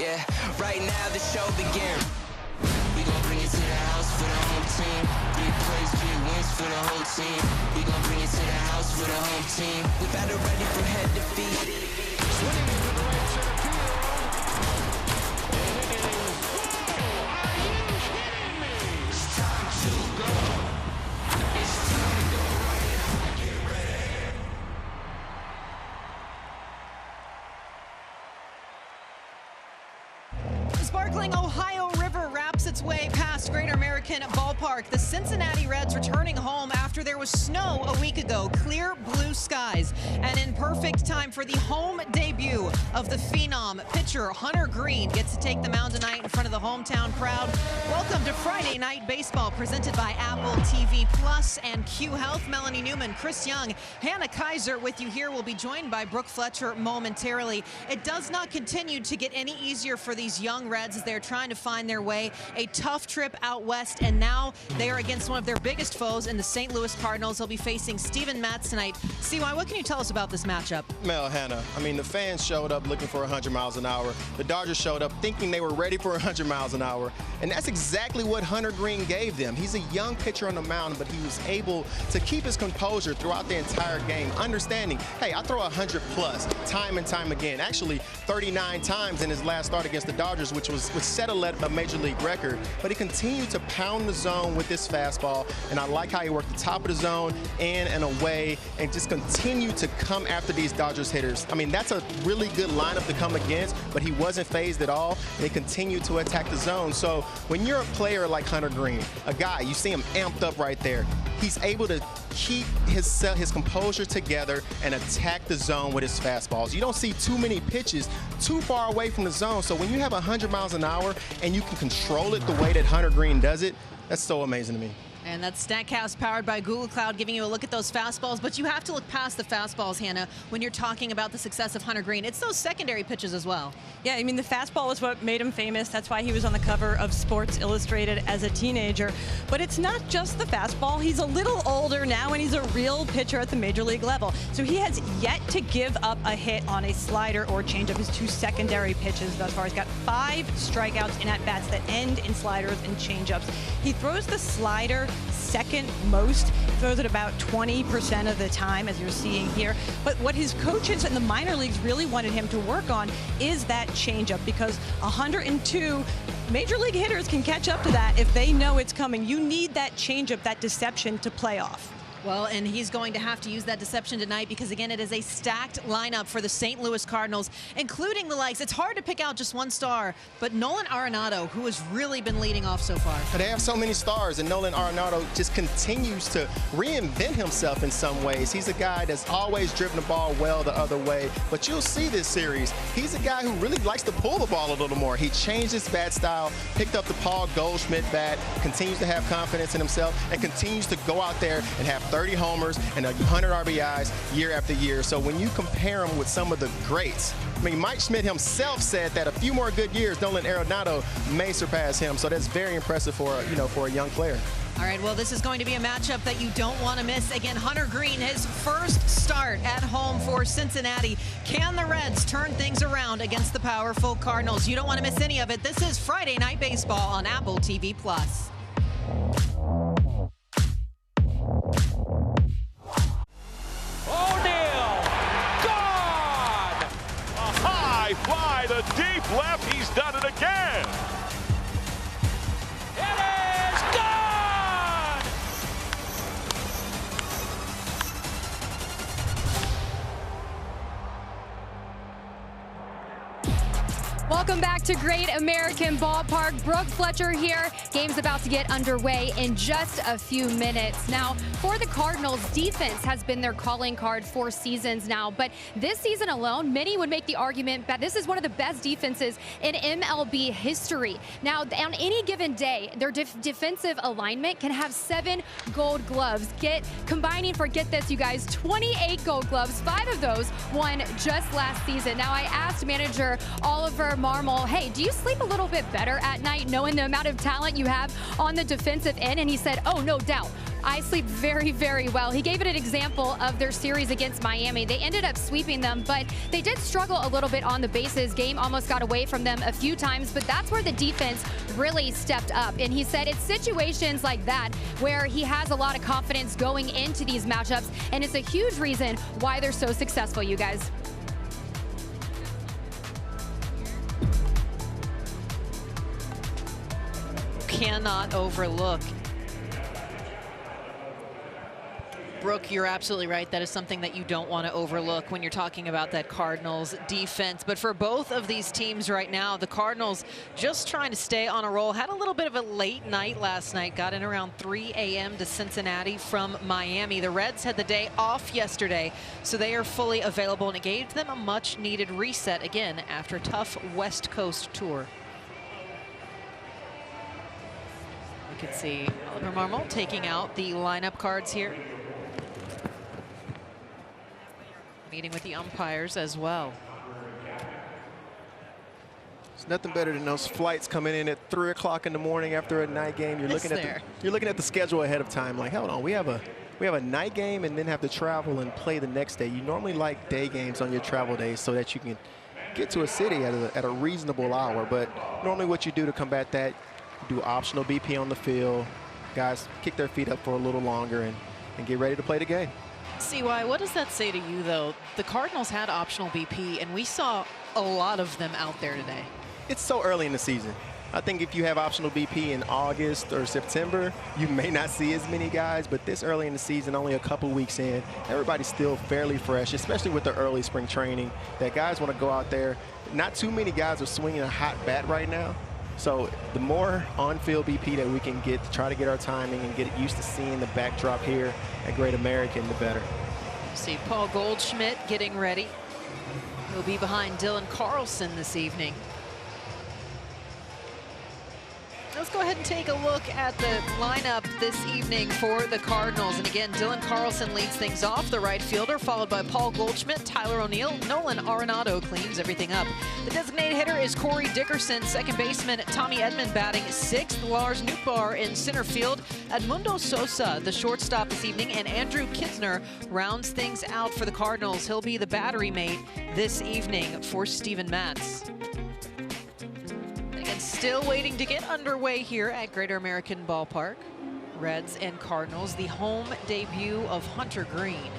Yeah, right now the show begins. We gon' bring it to the house for the home team. Big plays, big wins for the whole team. We gon' bring it to the house for the home team. We battle ready from head to feet. Swinging into the right center field. And it is. Are you kidding me? It's time to go. It's time to go right now. Get ready. The sparkling Ohio River wraps its way past Great American Ballpark. The Cincinnati Reds returning home after there was snow a week ago. Clear blue skies. And in perfect time for the home debut of the phenom pitcher Hunter Greene gets to take the mound tonight in front of the hometown crowd. Welcome to Friday Night Baseball, presented by Apple TV Plus and Q Health. Melanie Newman, Chris Young, Hannah Kaiser with you here. We'll be joined by Brooke Fletcher momentarily. It does not continue to get any easier for these young Reds as they're trying to find their way. A tough trip out west, and now they are against one of their biggest foes in the St. Louis Cardinals. They'll be facing Steven Matz tonight. CY, what can you tell us about this matchup? Mel, Hannah, I mean, the fans showed up looking for 100 miles an hour. The Dodgers showed up thinking they were ready for 100 miles an hour. And that's exactly what Hunter Greene gave them. He's a young pitcher on the mound, but he was able to keep his composure throughout the entire game, understanding, hey, I throw 100 plus time and time again. Actually, 39 times in his last start against the Dodgers, which set a major league record. But he continued to pound the zone with this fastball, and I like how he worked the top of the zone, in and away, and just continued to come after these Dodgers hitters. I mean, that's a really good lineup to come against, but he wasn't phased at all, and he continued to attack the zone. So when you're a player like Hunter Greene, a guy, you see him amped up right there, he's able to keep his composure together and attack the zone with his fastballs. You don't see too many pitches too far away from the zone, so when you have 100 miles an hour and you can control it the way that Hunter Greene does it, that's so amazing to me. And that's StatCast powered by Google Cloud, giving you a look at those fastballs. But you have to look past the fastballs, Hannah, when you're talking about the success of Hunter Greene. It's those secondary pitches as well. Yeah, I mean, the fastball is what made him famous. That's why he was on the cover of Sports Illustrated as a teenager. But it's not just the fastball. He's a little older now, and he's a real pitcher at the major league level. So he has yet to give up a hit on a slider or changeup, his two secondary pitches thus far. He's got 5 strikeouts in at-bats that end in sliders and changeups. He throws the slider second most, throws it about 20% of the time, as you're seeing here. But what his coaches in the minor leagues really wanted him to work on is that changeup, because 102 major league hitters can catch up to that if they know it's coming. You need that changeup, that deception, to play off. Well, and he's going to have to use that deception tonight because, again, it is a stacked lineup for the St. Louis Cardinals, including the likes. It's hard to pick out just one star, but Nolan Arenado, who has really been leading off so far. But they have so many stars, and Nolan Arenado just continues to reinvent himself in some ways. He's a guy that's always driven the ball well the other way, but you'll see this series, he's a guy who really likes to pull the ball a little more. He changed his bat style, picked up the Paul Goldschmidt bat, continues to have confidence in himself, and continues to go out there and have 30 homers and 100 RBIs year after year. So when you compare him with some of the greats, I mean, Mike Schmidt himself said that a few more good years, Nolan Arenado may surpass him. So that's very impressive for a young player. All right, well, this is going to be a matchup that you don't want to miss. Again, Hunter Greene, his first start at home for Cincinnati. Can the Reds turn things around against the powerful Cardinals? You don't want to miss any of it. This is Friday Night Baseball on Apple TV Plus. Fly the deep left, he's done it again. It is gone! Welcome back to Great American Ballpark. Brooke Fletcher here. Game's about to get underway in just a few minutes. Now, for the Cardinals, defense has been their calling card for seasons now. But this season alone, many would make the argument that this is one of the best defenses in MLB history. Now, on any given day, their defensive alignment can have 7 gold gloves. Combining for, get this, you guys, 28 gold gloves. 5 of those won just last season. Now, I asked manager Oliver Marmol, hey, do you sleep a little bit better at night knowing the amount of talent you have on the defensive end? And he said, oh, no doubt. I sleep very, very well. He gave it an example of their series against Miami. They ended up sweeping them, but they did struggle a little bit on the bases. Game almost got away from them a few times, but that's where the defense really stepped up. And he said it's situations like that where he has a lot of confidence going into these matchups, and it's a huge reason why they're so successful, you guys. Cannot overlook. Brooke, you're absolutely right. That is something that you don't want to overlook when you're talking about that Cardinals defense. But for both of these teams right now, the Cardinals just trying to stay on a roll. Had a little bit of a late night last night. Got in around 3 a.m. to Cincinnati from Miami. The Reds had the day off yesterday, so they are fully available, and it gave them a much-needed reset again after a tough West Coast tour. You can see Oliver Marmol taking out the lineup cards here. Meeting with the umpires as well. It's nothing better than those flights coming in at 3 o'clock in the morning after a night game. You're looking at the schedule ahead of time. Like, hold on, we have a night game and then have to travel and play the next day. You normally like day games on your travel days so that you can get to a city at a reasonable hour. But normally, what you do to combat that, you do optional BP on the field. Guys kick their feet up for a little longer and get ready to play the game. CY, what does that say to you, though? The Cardinals had optional BP, and we saw a lot of them out there today. It's so early in the season. I think if you have optional BP in August or September, you may not see as many guys, but this early in the season, only a couple weeks in, everybody's still fairly fresh, especially with the early spring training, that guys want to go out there. Not too many guys are swinging a hot bat right now. So the more on-field BP that we can get to try to get our timing and get used to seeing the backdrop here at Great American, the better. See Paul Goldschmidt getting ready. He'll be behind Dylan Carlson this evening. Let's go ahead and take a look at the lineup this evening for the Cardinals. And again, Dylan Carlson leads things off, the right fielder, followed by Paul Goldschmidt, Tyler O'Neill, Nolan Arenado cleans everything up. The designated hitter is Corey Dickerson, second baseman Tommy Edman batting sixth, Lars Nootbaar in center field, Edmundo Sosa, the shortstop this evening, and Andrew Kisner rounds things out for the Cardinals. He'll be the battery mate this evening for Steven Matz. Still waiting to get underway here at Greater American Ballpark. Reds and Cardinals, the home debut of Hunter Green.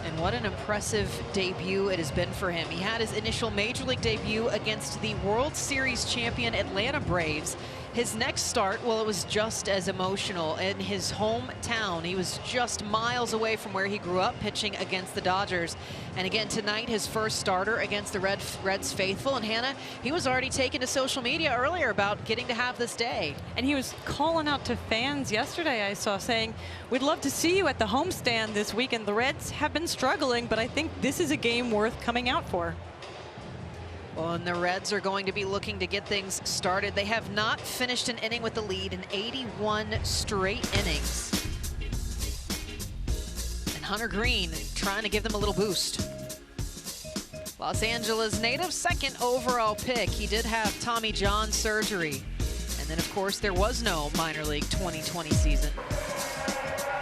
And what an impressive debut it has been for him. He had his initial Major League debut against the World Series champion Atlanta Braves. His next start, well, it was just as emotional in his hometown. He was just miles away from where he grew up, pitching against the Dodgers. And again, tonight, his first starter against the Reds faithful. And Hannah, he was already taken to social media earlier about getting to have this day. And he was calling out to fans yesterday, I saw, saying, "We'd love to see you at the homestand this weekend. The Reds have been struggling, but I think this is a game worth coming out for." Well, and the Reds are going to be looking to get things started. They have not finished an inning with the lead in 81 straight innings. And Hunter Green trying to give them a little boost. Los Angeles native, second overall pick. He did have Tommy John surgery. And then, of course, there was no minor league 2020 season.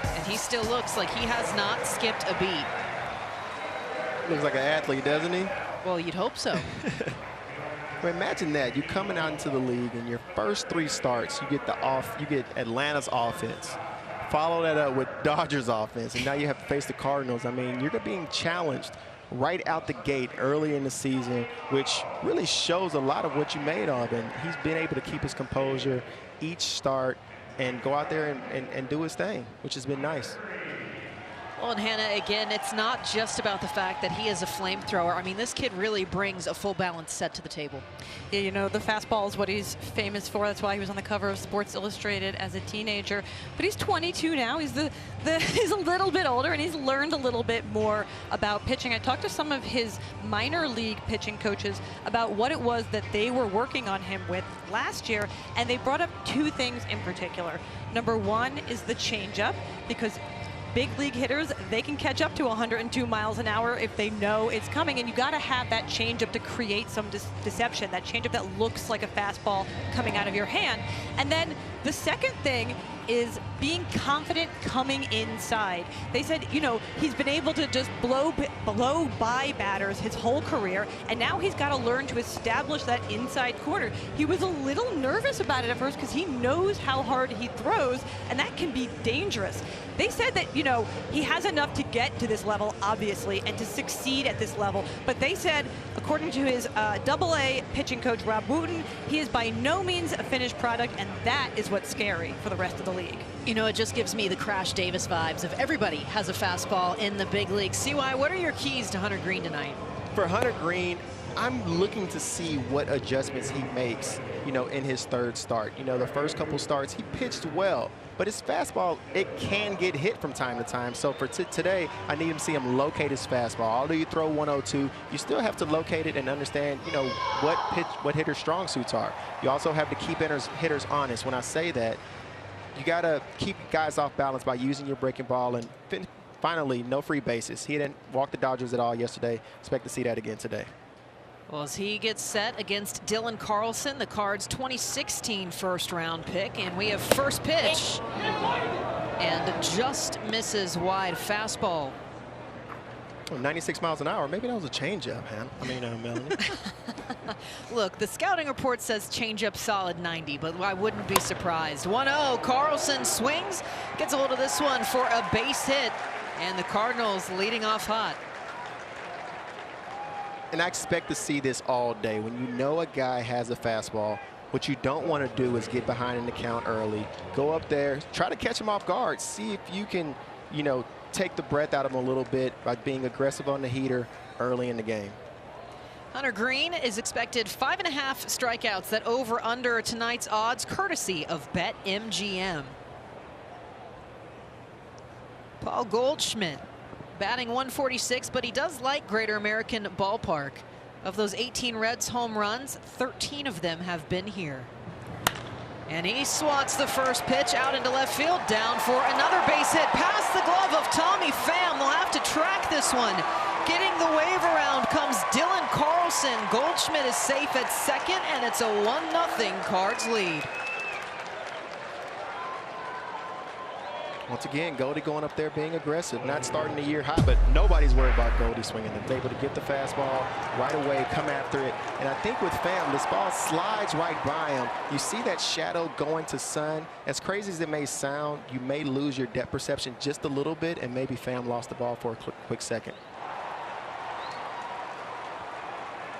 And he still looks like he has not skipped a beat. Looks like an athlete, doesn't he? Well, you'd hope so. But imagine that, you coming out into the league and your first 3 starts, you get Atlanta's offense. Follow that up with Dodgers offense, and now you have to face the Cardinals. I mean, you're being challenged right out the gate early in the season, which really shows a lot of what you made of. And he's been able to keep his composure each start and go out there and do his thing, which has been nice. Well, and Hannah, again, it's not just about the fact that he is a flamethrower. I mean, this kid really brings a full balanced set to the table. Yeah, you know, the fastball is what he's famous for. That's why he was on the cover of Sports Illustrated as a teenager. But he's 22 now. He's he's a little bit older, and he's learned a little bit more about pitching. I talked to some of his minor league pitching coaches about what it was that they were working on him with last year, and they brought up 2 things in particular. Number 1 is the changeup, because big league hitters, they can catch up to 102 miles an hour if they know it's coming, and you got to have that changeup to create some deception, that changeup that looks like a fastball coming out of your hand. And then the second thing is being confident coming inside. They said, you know, he's been able to just blow by batters his whole career, and now he's got to learn to establish that inside corner. He was a little nervous about it at first because he knows how hard he throws, and that can be dangerous. They said that, you know, he has enough to get to this level, obviously, and to succeed at this level. But they said, according to his AA pitching coach, Rob Wooten, he is by no means a finished product, and that is what's scary for the rest of the league. You know, it just gives me the Crash Davis vibes of everybody has a fastball in the big league. CY, what are your keys to Hunter Greene tonight? For Hunter Greene, I'm looking to see what adjustments he makes, you know, in his third start. You know, the first couple starts, he pitched well, but his fastball, it can get hit from time to time. So for today, I need to see him locate his fastball. Although you throw 102, you still have to locate it and understand, you know, what hitters' strong suits are. You also have to keep hitters honest. When I say that, you got to keep guys off balance by using your breaking ball. And finally, no free bases. He didn't walk the Dodgers at all yesterday. Expect to see that again today. Well, as he gets set against Dylan Carlson, the Cards' 2016 first-round pick, and we have first pitch, and just misses wide fastball. Well, 96 miles an hour. Maybe that was a changeup, Melanie. Look, the scouting report says changeup solid 90, but I wouldn't be surprised. 1-0, Carlson swings, gets a hold of this one for a base hit, and the Cardinals leading off hot. And I expect to see this all day. When you know a guy has a fastball, what you don't want to do is get behind in the count early. Go up there, try to catch him off guard. See if you can, you know, take the breath out of him a little bit by being aggressive on the heater early in the game. Hunter Greene is expected 5.5 strikeouts. That over under tonight's odds, courtesy of BetMGM. Paul Goldschmidt batting 146, but he does like Greater American Ballpark. Of those 18 Reds home runs, 13 of them have been here. And he swats the first pitch out into left field, down for another base hit past the glove of Tommy Pham. They'll have to track this one. Getting the wave around comes Dylan Carlson. Goldschmidt is safe at second, and it's a 1-0 Cards lead. Once again, Goldie going up there being aggressive, not starting the year hot, but nobody's worried about Goldie swinging. They're able to get the fastball right away, come after it. And I think with Pham, this ball slides right by him. You see that shadow going to Sun. As crazy as it may sound, you may lose your depth perception just a little bit, and maybe Pham lost the ball for a quick second.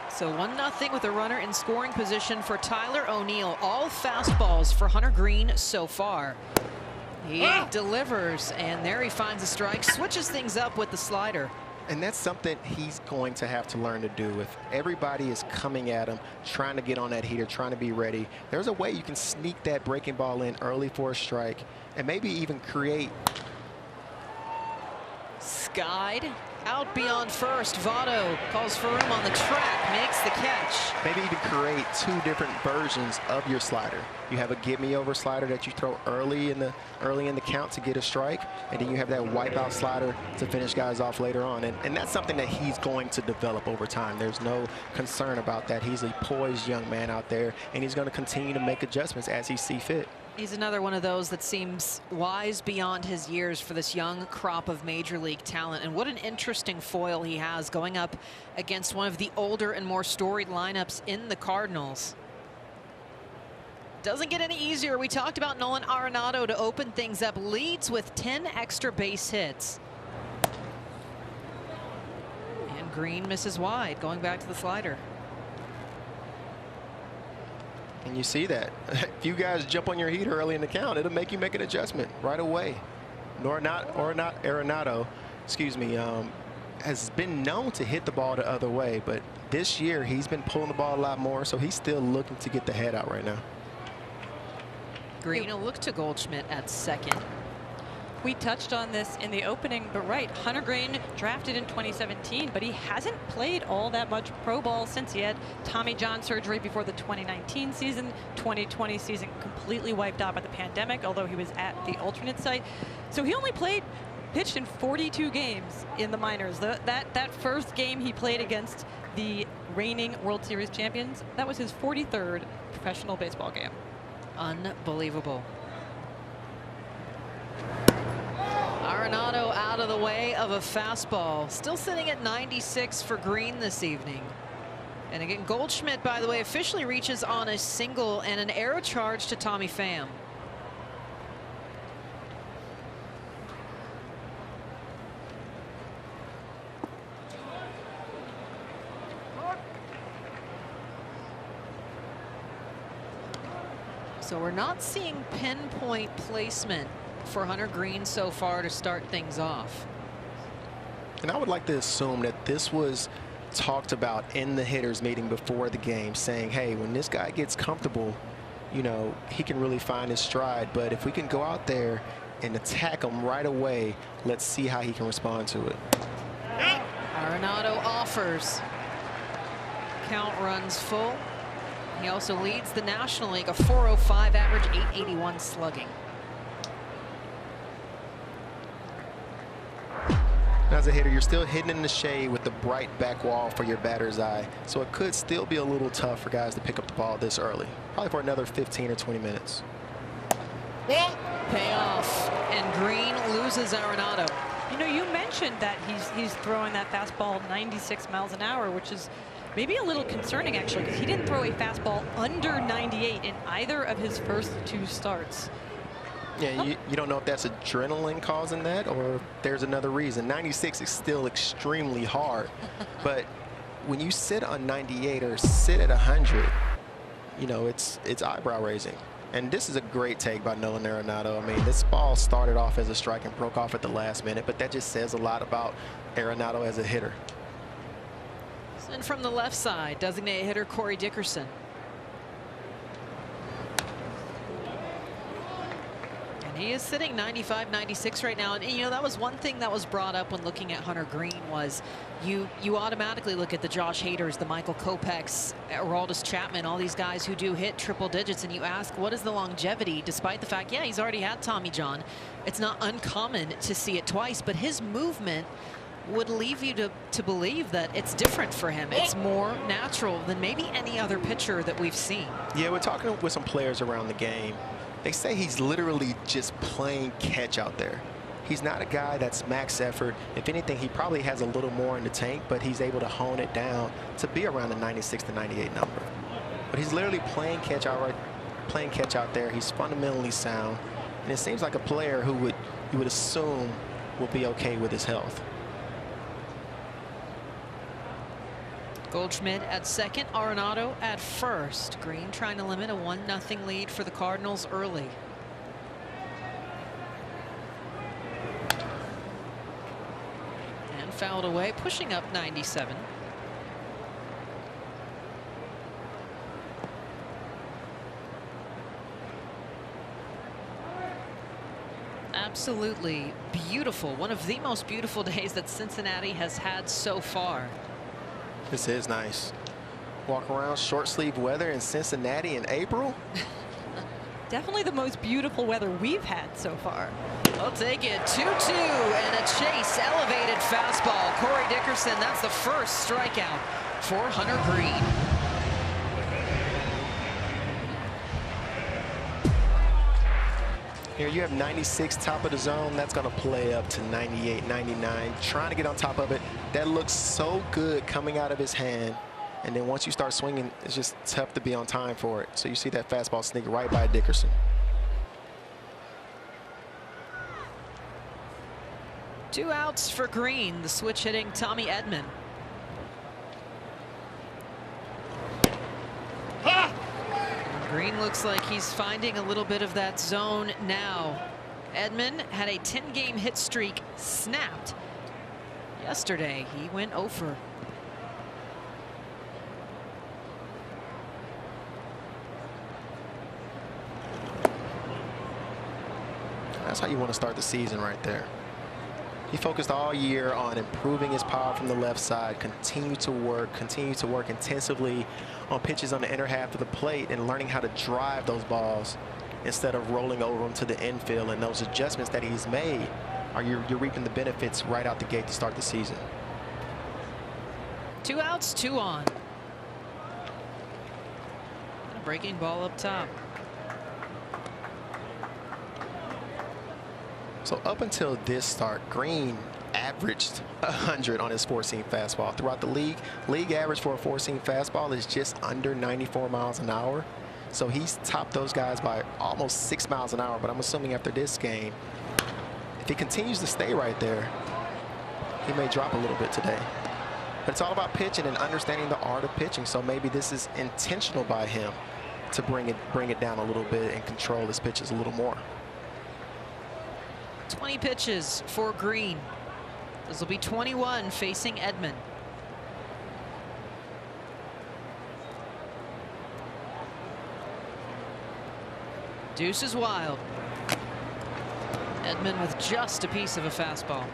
So 1-0 with a runner in scoring position for Tyler O'Neill. All fastballs for Hunter Greene so far. He delivers, and there he finds a strike, switches things up with the slider. And that's something he's going to have to learn to do. If everybody is coming at him, trying to get on that heater, trying to be ready, there's a way you can sneak that breaking ball in early for a strike and maybe even create. Skied out beyond first. Votto calls for room on the track, makes the catch. Maybe even create two different versions of your slider. You have a get-me-over slider that you throw early in the count to get a strike, and then you have that wipeout slider to finish guys off later on. And that's something that he's going to develop over time. There's no concern about that. He's a poised young man out there, and he's going to continue to make adjustments as he sees fit. He's another one of those that seems wise beyond his years for this young crop of major league talent. And what an interesting foil he has going up against one of the older and more storied lineups in the Cardinals. Doesn't get any easier. We talked about Nolan Arenado to open things up. Leads with 10 extra base hits. And Greene misses wide, going back to the slider. And you see that. If you guys jump on your heater early in the count, it'll make you make an adjustment right away. Arenado, excuse me, has been known to hit the ball the other way, but this year he's been pulling the ball a lot more, so he's still looking to get the head out right now. Greene will look to Goldschmidt at second. We touched on this in the opening, but right, Hunter Greene drafted in 2017, but he hasn't played all that much pro ball since he had Tommy John surgery before the 2019 season. 2020 season completely wiped out by the pandemic, although he was at the alternate site. So he only pitched in 42 games in the minors. That first game he played against the reigning World Series champions, that was his 43rd professional baseball game. Unbelievable. Arenado out of the way of a fastball. Still sitting at 96 for Green this evening. And again, Goldschmidt, by the way, officially reaches on a single and an arrow charge to Tommy Pham. So we're not seeing pinpoint placement for Hunter Green so far to start things off. And I would like to assume that this was talked about in the hitters meeting before the game, saying, hey, when this guy gets comfortable, you know, he can really find his stride. But if we can go out there and attack him right away, let's see how he can respond to it. Arenado offers. Count runs full. He also leads the National League, a .405 average, .881 slugging. As a hitter, you're still hitting in the shade with the bright back wall for your batter's eye. So it could still be a little tough for guys to pick up the ball this early. Probably for another 15 or 20 minutes. Payoff, and Green loses Arenado. You know, you mentioned that he's throwing that fastball 96 miles an hour, which is maybe a little concerning, actually, because he didn't throw a fastball under 98 in either of his first 2 starts. Yeah, you don't know if that's adrenaline causing that or if there's another reason. 96 is still extremely hard. But when you sit on 98 or sit at 100, you know, it's eyebrow raising. And this is a great take by Nolan Arenado. I mean, this ball started off as a strike and broke off at the last minute, but that just says a lot about Arenado as a hitter. And from the left side, designated hitter Corey Dickerson. And he is sitting 95, 96 right now. And you know, that was one thing that was brought up when looking at Hunter Green was you automatically look at the Josh Haders, the Michael Kopechs, Aroldis Chapman, all these guys who do hit triple digits, and you ask, what is the longevity, despite the fact, yeah, he's already had Tommy John. It's not uncommon to see it twice, but his movement would leave you to believe that it's different for him. It's more natural than maybe any other pitcher that we've seen. Yeah, we're talking with some players around the game. They say he's literally just playing catch out there. He's not a guy that's max effort. If anything, he probably has a little more in the tank, but he's able to hone it down to be around the 96 to 98 number. But he's literally playing catch out there. He's fundamentally sound, and it seems like a player who you would assume will be okay with his health. Goldschmidt at second, Arenado at first. Green trying to limit a 1-0 lead for the Cardinals early. And fouled away, pushing up 97. Absolutely beautiful. One of the most beautiful days that Cincinnati has had so far. This is nice. Walk around short sleeve weather in Cincinnati in April. Definitely the most beautiful weather we've had so far. I'll take it. 2-2 and a chase. Elevated fastball. Corey Dickerson, that's the first strikeout for Hunter Green. Here you have 96 top of the zone. That's going to play up to 98, 99. Trying to get on top of it. That looks so good coming out of his hand. And then once you start swinging, it's just tough to be on time for it. So you see that fastball sneak right by Dickerson. Two outs for Green. The switch hitting Tommy Edman. Green looks like he's finding a little bit of that zone now. Edman had a 10-game hit streak snapped. Yesterday, he went 0 for. That's how you want to start the season right there. He focused all year on improving his power from the left side, continue to work intensively on pitches on the inner half of the plate and learning how to drive those balls instead of rolling over them to the infield. And those adjustments that he's made, you're reaping the benefits right out the gate to start the season. 2 outs, 2 on. And a breaking ball up top. So up until this start, Green averaged 100 on his four-seam fastball. Throughout the league average for a four-seam fastball is just under 94 miles an hour. So he's topped those guys by almost 6 miles an hour. But I'm assuming after this game, if he continues to stay right there, he may drop a little bit today. But it's all about pitching and understanding the art of pitching. So maybe this is intentional by him to bring it down a little bit and control his pitches a little more. 20 pitches for Green. This will be 21 facing Edman. Deuce is wild. Edman with just a piece of a fastball.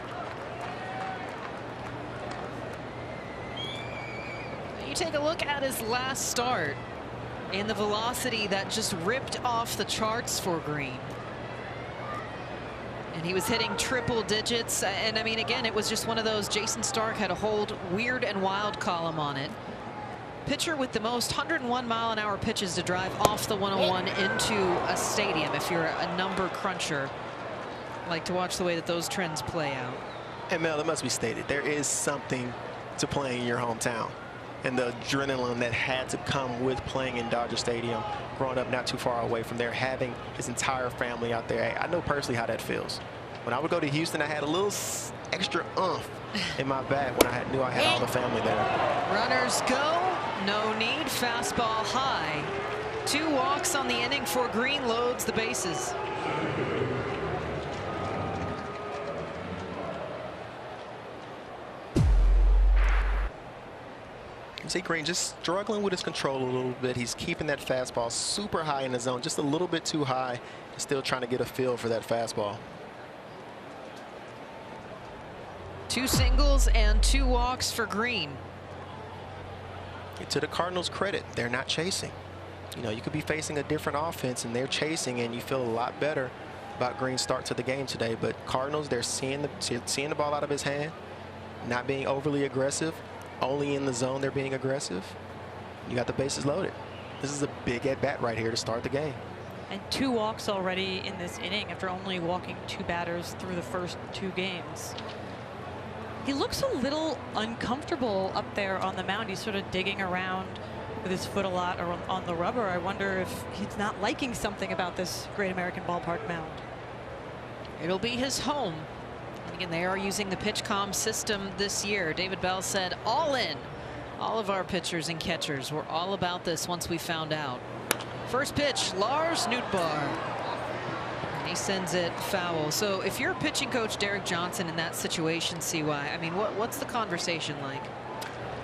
You take a look at his last start and the velocity that just ripped off the charts for Green. And he was hitting triple digits. And I mean, again, it was just one of those. Jason Stark had a hold weird and wild column on it. Pitcher with the most 101-mile-an-hour pitches to drive off the 101 into a stadium. If you're a number cruncher, like to watch the way that those trends play out. And Mel, it must be stated, there is something to playing in your hometown. And the adrenaline that had to come with playing in Dodger Stadium, growing up not too far away from there, having his entire family out there. I know personally how that feels. When I would go to Houston, I had a little extra oomph in my back when I knew I had all the family there. Runners go. No need. Fastball high. 2 walks on the inning for Green. Loads the bases. See Green just struggling with his control a little bit. He's keeping that fastball super high in the zone, just a little bit too high, still trying to get a feel for that fastball. 2 singles and 2 walks for Green. To the Cardinals' credit, they're not chasing. You know, you could be facing a different offense and they're chasing, and you feel a lot better about Green's start to the game today. But Cardinals, they're seeing the ball out of his hand, not being overly aggressive. Only in the zone they're being aggressive. You got the bases loaded. This is a big at-bat right here to start the game. And 2 walks already in this inning after only walking 2 batters through the first 2 games. He looks a little uncomfortable up there on the mound. He's sort of digging around with his foot a lot or on the rubber. I wonder if he's not liking something about this Great American Ballpark mound. It'll be his home. Again, they are using the PitchCom system this year. David Bell said, all in. All of our pitchers and catchers were all about this once we found out. First pitch, Lars Nootbaar. And he sends it foul. So if you're pitching coach Derek Johnson in that situation, CY, I mean, what's the conversation like?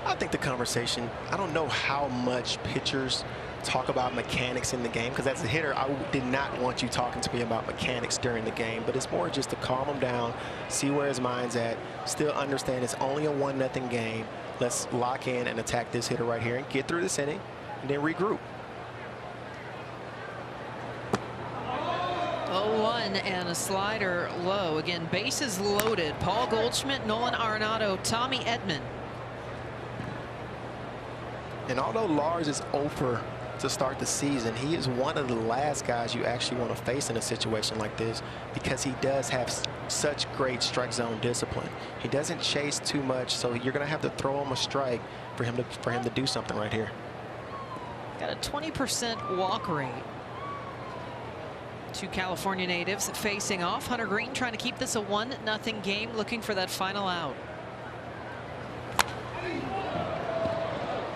I think the conversation, I don't know how much pitchers talk about mechanics in the game, because as a hitter, I did not want you talking to me about mechanics during the game, but it's more just to calm him down, see where his mind's at, still understand it's only a 1-0 game. Let's lock in and attack this hitter right here and get through this inning and then regroup. 0-1 and a slider low. Again, bases loaded. Paul Goldschmidt, Nolan Arenado, Tommy Edman. And although Lars is over to start the season, he is one of the last guys you actually want to face in a situation like this, because he does have such great strike zone discipline. He doesn't chase too much, so you're going to have to throw him a strike for him to do something right here. Got a 20% walk rate. 2 California natives facing off. Hunter Green trying to keep this a 1-0 game, looking for that final out.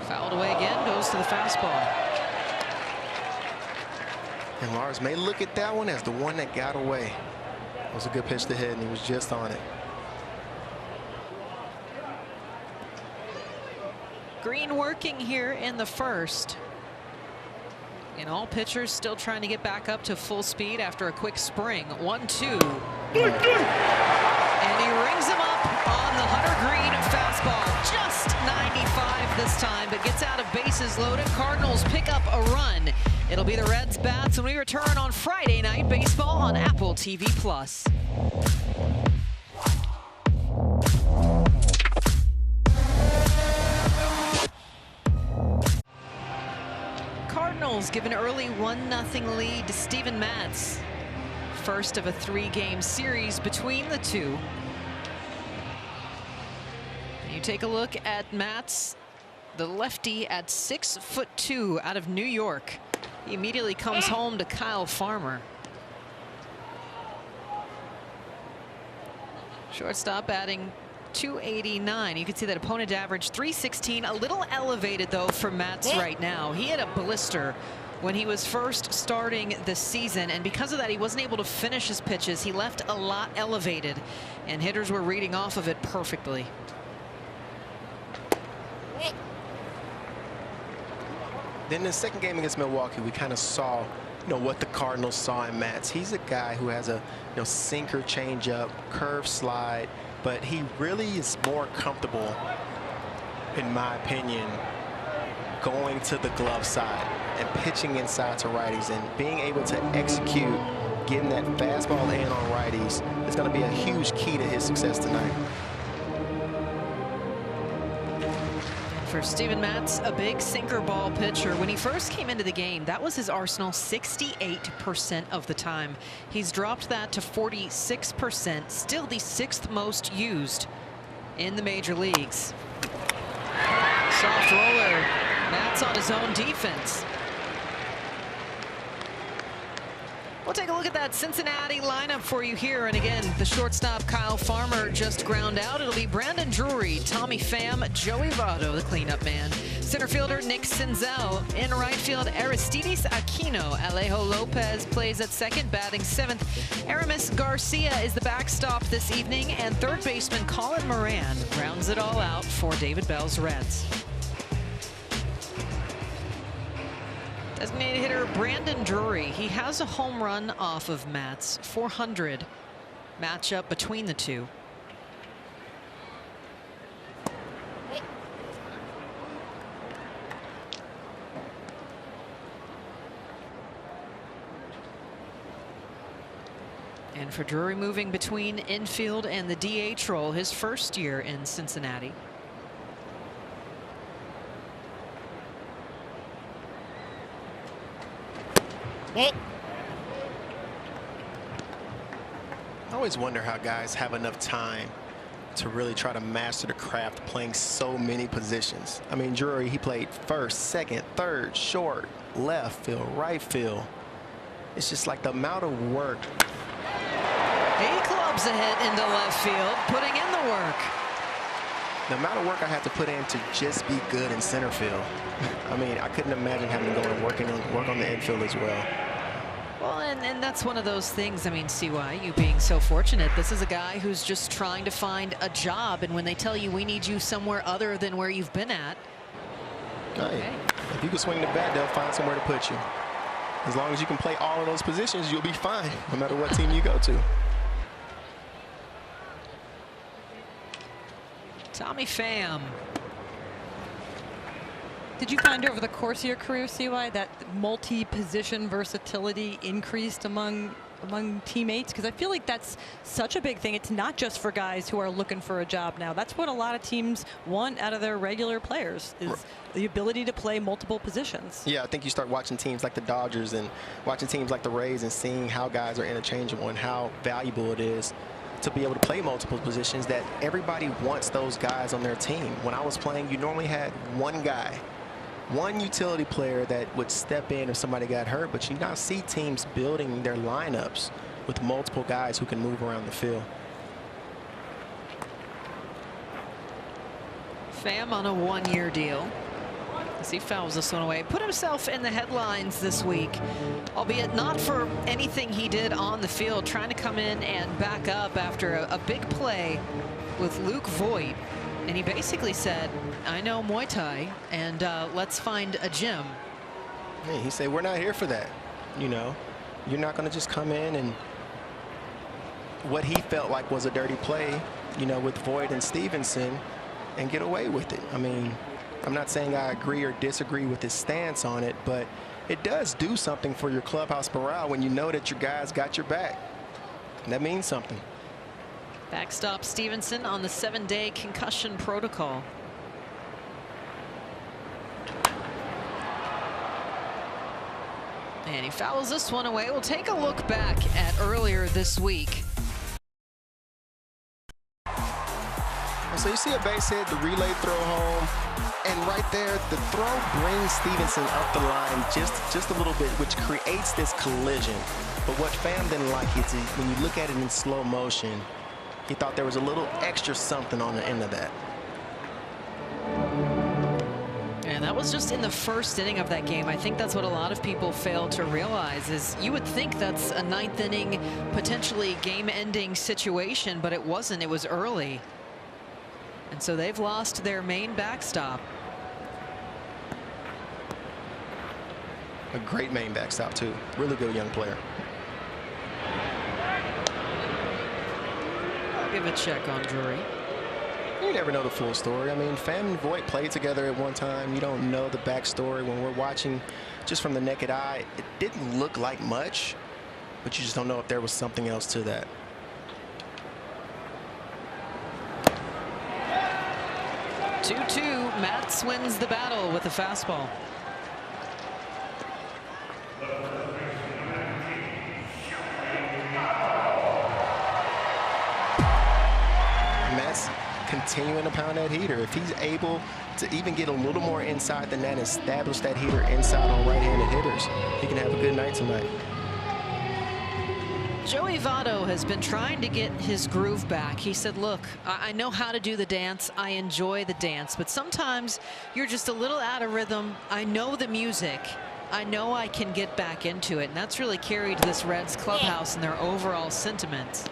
Fouled away again, goes to the fastball. And Lars may look at that one as the one that got away. It was a good pitch to hit, and he was just on it. Green working here in the first. And all pitchers still trying to get back up to full speed after a quick spring. 1-2. And he rings him up on the Hunter Green fastball. Just 95 this time, but gets out of bases loaded. Cardinals pick up a run. It'll be the Reds bats when we return on Friday Night Baseball on Apple TV+. Cardinals give an early 1-0 lead to Steven Matz. first of a 3-game series between the two. You take a look at Matz, the lefty at 6'2" out of New York. He immediately comes home to Kyle Farmer. Shortstop batting .289. You can see that opponent average .316. A little elevated though for Matz right now. He had a blister when he was first starting the season, and because of that he wasn't able to finish his pitches. He left a lot elevated and hitters were reading off of it perfectly. Then in the second game against Milwaukee, we kind of saw, what the Cardinals saw in Matz. He's a guy who has a, sinker, changeup, curve, slide, but he really is more comfortable, in my opinion, going to the glove side and pitching inside to righties and being able to execute, getting that fastball in on righties is going to be a huge key to his success tonight. For Steven Matz, a big sinker ball pitcher. When he first came into the game, that was his arsenal 68% of the time. He's dropped that to 46%, still the 6th most used in the major leagues. Soft roller. Matz on his own defense. We'll take a look at that Cincinnati lineup for you here. And again, the shortstop Kyle Farmer just ground out. It'll be Brandon Drury, Tommy Pham, Joey Votto, the cleanup man. Center fielder Nick Senzel. In right field, Aristides Aquino. Alejo Lopez plays at second, batting 7th. Aramis Garcia is the backstop this evening. And third baseman Colin Moran rounds it all out for David Bell's Reds. Designated hitter Brandon Drury. He has a home run off of Matz. 400 matchup between the two. And for Drury, moving between infield and the DH role, his first year in Cincinnati. I always wonder how guys have enough time to really try to master the craft of playing so many positions. I mean, Drury, he played first, second, third, short, left field, right field. It's just like the amount of work. He clubs a hit into left field, putting in the work. The amount of work I have to put in to just be good in center field. I mean, I couldn't imagine having to go and work on the infield as well. Well, and that's one of those things. I mean, CY, you being so fortunate, this is a guy who's just trying to find a job, and when they tell you we need you somewhere other than where you've been at, okay. If you can swing the bat, they'll find somewhere to put you. As long as you can play all of those positions, you'll be fine, no matter what team you go to. Tommy Pham. Did you find over the course of your career, CY, that multi-position versatility increased among teammates? Because I feel like that's such a big thing. It's not just for guys who are looking for a job now. That's what a lot of teams want out of their regular players, is the ability to play multiple positions. Yeah, I think you start watching teams like the Dodgers and watching teams like the Rays and seeing how guys are interchangeable and how valuable it is to be able to play multiple positions, that everybody wants those guys on their team. When I was playing, you normally had one guy, one utility player that would step in if somebody got hurt, but you now see teams building their lineups with multiple guys who can move around the field. Pham on a one-year deal as he fouls this one away. Put himself in the headlines this week, albeit not for anything he did on the field, trying to come in and back up after a big play with Luke Voigt. And he basically said, I know Muay Thai, and let's find a gym. Hey, he said, we're not here for that. You know, you're not going to just come in and what he felt like was a dirty play, you know, with Voigt and Stevenson and get away with it. I mean, I'm not saying I agree or disagree with his stance on it, but it does do something for your clubhouse morale when you know that your guys got your back. And that means something. Backstop Stevenson on the 7-day concussion protocol. And he fouls this one away. We'll take a look back at earlier this week. So you see a base hit, the relay throw home, and right there, the throw brings Stevenson up the line just a little bit, which creates this collision. But what Pham didn't like is when you look at it in slow motion, he thought there was a little extra something on the end of that. And that was just in the first inning of that game. I think that's what a lot of people fail to realize is you would think that's a ninth inning, potentially game-ending situation, but it wasn't. It was early. And so they've lost their main backstop. A great main backstop, too. Really good young player. I'll give a check on Drury. You never know the full story. I mean, Pham and Voit played together at one time. You don't know the backstory. When we're watching just from the naked eye, it didn't look like much, but you just don't know if there was something else to that. Matz wins the battle with a fastball. Matz continuing to pound that heater. If he's able to even get a little more inside than that and establish that heater inside on right-handed hitters, he can have a good night tonight. Joey Votto has been trying to get his groove back. He said, look, I know how to do the dance. I enjoy the dance, but sometimes you're just a little out of rhythm. I know the music. I know I can get back into it. And that's really carried this Reds clubhouse and their overall sentiment.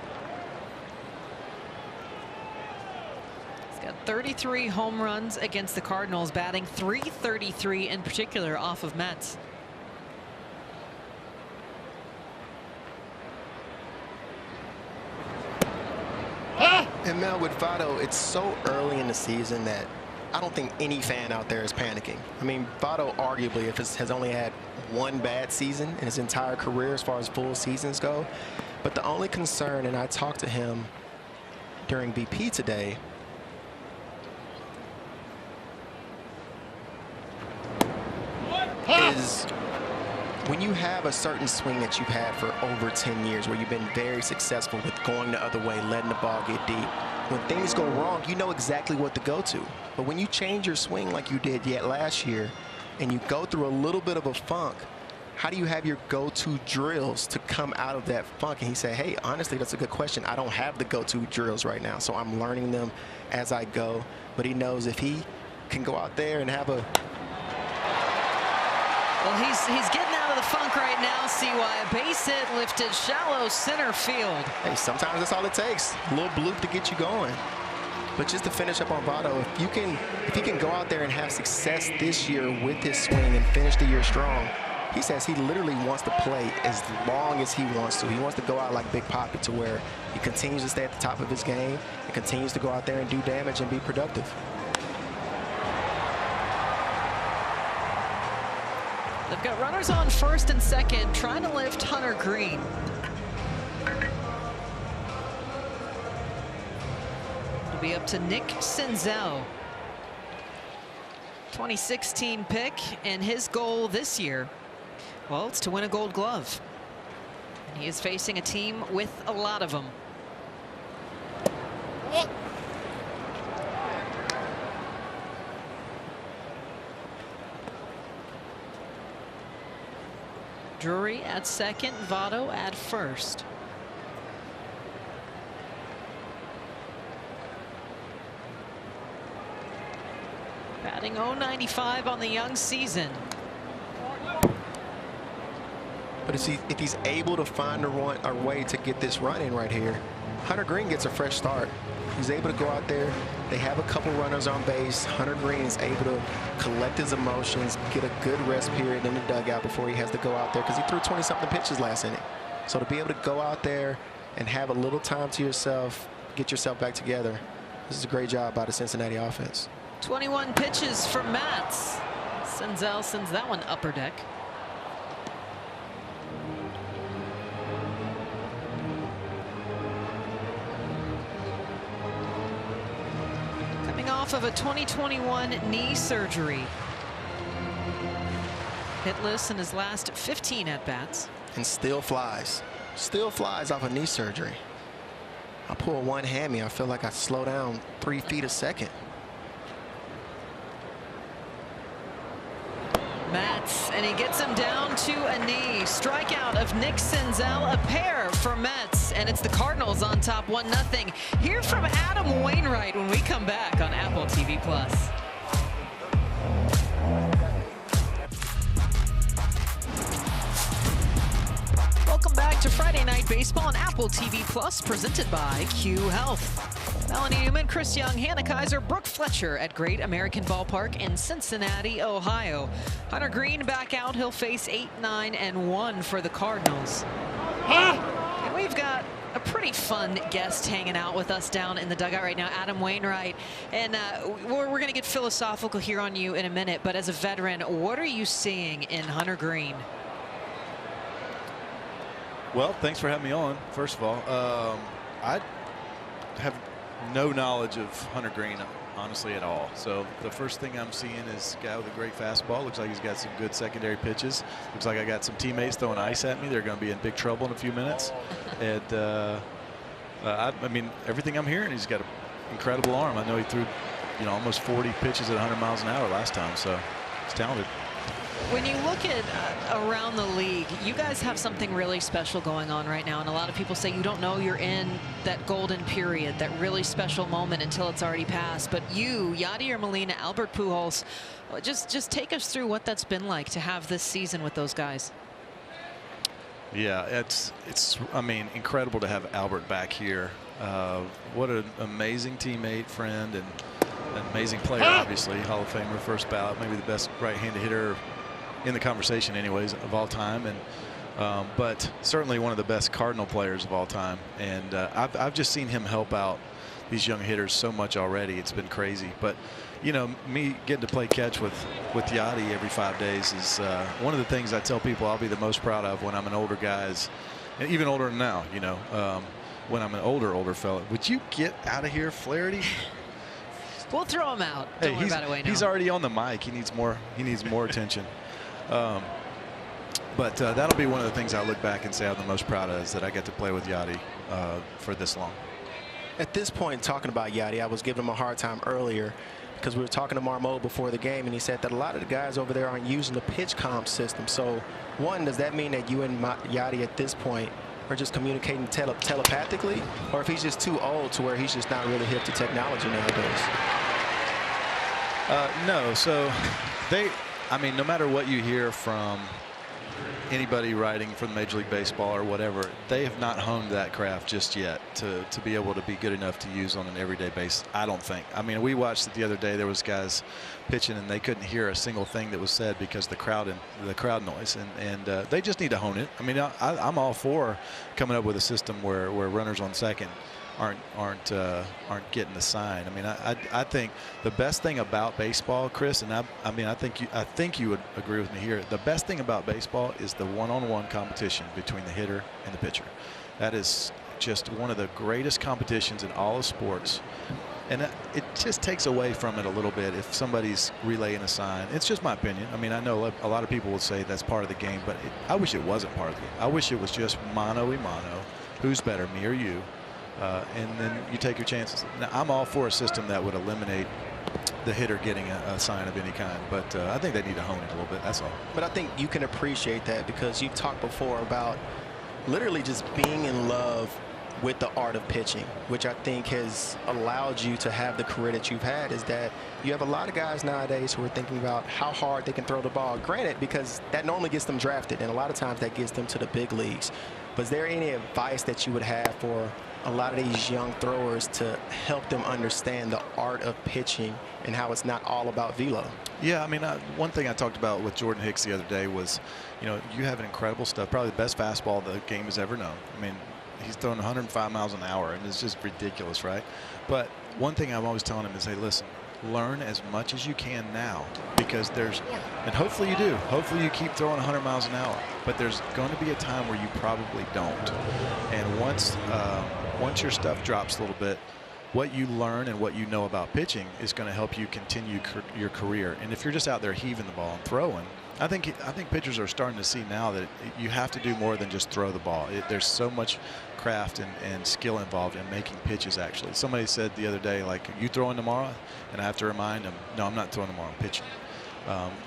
He's got 33 home runs against the Cardinals, batting .333 in particular off of Mets. And Mel, with Votto, it's so early in the season that I don't think any fan out there is panicking. I mean, Votto arguably has only had one bad season in his entire career as far as full seasons go. But the only concern, and I talked to him during BP today, is when you have a certain swing that you've had for over 10 years where you've been very successful with going the other way, letting the ball get deep, when things go wrong, you know exactly what to go to. But when you change your swing like you did yet last year and you go through a little bit of a funk, how do you have your go-to drills to come out of that funk? And he said, hey, honestly, that's a good question. I don't have the go-to drills right now, so I'm learning them as I go. But he knows if he can go out there and have a... Well, he's getting out of the funk right now. CY, a base hit lifted shallow center field. Hey, sometimes that's all it takes. A little bloop to get you going. But just to finish up on Votto, if he can go out there and have success this year with his swing and finish the year strong, he says he literally wants to play as long as he wants to. He wants to go out like Big Papi to where he continues to stay at the top of his game and continues to go out there and do damage and be productive. They've got runners on first and second, trying to lift Hunter Green. It'll be up to Nick Senzel. 2016 pick, and his goal this year, well, it's to win a Gold Glove. And he is facing a team with a lot of them. Drury at second, Votto at first. Batting .095 on the young season. But if he's able to find a way to get this run in right here, Hunter Green gets a fresh start. He's able to go out there. They have a couple runners on base. Hunter Green is able to collect his emotions, get a good rest period in the dugout before he has to go out there, because he threw 20-something pitches last inning. So to be able to go out there and have a little time to yourself, get yourself back together, this is a great job by the Cincinnati offense. 21 pitches for Matz. Senzel sends that one upper deck. Coming off of a 2021 knee surgery. Hitless in his last 15 at-bats. And still flies off of knee surgery. I pull one hammy, I feel like I slow down 3 feet a second. Metz, and he gets him down to a knee. Strikeout of Nick Senzel, a pair for Metz, and it's the Cardinals on top 1-0. Hear from Adam Wainwright when we come back on Apple TV+. Welcome back to Friday Night Baseball on Apple TV Plus, presented by Q Health. Melanie Newman, Chris Young, Hannah Kaiser, Brooke Fletcher at Great American Ballpark in Cincinnati, Ohio. Hunter Green back out. He'll face 8-9-1 for the Cardinals. And we've got a pretty fun guest hanging out with us down in the dugout right now, Adam Wainwright. And we're going to get philosophical here on you in a minute, but as a veteran, what are you seeing in Hunter Green? Well, thanks for having me on, first of all. I have no knowledge of Hunter Green, honestly, at all. So the first thing I'm seeing is a guy with a great fastball. Looks like he's got some good secondary pitches. Looks like I got some teammates throwing ice at me. They're going to be in big trouble in a few minutes. And I mean, everything I'm hearing, he's got an incredible arm. I know he threw, almost 40 pitches at 100 miles an hour last time, so he's talented. When you look at around the league, you guys have something really special going on right now, and a lot of people say you don't know you're in that golden period, that really special moment until it's already passed. But you, Yadier Molina, Albert Pujols, just take us through what that's been like to have this season with those guys. Yeah, it's I mean, incredible to have Albert back here. What an amazing teammate, friend, and an amazing player, obviously. Hall of Famer, first ballot, maybe the best right-handed hitter in the conversation anyways of all time, and but certainly one of the best Cardinal players of all time. And I've just seen him help out these young hitters so much already. It's been crazy. But me getting to play catch with Yadi every 5 days is one of the things I tell people I'll be the most proud of when I'm an older guy, and even older than now, when I'm an older fella. Would you get out of here, Flaherty? We'll throw him out. Don't worry about it, Wayne. He's already on the mic. He needs more attention. But that'll be one of the things I look back and say I'm the most proud of, is that I get to play with Yadi for this long. At this point, talking about Yadi, I was giving him a hard time earlier because we were talking to Marmo before the game, and he said that a lot of the guys over there aren't using the pitch comp system. So, one, does that mean that you and Yadi at this point are just communicating telepathically, or if he's just too old to where he's just not really hip to technology nowadays? No. So I mean, no matter what you hear from anybody writing for the Major League Baseball or whatever, they have not honed that craft just yet to be able to be good enough to use on an everyday basis, I don't think. I mean, we watched it the other day. There was guys pitching and they couldn't hear a single thing that was said because the crowd noise, and they just need to hone it. I mean, I'm all for coming up with a system where runners on second aren't getting the sign. I mean, I think the best thing about baseball, Chris, and I mean, I think you would agree with me here. The best thing about baseball is the one-on-one competition between the hitter and the pitcher. That is just one of the greatest competitions in all of sports. And it just takes away from it a little bit if somebody's relaying a sign. It's just my opinion. I mean, I know a lot of people will say that's part of the game, but I wish it wasn't part of the game. I wish it was just mano-a-mano. Who's better, me or you? And then you take your chances. Now, I'm all for a system that would eliminate the hitter getting a sign of any kind, but I think they need to hone it a little bit. That's all. But I think you can appreciate that because you've talked before about literally just being in love with the art of pitching, which I think has allowed you to have the career that you've had. Is that you have a lot of guys nowadays who are thinking about how hard they can throw the ball. Granted, because that normally gets them drafted, and a lot of times that gets them to the big leagues. But is there any advice that you would have for a lot of these young throwers to help them understand the art of pitching and how it's not all about velo? Yeah, I mean, one thing I talked about with Jordan Hicks the other day was, you have an incredible stuff, probably the best fastball the game has ever known. I mean, he's throwing 105 miles an hour, and it's just ridiculous, right? But one thing I'm always telling him is, hey, listen, learn as much as you can now, because and hopefully you do. Hopefully you keep throwing 100 miles an hour, but there's going to be a time where you probably don't. And once your stuff drops a little bit, what you learn and what you know about pitching is going to help you continue your career. And if you're just out there heaving the ball and throwing, I think pitchers are starting to see now that you have to do more than just throw the ball. There's so much craft and skill involved in making pitches. Actually, somebody said the other day, like, "You throwing tomorrow?" And I have to remind them, "No, I'm not throwing tomorrow. I'm pitching."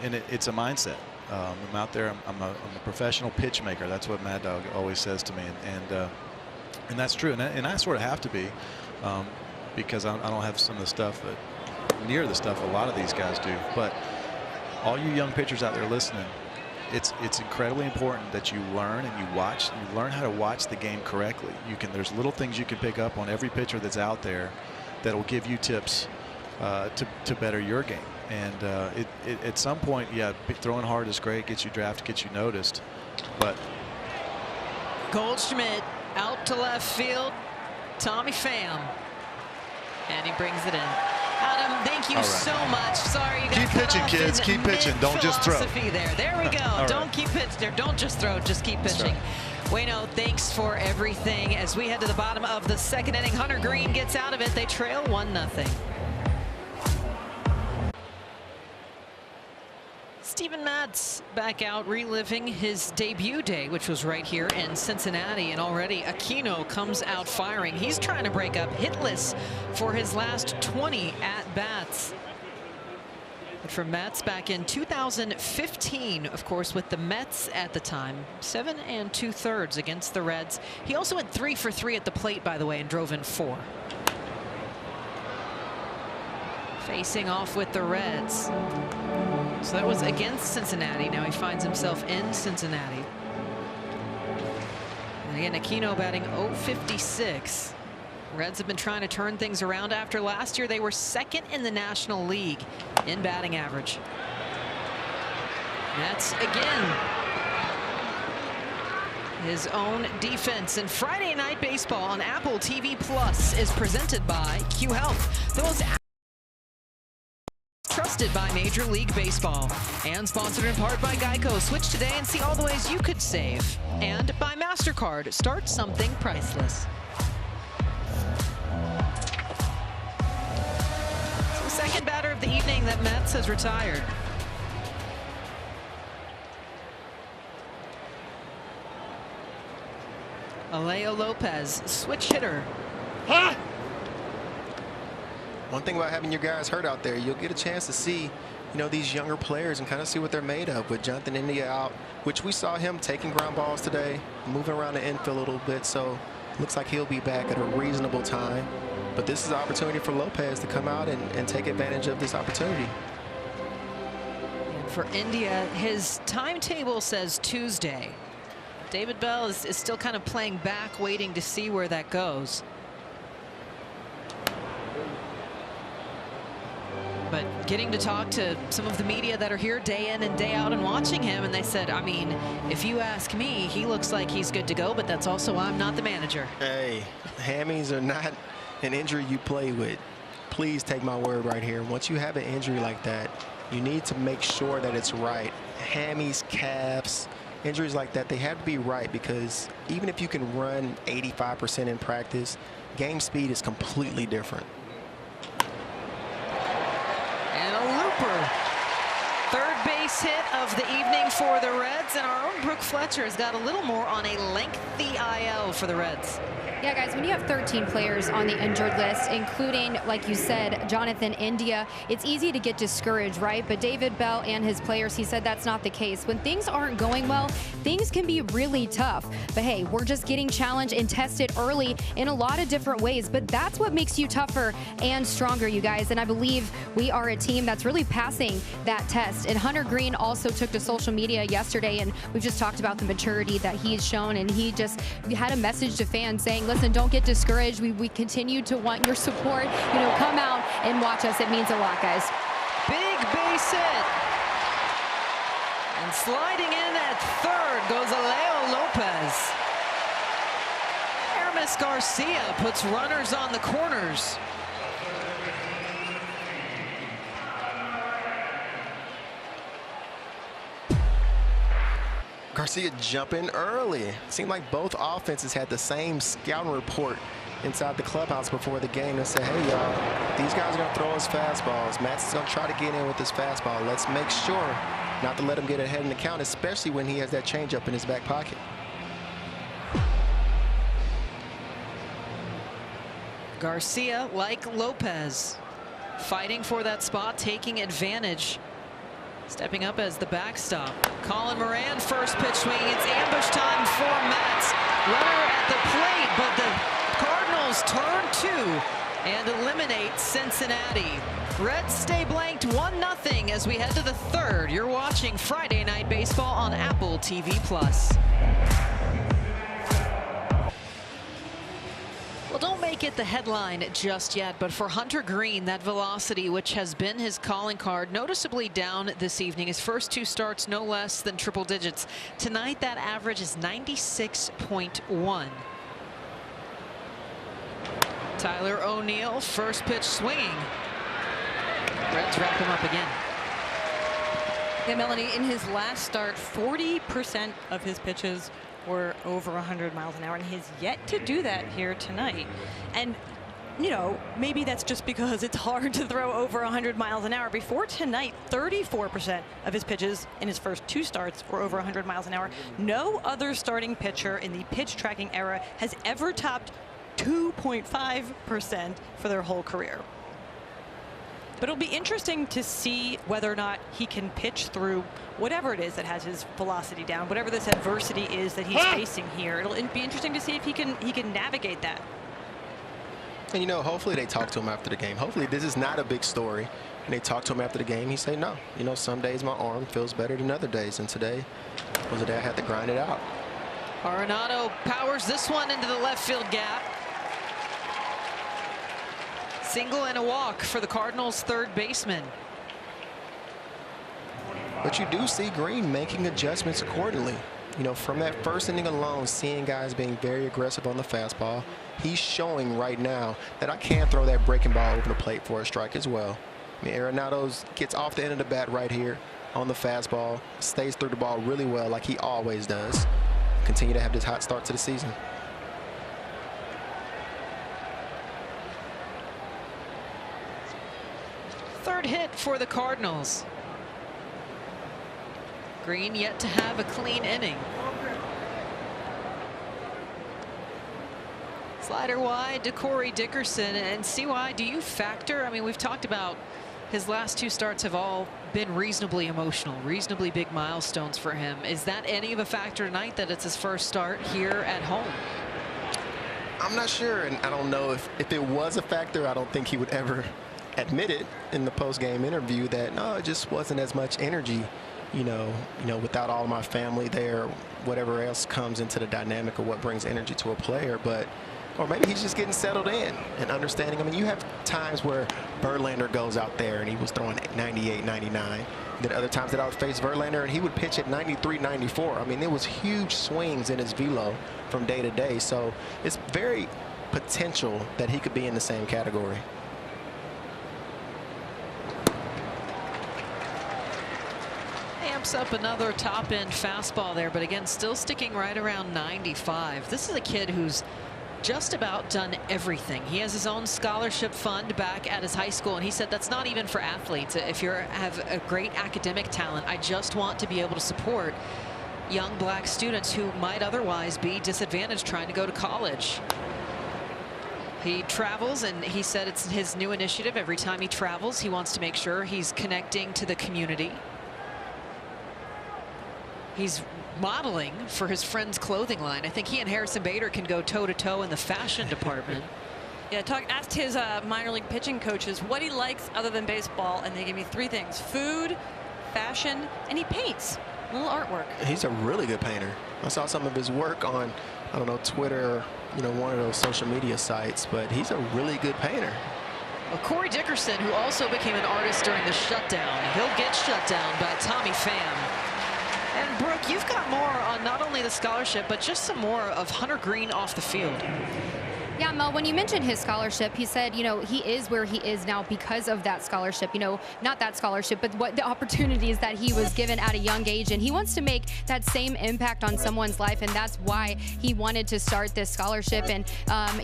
And it's a mindset. I'm out there. I'm a professional pitch maker. That's what Mad Dog always says to me, and that's true. And I sort of have to be, because I don't have some of the stuff near the stuff a lot of these guys do. But all you young pitchers out there listening, it's incredibly important that you learn and you watch. You learn how to watch the game correctly. There's little things you can pick up on every pitcher that's out there that will give you tips to better your game. And at some point, yeah, throwing hard is great, gets you drafted, gets you noticed. But Goldschmidt out to left field. Tommy Pham. And he brings it in. Adam, thank you so much. Sorry, you got keep pitching, kids. Keep pitching. Don't just throw. There we go. Don't keep pitching. Don't just throw. Just keep pitching. Wayno, thanks for everything. As we head to the bottom of the second inning, Hunter Greene gets out of it. They trail 1-0. Steven Matz back out reliving his debut day, which was right here in Cincinnati, and already Aquino comes out firing. He's trying to break up hitless for his last 20 at-bats. But for Matz back in 2015, of course, with the Mets at the time, 7 2/3 against the Reds. He also went 3 for 3 at the plate, by the way, and drove in 4. Facing off with the Reds. So that was against Cincinnati. Now he finds himself in Cincinnati. And again, Aquino batting .056. Reds have been trying to turn things around after last year. They were second in the National League in batting average. That's again his own defense. And Friday Night Baseball on Apple TV Plus is presented by Q Health. The most trusted by Major League Baseball, and sponsored in part by Geico. Switch today and see all the ways you could save. And by MasterCard, start something priceless. So the second batter of the evening that Mets has retired. Alejo Lopez, switch hitter. One thing about having your guys hurt out there, you'll get a chance to see, these younger players and kind of see what they're made of. With Jonathan India out, which we saw him taking ground balls today, moving around the infield a little bit, so looks like he'll be back at a reasonable time. But this is an opportunity for Lopez to come out and take advantage of this opportunity. And for India, his timetable says Tuesday. David Bell is still kind of playing back, waiting to see where that goes. But getting to talk to some of the media that are here day in and day out and watching him, and they said, I mean, if you ask me, he looks like he's good to go, but that's also I'm not the manager. Hey, hammies are not an injury you play with. Please take my word right here. Once you have an injury like that, you need to make sure that it's right. Hammies, calves, injuries like that, they have to be right, because even if you can run 85% in practice, game speed is completely different. Third base hit of the evening for the Reds, and our own Brooke Fletcher has got a little more on a lengthy IL for the Reds. Yeah, guys, when you have 13 players on the injured list, including, like you said, Jonathan India, it's easy to get discouraged, right? But David Bell and his players, he said that's not the case. When things aren't going well, things can be really tough. But hey, we're just getting challenged and tested early in a lot of different ways. But that's what makes you tougher and stronger, you guys. And I believe we are a team that's really passing that test. And Hunter Greene also took to social media yesterday, and we've just talked about the maturity that he's shown. And he just had a message to fans saying, listen, don't get discouraged. We continue to want your support. Come out and watch us. It means a lot, guys. Big base hit. And sliding in at third goes Alejo Lopez. Aramis Garcia puts runners on the corners. Garcia jumping early. Seemed like both offenses had the same scouting report inside the clubhouse before the game and said, hey, y'all, these guys are going to throw us fastballs. Matt's going to try to get in with this fastball. Let's make sure not to let him get ahead in the count, especially when he has that changeup in his back pocket. Garcia, like Lopez, fighting for that spot, taking advantage. Stepping up as the backstop. Colin Moran, first pitch swing. It's ambush time for Mets. Runner at the plate, but the Cardinals turn 2 and eliminate Cincinnati. Reds stay blanked 1-0 as we head to the third. You're watching Friday Night Baseball on Apple TV+. Well, don't make it the headline just yet, but for Hunter Greene, that velocity, which has been his calling card, noticeably down this evening. His first 2 starts, no less than triple digits. Tonight, that average is 96.1. Tyler O'Neill, first pitch swinging. Reds wrap him up again. Yeah, Melanie, in his last start, 40% of his pitches were over 100 miles an hour, and he's yet to do that here tonight. And you know, maybe that's just because it's hard to throw over 100 miles an hour. Before tonight, 34% of his pitches in his first 2 starts were over 100 miles an hour. No other starting pitcher in the pitch tracking era has ever topped 2.5% for their whole career. But it'll be interesting to see whether or not he can pitch through whatever it is that has his velocity down, whatever this adversity is that he's facing here. It'll be interesting to see if he can navigate that. And you know, hopefully they talk to him after the game. Hopefully this is not a big story. And they talk to him after the game. He say, no, you know, some days my arm feels better than other days, and today was the day I had to grind it out. Arenado powers this one into the left field gap. Single and a walk for the Cardinals' third baseman. But you do see Greene making adjustments accordingly. You know, from that first inning alone, seeing guys being very aggressive on the fastball, he's showing right now that I can throw that breaking ball over the plate for a strike as well. I mean, Arenado gets off the end of the bat right here on the fastball, stays through the ball really well like he always does. Continue to have this hot start to the season. Third hit for the Cardinals. Greene yet to have a clean inning. Slider wide to Corey Dickerson. And CY, do you factor? I mean, we've talked about his last 2 starts have all been reasonably emotional, reasonably big milestones for him. Is that any of a factor tonight that it's his first start here at home? I'm not sure, and I don't know if it was a factor. I don't think he would ever admit it in the post-game interview that no, it just wasn't as much energy, you know, without all my family there, whatever else comes into the dynamic of what brings energy to a player. But or maybe he's just getting settled in and understanding. I mean, you have times where Verlander goes out there and he was throwing 98, 99. Then other times that I would face Verlander and he would pitch at 93, 94. I mean, there was huge swings in his velo from day to day. So it's very potential that he could be in the same category. Amps up another top end fastball there, but again, still sticking right around 95. This is a kid who's just about done everything. He has his own scholarship fund back at his high school, and he said that's not even for athletes. If you have a great academic talent, I just want to be able to support young black students who might otherwise be disadvantaged trying to go to college. He travels, and he said it's his new initiative. Every time he travels, he wants to make sure he's connecting to the community. He's modeling for his friend's clothing line. I think he and Harrison Bader can go toe-to-toe in the fashion department. Yeah, asked his minor league pitching coaches what he likes other than baseball, and they gave me 3 things: food, fashion, and he paints. A little artwork. He's a really good painter. I saw some of his work on, I don't know, Twitter, you know, one of those social media sites, but he's a really good painter. Well, Corey Dickerson, who also became an artist during the shutdown, he'll get shut down by Tommy Pham. And Brooke, you've got more on not only the scholarship, but just some more of Hunter Greene off the field. Yeah, Mel, when you mentioned his scholarship, he said, you know, he is where he is now because of that scholarship. You know, not that scholarship, but what the opportunities that he was given at a young age. And he wants to make that same impact on someone's life. And that's why he wanted to start this scholarship. And,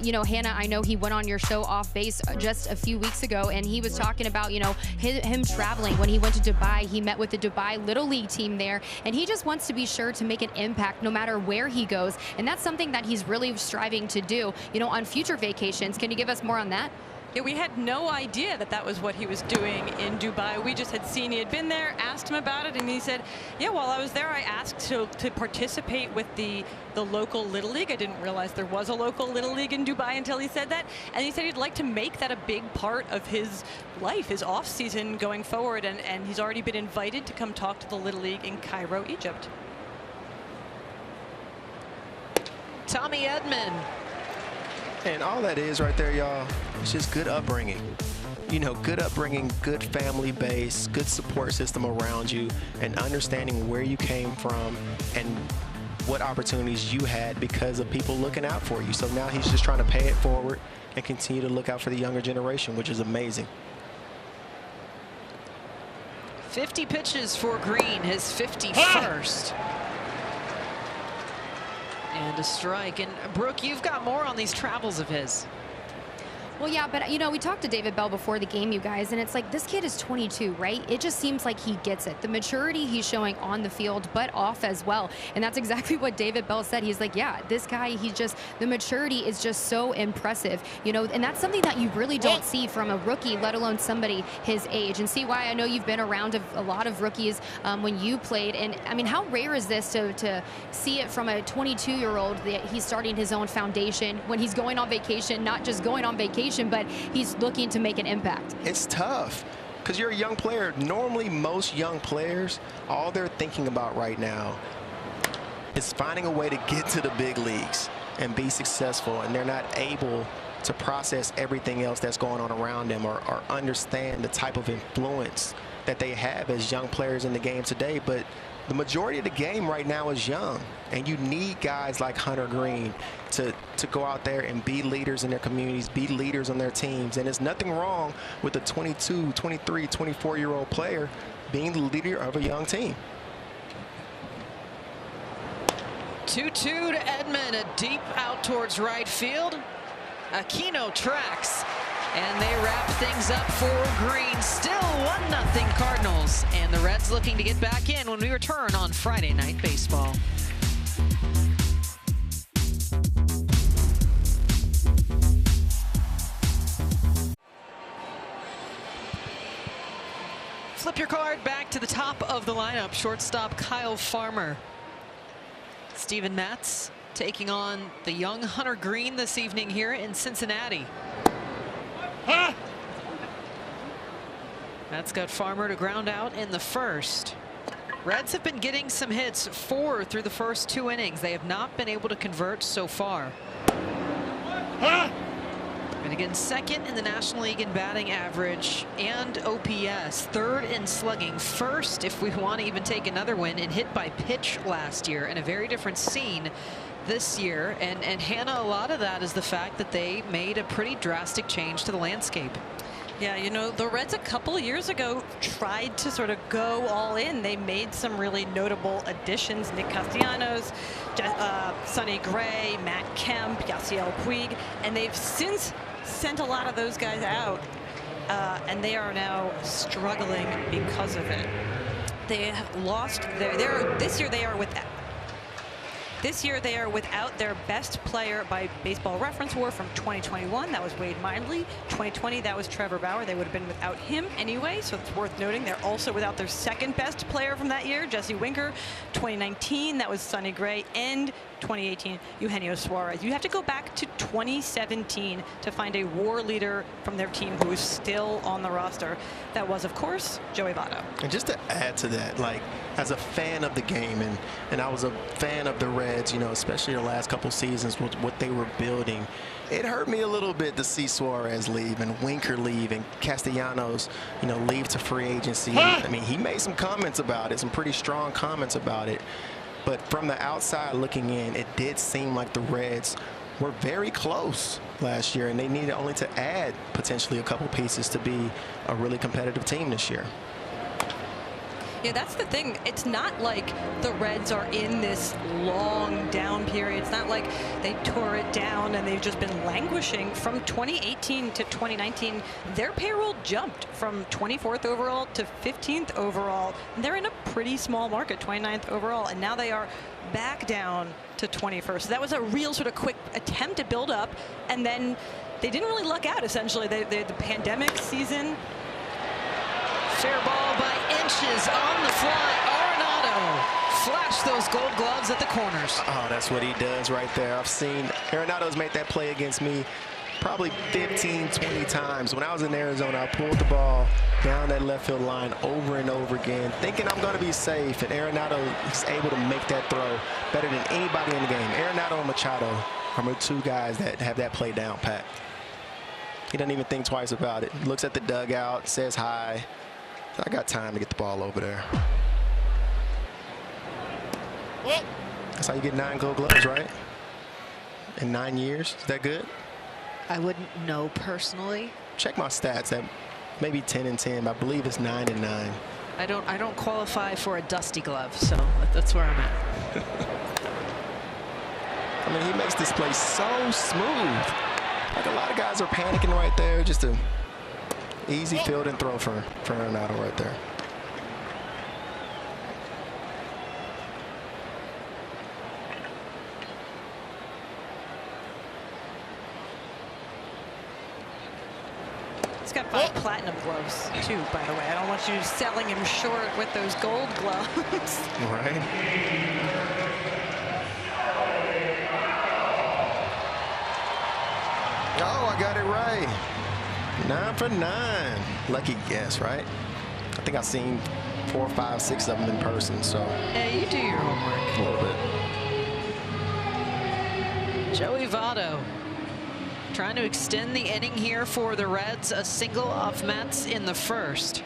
you know, Hannah, I know he went on your show Off Base just a few weeks ago, and he was talking about, you know, him traveling. When he went to Dubai, he met with the Dubai Little League team there. And he just wants to be sure to make an impact no matter where he goes. And that's something that he's really striving to do, you know, on future vacations. Can you give us more on that? Yeah, we had no idea that that was what he was doing in Dubai. We just had seen he had been there, asked him about it, and he said, yeah, while I was there, I asked to participate with the local Little League. I didn't realize there was a local Little League in Dubai until he said that. And he said he'd like to make that a big part of his life, his off season going forward. And he's already been invited to come talk to the Little League in Cairo, Egypt. Tommy Edman. And all that is right there, y'all, it's just good upbringing. You know, good upbringing, good family base, good support system around you, and understanding where you came from and what opportunities you had because of people looking out for you. So now he's just trying to pay it forward and continue to look out for the younger generation, which is amazing. 50 pitches for Green, his 51st. And a strike. And Brooke, you've got more on these travels of his. Well, yeah, but, you know, we talked to David Bell before the game, you guys, and it's like this kid is 22, right? It just seems like he gets it. The maturity he's showing on the field, but off as well. And that's exactly what David Bell said. He's like, yeah, this guy, the maturity is just so impressive, you know, and that's something that you really don't see from a rookie, let alone somebody his age. And see why I know you've been around a lot of rookies when you played. And I mean, how rare is this to see it from a 22-year-old that he's starting his own foundation when he's going on vacation, not just going on vacation, but he's looking to make an impact. It's tough because you're a young player. Normally, most young players, all they're thinking about right now is finding a way to get to the big leagues and be successful, and they're not able to process everything else that's going on around them or understand the type of influence that they have as young players in the game today. But the majority of the game right now is young, and you need guys like Hunter Green to go out there and be leaders in their communities, be leaders on their teams. And there's nothing wrong with a 22, 23, 24-year-old player being the leader of a young team. 2-2 to Edman, a deep out towards right field. Aquino tracks, and they wrap things up for Green. Still 1-0 Cardinals, and the Reds looking to get back in when we return on Friday Night Baseball. Flip your card back to the top of the lineup. Shortstop Kyle Farmer. Steven Matz taking on the young Hunter Green this evening here in Cincinnati. That's got Farmer to ground out in the first. Reds have been getting some hits, 4 through the first 2 innings. They have not been able to convert so far. And again, second in the National League in batting average and OPS, third in slugging, first, if we want to even take another win, in hit by pitch last year, and a very different scene this year. And Hannah, a lot of that is the fact that they made a pretty drastic change to the landscape. Yeah, you know, the Reds a couple of years ago tried to sort of go all in. They made some really notable additions: Nick Castellanos, Sonny Gray, Matt Kemp, Yasiel Puig, and they've since sent a lot of those guys out, and they are now struggling because of it. They have lost This year they are without their best player by Baseball Reference WAR from 2021. That was Wade Miley. 2020, that was Trevor Bauer. They would have been without him anyway, so it's worth noting. They're also without their second best player from that year, Jesse Winker. 2019, that was Sonny Gray. And 2018, Eugenio Suarez. You have to go back to 2017 to find a WAR leader from their team who is still on the roster. That was, of course, Joey Votto. And just to add to that, like, as a fan of the game, and I was a fan of the Reds, you know, especially the last couple seasons with what they were building, it hurt me a little bit to see Suarez leave and Winker leave and Castellanos, you know, leave to free agency. I mean, he made some comments about it, some pretty strong comments about it. But from the outside looking in, it did seem like the Reds were very close. last year, and they needed only to add potentially a couple pieces to be a really competitive team this year. Yeah, that's the thing. It's not like the Reds are in this long down period. It's not like they tore it down and they've just been languishing. From 2018 to 2019, their payroll jumped from 24th overall to 15th overall. And they're in a pretty small market, 29th overall, and now they are back down to 21st. So that was a real sort of quick attempt to build up, and then they didn't really luck out, essentially. The pandemic season. Fair ball by inches on the fly. Arenado flashed those gold gloves at the corners. Oh, that's what he does right there. I've seen Arenado's made that play against me probably 15, 20 times. When I was in Arizona, I pulled the ball down that left field line over and over again, thinking I'm going to be safe, and Arenado is able to make that throw better than anybody in the game. Arenado and Machado are the two guys that have that play down pat. He doesn't even think twice about it. He looks at the dugout, says hi. I got time to get the ball over there. That's how you get 9 gold gloves, right? In 9 years. Is that good? I wouldn't know personally. Check my stats. That maybe 10 and 10. I believe it's 9 and 9. I don't qualify for a dusty glove, so that's where I'm at. I mean, he makes this play so smooth. Like, a lot of guys are panicking right there. Just a easy field and throw for Arenado right there. He's got 5 platinum gloves, too, by the way. I don't want you selling him short with those gold gloves. Right. Oh, I got it right. 9 for 9. Lucky guess, right? I think I've seen 4, 5, 6 of them in person, so. Yeah, you do your homework. A little bit. Joey Votto trying to extend the inning here for the Reds. A single off Mets in the first.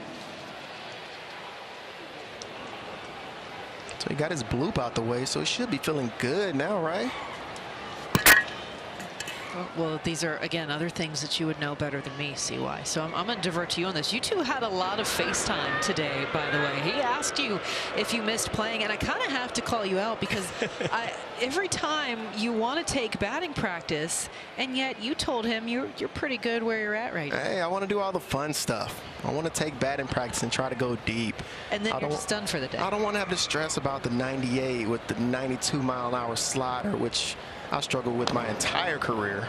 So he got his bloop out the way, so he should be feeling good now, right? Well, these are, again, other things that you would know better than me, CY. So I'm going to divert to you on this. You two had a lot of FaceTime today, by the way. He asked you if you missed playing, and I kind of have to call you out because every time you want to take batting practice, and yet you told him you're pretty good where you're at right now. Hey, I want to do all the fun stuff. I want to take batting practice and try to go deep. And then you're just done for the day. I don't want to have to stress about the 98 with the 92-mile-an-hour slider, which I struggled with my entire career.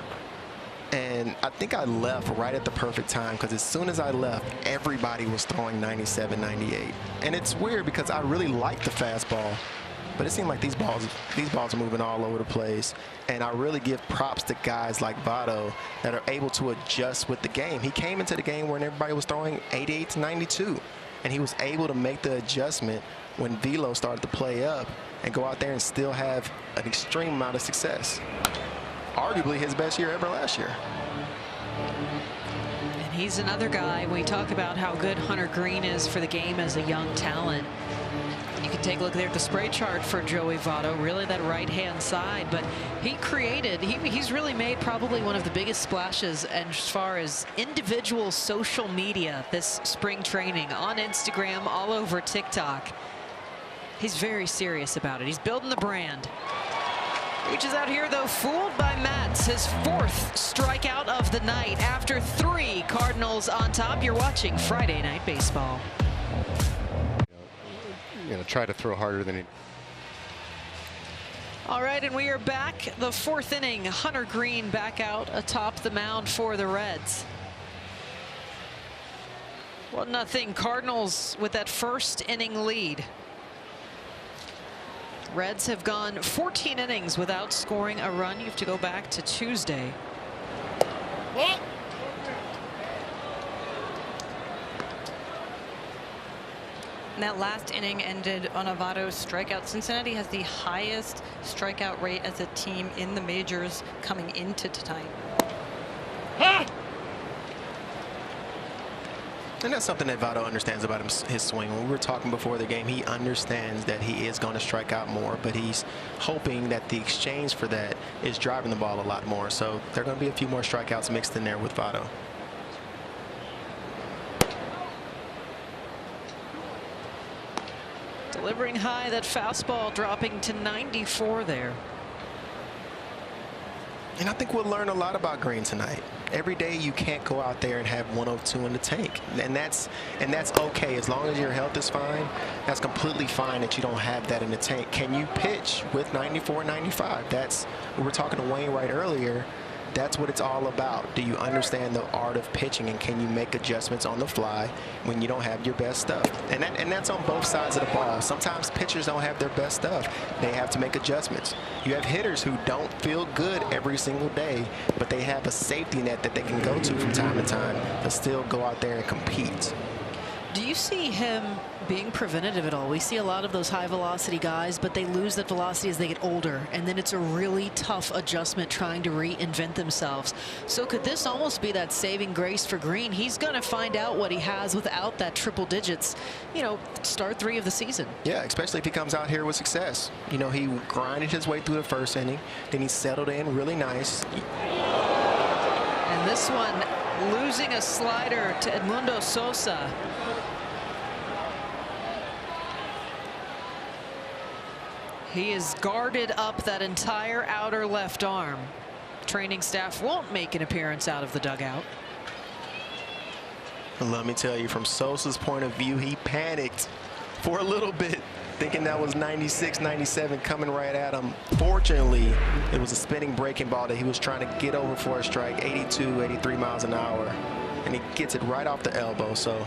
And I think I left right at the perfect time, because as soon as I left, everybody was throwing 97, 98. And it's weird because I really like the fastball, but it seemed like these balls are moving all over the place. And I really give props to guys like Votto that are able to adjust with the game. He came into the game when everybody was throwing 88 to 92, and he was able to make the adjustment when velo started to play up and go out there and still have an extreme amount of success. Arguably his best year ever last year. And he's another guy. We talk about how good Hunter Green is for the game as a young talent. You can take a look there at the spray chart for Joey Votto, really that right-hand side. But he's really made probably one of the biggest splashes as far as individual social media this spring training, on Instagram, all over TikTok. He's very serious about it. He's building the brand. Reaches out here, though, fooled by Mats. His 4th strikeout of the night after 3. Cardinals on top. You're watching Friday Night Baseball. Try to throw harder than he. All right, and we are back. The 4th inning. Hunter Green back out atop the mound for the Reds. 1-0 Cardinals with that first inning lead. Reds have gone 14 innings without scoring a run. You have to go back to Tuesday. And that last inning ended on a Votto strikeout. Cincinnati has the highest strikeout rate as a team in the majors coming into tonight. And that's something that Votto understands about his swing. When we were talking before the game, he understands that he is going to strike out more, but he's hoping that the exchange for that is driving the ball a lot more. So there are going to be a few more strikeouts mixed in there with Votto. Delivering high, that fastball dropping to 94 there. And I think we'll learn a lot about Green tonight. Every day you can't go out there and have 102 in the tank, and that's okay as long as your health is fine. That's completely fine that you don't have that in the tank. Can you pitch with 94, 95? That's we were talking to Wayne right earlier. That's what it's all about. Do you understand the art of pitching, and can you make adjustments on the fly when you don't have your best stuff? And that's on both sides of the ball. Sometimes pitchers don't have their best stuff. They have to make adjustments. You have hitters who don't feel good every single day, but they have a safety net that they can go to from time to time to still go out there and compete. Do you see him being preventative at all? We see a lot of those high velocity guys, but they lose that velocity as they get older, and then it's a really tough adjustment trying to reinvent themselves. So could this almost be that saving grace for Green? He's going to find out what he has without that triple digits, you know, start 3 of the season. Yeah, especially if he comes out here with success. You know, he grinded his way through the first inning, then he settled in really nice. And this one, losing a slider to Edmundo Sosa. He is guarded up that entire outer left arm. Training staff won't make an appearance out of the dugout. Let me tell you, from Sosa's point of view, he panicked for a little bit, thinking that was 96, 97 coming right at him. Fortunately, it was a spinning breaking ball that he was trying to get over for a strike, 82, 83 miles an hour, and he gets it right off the elbow. So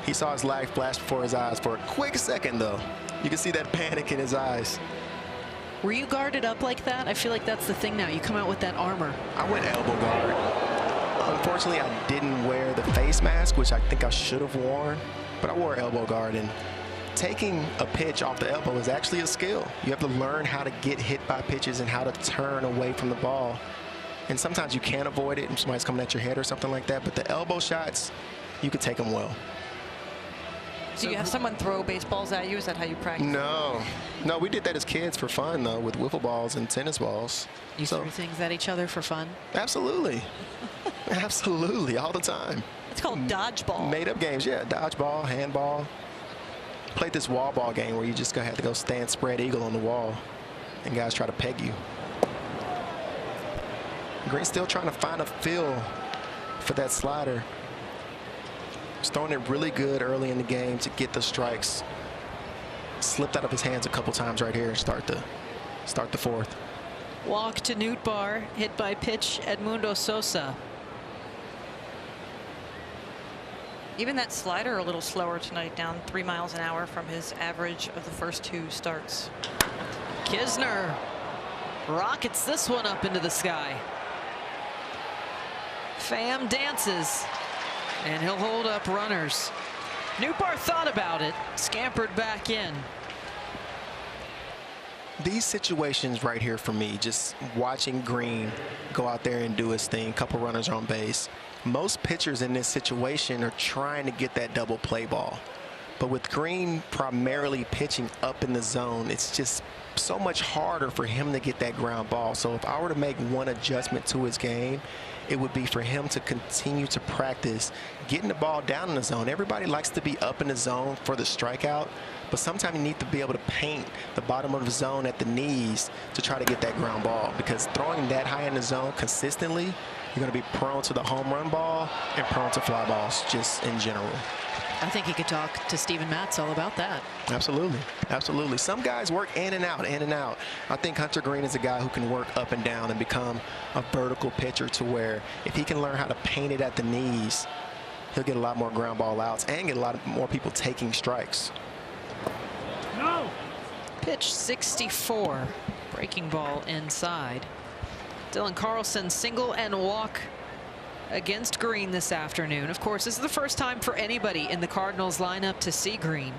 he saw his life flash before his eyes for a quick second, though. You can see that panic in his eyes. Were you guarded up like that? I feel like that's the thing now. You come out with that armor. I went elbow guard. Unfortunately, I didn't wear the face mask, which I think I should have worn, but I wore elbow guard. And taking a pitch off the elbow is actually a skill. You have to learn how to get hit by pitches and how to turn away from the ball. And sometimes you can't avoid it if somebody's coming at your head or something like that, but the elbow shots, you could take them well. Do you have someone throw baseballs at you? Is that how you practice? No, we did that as kids for fun, though, with wiffle balls and tennis balls. You threw things at each other for fun? Absolutely. Absolutely, all the time. It's called dodgeball. Made up games, yeah. Dodgeball, handball. Played this wall ball game where you just have to go stand spread eagle on the wall and guys try to peg you. Green's still trying to find a feel for that slider. He's throwing it really good early in the game to get the strikes. Slipped out of his hands a couple times right here. Start the fourth. Walk to Nootbaar, hit by pitch Edmundo Sosa. Even that slider a little slower tonight, down 3 miles an hour from his average of the first 2 starts. Kisner rockets this one up into the sky. Pham dances, and he'll hold up runners. Nootbaar thought about it, scampered back in. These situations right here for me, just watching Green go out there and do his thing, couple runners on base. Most pitchers in this situation are trying to get that double play ball. But with Green primarily pitching up in the zone, it's just so much harder for him to get that ground ball. So if I were to make one adjustment to his game, it would be for him to continue to practice getting the ball down in the zone. Everybody likes to be up in the zone for the strikeout, but sometimes you need to be able to paint the bottom of the zone at the knees to try to get that ground ball, because throwing that high in the zone consistently, you're going to be prone to the home run ball and prone to fly balls just in general. I think he could talk to Steven Matz all about that. Absolutely. Absolutely. Some guys work in and out, in and out. I think Hunter Green is a guy who can work up and down and become a vertical pitcher, to where if he can learn how to paint it at the knees, he'll get a lot more ground ball outs and get a lot more people taking strikes. No. Pitch 64. Breaking ball inside. Dylan Carlson single and walk against Green this afternoon. Of course, this is the first time for anybody in the Cardinals lineup to see Green.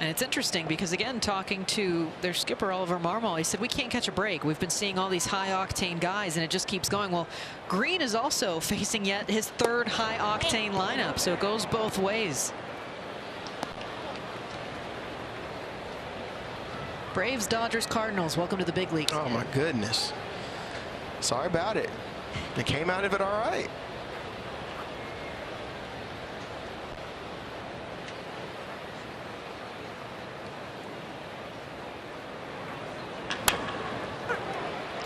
And it's interesting because, again, talking to their skipper, Oliver Marmol, he said, we can't catch a break. We've been seeing all these high-octane guys, and it just keeps going. Well, Green is also facing yet his third high-octane lineup, so it goes both ways. Braves, Dodgers, Cardinals, welcome to the big leagues. Oh, my goodness. Sorry about it. They came out of it all right.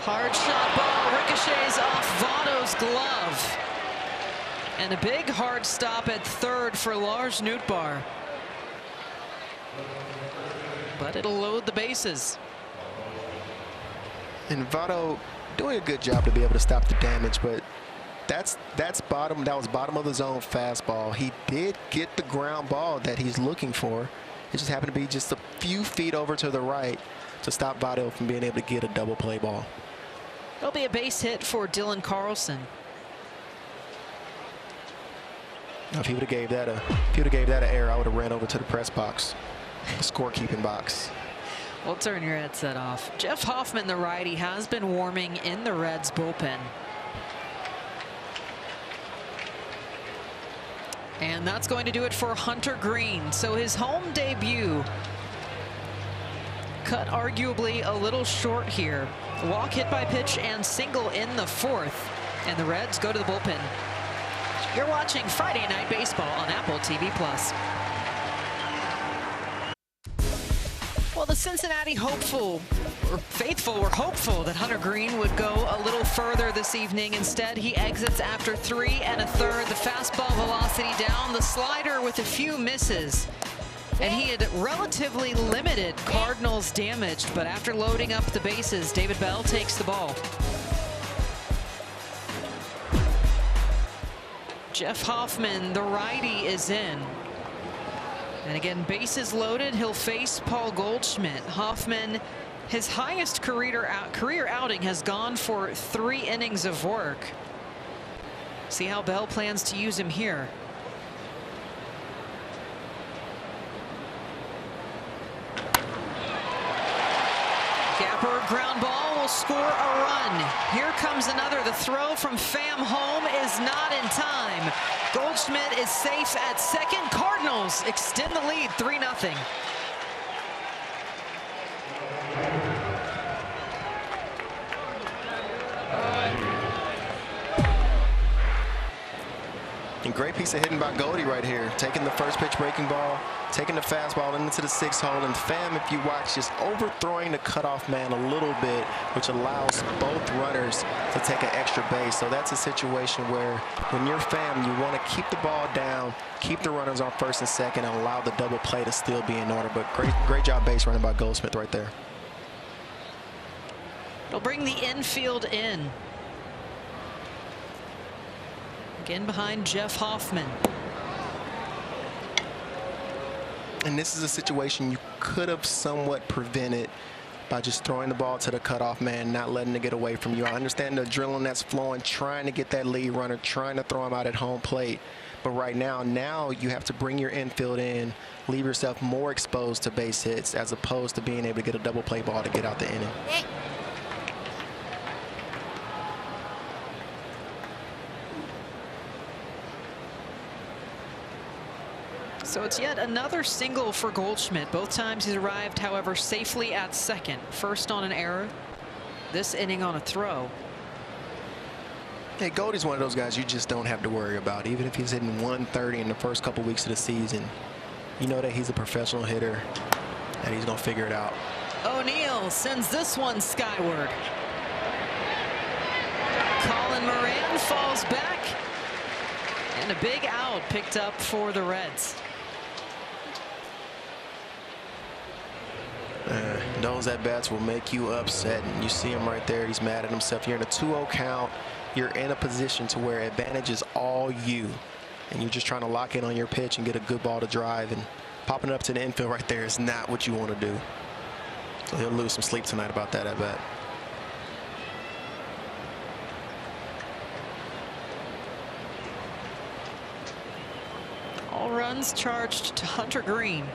Hard shot ball ricochets off Votto's glove. And a big hard stop at third for Lars Nootbaar. But it'll load the bases. And Votto doing a good job to be able to stop the damage, but that's bottom. That was bottom of the zone fastball. He did get the ground ball that he's looking for. It just happened to be just a few feet over to the right to stop Votto from being able to get a double play ball. It'll be a base hit for Dylan Carlson. Now, if he would have gave that an error, I would have ran over to the press box, the scorekeeping box. Well, turn your headset off. Jeff Hoffman, the righty, has been warming in the Reds bullpen. And that's going to do it for Hunter Green. So his home debut cut arguably a little short here. Walk, hit by pitch, and single in the fourth. And the Reds go to the bullpen. You're watching Friday Night Baseball on Apple TV+. Well, the Cincinnati faithful were hopeful that Hunter Green would go a little further this evening. Instead, he exits after 3 1/3. The fastball velocity down, the slider with a few misses. And he had relatively limited Cardinals damaged, but after loading up the bases, David Bell takes the ball. Jeff Hoffman, the righty, is in. And again, bases loaded, he'll face Paul Goldschmidt. Hoffman, his highest career outing has gone for 3 innings of work. See how Bell plans to use him here. Gapper ground ball will score a run. Here comes another. The throw from Pham home is not in time. Goldschmidt is safe at second. Cardinals extend the lead 3-0. And great piece of hitting by Goldie right here. Taking the first pitch breaking ball, taking the fastball into the 6th hole, and Pham, if you watch, just overthrowing the cutoff man a little bit, which allows both runners to take an extra base. So that's a situation where when you're Pham, you want to keep the ball down, keep the runners on first and second, and allow the double play to still be in order. But great job base running by Goldsmith right there. It'll bring the infield in. Again behind Jeff Hoffman. And this is a situation you could have somewhat prevented by just throwing the ball to the cutoff man, not letting it get away from you. I understand the adrenaline that's flowing, trying to get that lead runner, trying to throw him out at home plate. But right now you have to bring your infield in, leave yourself more exposed to base hits as opposed to being able to get a double play ball to get out the inning. So it's yet another single for Goldschmidt. Both times he's arrived, however, safely at second. First on an error, this inning on a throw. Hey, Goldie's one of those guys you just don't have to worry about. Even if he's hitting 130 in the first couple weeks of the season, you know that he's a professional hitter and he's going to figure it out. O'Neill sends this one skyward. Colin Moran falls back. And a big out picked up for the Reds. Those at-bats will make you upset. And you see him right there. He's mad at himself. You're in a 2-0 count. You're in a position to where advantage is all you. And you're just trying to lock in on your pitch and get a good ball to drive. And popping it up to the infield right there is not what you want to do. So he'll lose some sleep tonight about that at-bat. All runs charged to Hunter Green.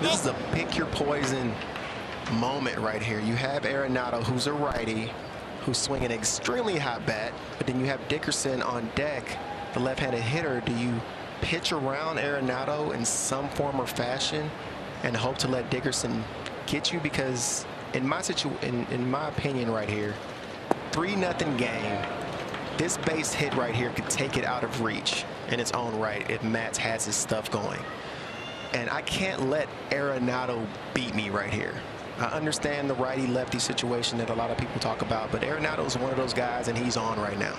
This is a pick your poison moment right here. You have Arenado, who's a righty, who's swinging an extremely hot bat, but then you have Dickerson on deck, the left-handed hitter. Do you pitch around Arenado in some form or fashion and hope to let Dickerson get you? Because in my opinion right here, 3-0 game, this base hit right here could take it out of reach in its own right if Matz has his stuff going. And I can't let Arenado beat me right here. I understand the righty-lefty situation that a lot of people talk about, but Arenado is one of those guys, and he's on right now.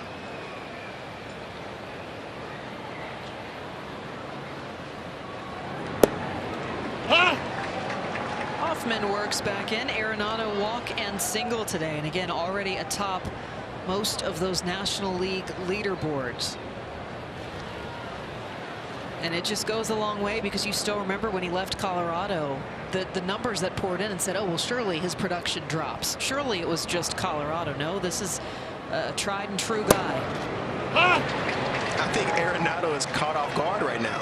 Hoffman works back in. Arenado walk and single today, and again already atop most of those National League leaderboards. And it just goes a long way, because you still remember when he left Colorado, the numbers that poured in and said, oh, well, surely his production drops. Surely it was just Colorado. No, this is a tried and true guy. I think Arenado is caught off guard right now.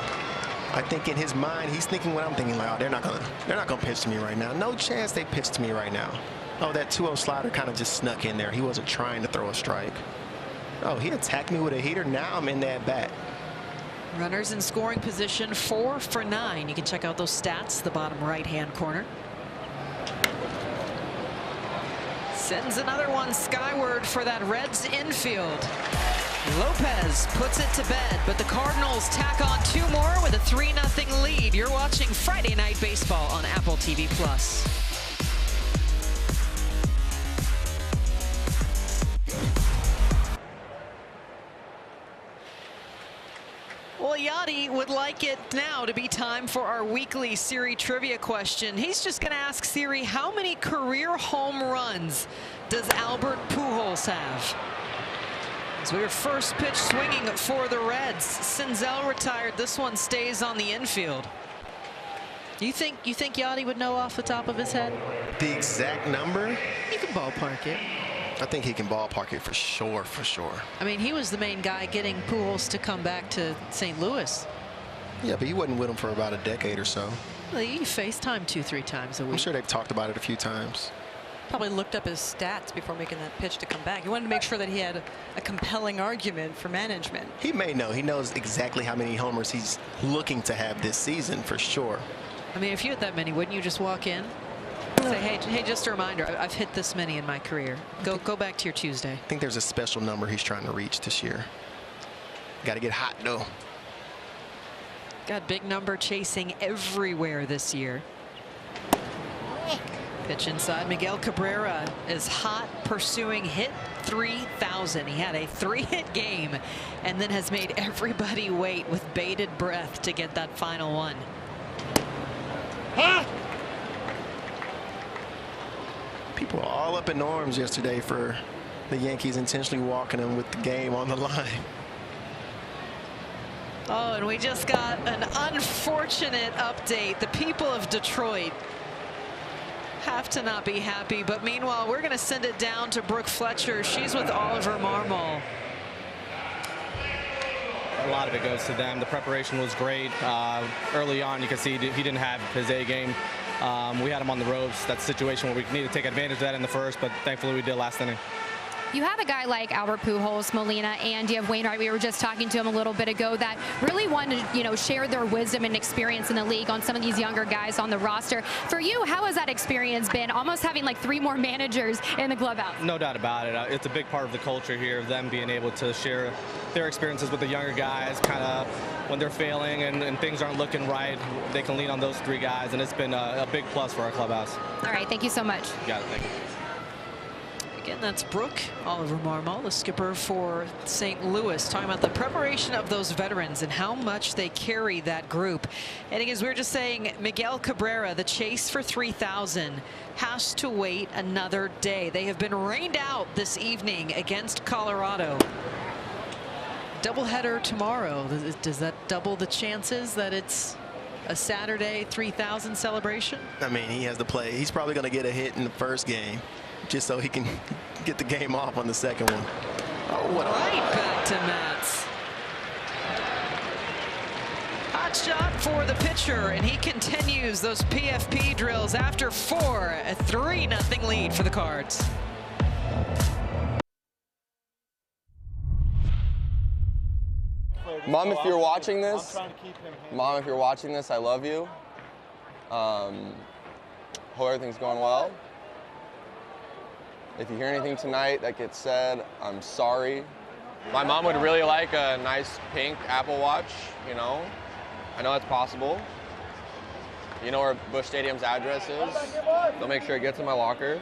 I think in his mind, he's thinking what I'm thinking, like, oh, they're not gonna pitch to me right now. No chance they pitch to me right now. Oh, that 2-0 slider kind of just snuck in there. He wasn't trying to throw a strike. Oh, he attacked me with a heater. Now I'm in that bat. Runners in scoring position, 4 for 9. You can check out those stats, the bottom right-hand corner. Sends another one skyward for that Reds infield. Lopez puts it to bed, but the Cardinals tack on 2 more with a 3-0 lead. You're watching Friday Night Baseball on Apple TV+. Well, Yachty would like it now to be time for our weekly Siri trivia question. He's just going to ask Siri, how many career home runs does Albert Pujols have? As we were first pitch swinging for the Reds. Senzel retired. This one stays on the infield. You think Yachty would know off the top of his head? The exact number? You can ballpark it. I think he can ballpark it for sure, for sure. I mean, he was the main guy getting Pujols to come back to St. Louis. Yeah, but he wasn't with him for about a decade or so. Well, he FaceTime 2-3 times a week. I'm sure they've talked about it a few times. Probably looked up his stats before making that pitch to come back. He wanted to make sure that he had a compelling argument for management. He may know. He knows exactly how many homers he's looking to have this season for sure. I mean, if you had that many, wouldn't you just walk in? Say, hey, just a reminder, I've hit this many in my career. Go back to your Tuesday. I think there's a special number he's trying to reach this year. Got to get hot, though. Got big number chasing everywhere this year. Pitch inside. Miguel Cabrera is hot pursuing hit 3,000. He had a 3-hit game and then has made everybody wait with bated breath to get that final one. People were all up in arms yesterday for the Yankees intentionally walking them with the game on the line. Oh, and we just got an unfortunate update. The people of Detroit have to not be happy, but meanwhile we're going to send it down to Brooke Fletcher. She's with Oliver Marmol. A lot of it goes to them. The preparation was great. Early on, you can see he didn't have his A game. We had him on the ropes. That's a situation where we need to take advantage of that in the first, but thankfully we did last inning. You have a guy like Albert Pujols, Molina, and you have Wainwright. We were just talking to him a little bit ago that really wanted to, share their wisdom and experience in the league on some of these younger guys on the roster. For you, how has that experience been? Almost having like 3 more managers in the clubhouse. No doubt about it. It's a big part of the culture here, of them being able to share their experiences with the younger guys, kind of when they're failing and things aren't looking right, they can lean on those 3 guys, and it's been a big plus for our clubhouse. All right, thank you so much. You got it, thank you. Again, that's Brooke Oliver Marmol, the skipper for St. Louis, talking about the preparation of those veterans and how much they carry that group. And as we were just saying, Miguel Cabrera, the chase for 3,000, has to wait another day. They have been rained out this evening against Colorado. Doubleheader tomorrow. Does that double the chances that it's a Saturday 3,000 celebration? I mean, he has to play. He's probably going to get a hit in the first game just so he can get the game off on the second one. Oh, what right back to Matz. Hot Hot shot for the pitcher, and he continues those PFP drills after 4. A 3-0 lead for the Cards. Mom, if you're watching this, I love you. Hope everything's going well. If you hear anything tonight that gets said, I'm sorry. My mom would really like a nice pink Apple Watch, you know. I know that's possible. You know where Busch Stadium's address is? They'll make sure it gets in my locker.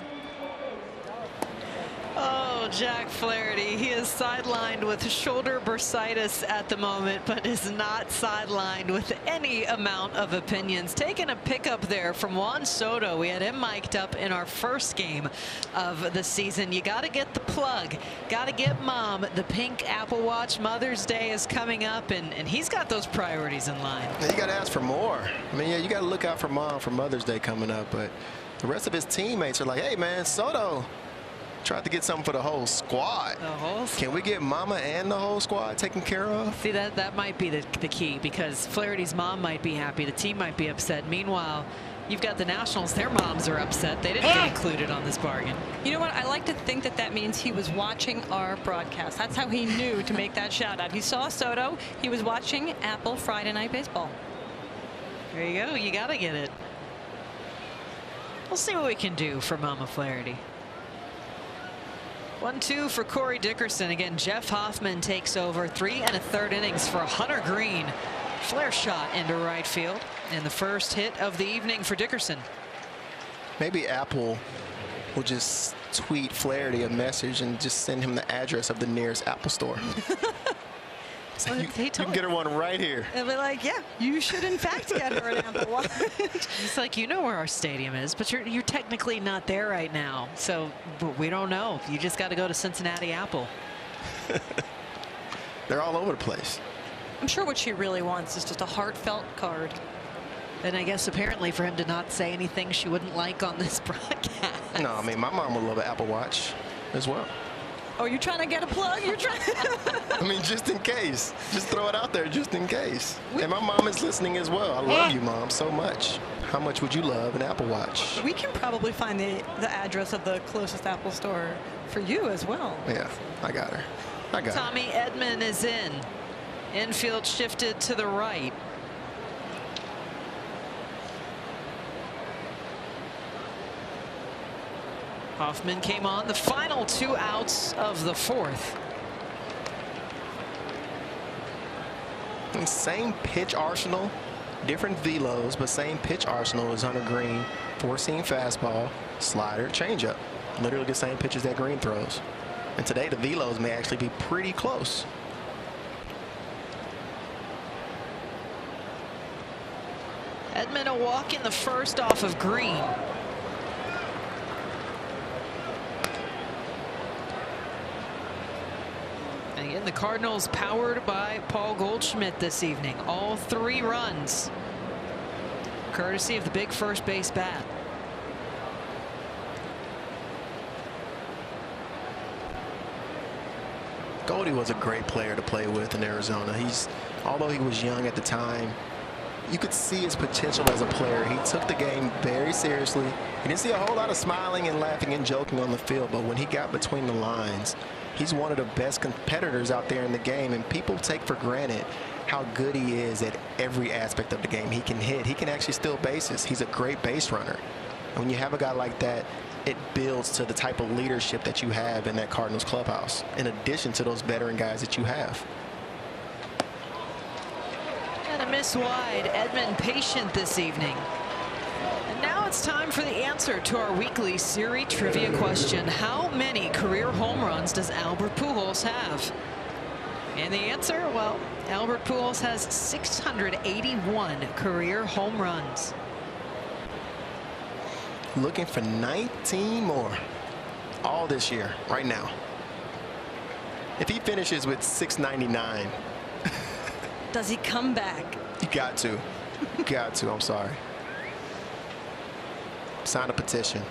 Oh, Jack Flaherty, he is sidelined with shoulder bursitis at the moment, but is not sidelined with any amount of opinions. Taking a pickup there from Juan Soto. We had him mic'd up in our first game of the season. You got to get the plug. Got to get Mom the pink Apple Watch. Mother's Day is coming up, and he's got those priorities in line. Yeah, you got to ask for more. I mean, yeah, you got to look out for Mom for Mother's Day coming up, but the rest of his teammates are like, hey, man, Soto tried to get something for the whole squad. Can we get Mama and the whole squad taken care of? See, that might be the key, because Flaherty's mom might be happy. The team might be upset. Meanwhile, you've got the Nationals. Their moms are upset. They didn't get included on this bargain. You know what? I like to think that means he was watching our broadcast. That's how he knew to make that shout out. He saw Soto. He was watching Apple Friday Night Baseball. There you go. You got to get it. We'll see what we can do for Mama Flaherty. 1-2 for Corey Dickerson. Again, Jeff Hoffman takes over. 3 1/3 innings for Hunter Green. Flare shot into right field, and the first hit of the evening for Dickerson. Maybe Apple will just tweet Flaherty a message and just send him the address of the nearest Apple store. So you can get her one right here. They'll be like, yeah, you should in fact get her an Apple Watch. It's like, you know where our stadium is, but you're technically not there right now. So but we don't know. You just got to go to Cincinnati Apple. They're all over the place. I'm sure what she really wants is just a heartfelt card. And I guess apparently for him to not say anything she wouldn't like on this broadcast. No, I mean, my mom would love an Apple Watch as well. Oh, you're trying to get a plug? You're trying. I mean, just in case. Just throw it out there just in case. And my mom is listening as well. I love you, Mom, so much. How much would you love an Apple Watch? We can probably find the address of the closest Apple store for you as well. Yeah, I got her. I got her. Tommy Edman is in. Infield shifted to the right. Hoffman came on the final 2 outs of the 4th. And same pitch arsenal, different velos, but same pitch arsenal as Hunter Green. 4-seam fastball, slider, changeup. Literally the same pitches that Green throws. And today the velos may actually be pretty close. Edman a walk in the first off of Green. Again, the Cardinals powered by Paul Goldschmidt this evening. All 3 runs, courtesy of the big first base bat. Goldie was a great player to play with in Arizona. Although he was young at the time, you could see his potential as a player. He took the game very seriously. You didn't see a whole lot of smiling and laughing and joking on the field, but when he got between the lines, he's one of the best competitors out there in the game, and people take for granted how good he is at every aspect of the game. He can hit. He can actually steal bases. He's a great base runner. And when you have a guy like that, it builds to the type of leadership that you have in that Cardinals clubhouse, in addition to those veteran guys that you have. And a miss wide. Edman patient this evening. And now it's time for the answer to our weekly Siri trivia question. How many career home runs does Albert Pujols have? And the answer, well, Albert Pujols has 681 career home runs. Looking for 19 more all this year, right now. If he finishes with 699. Does he come back? You got to. You got to. I'm sorry. Sign a petition.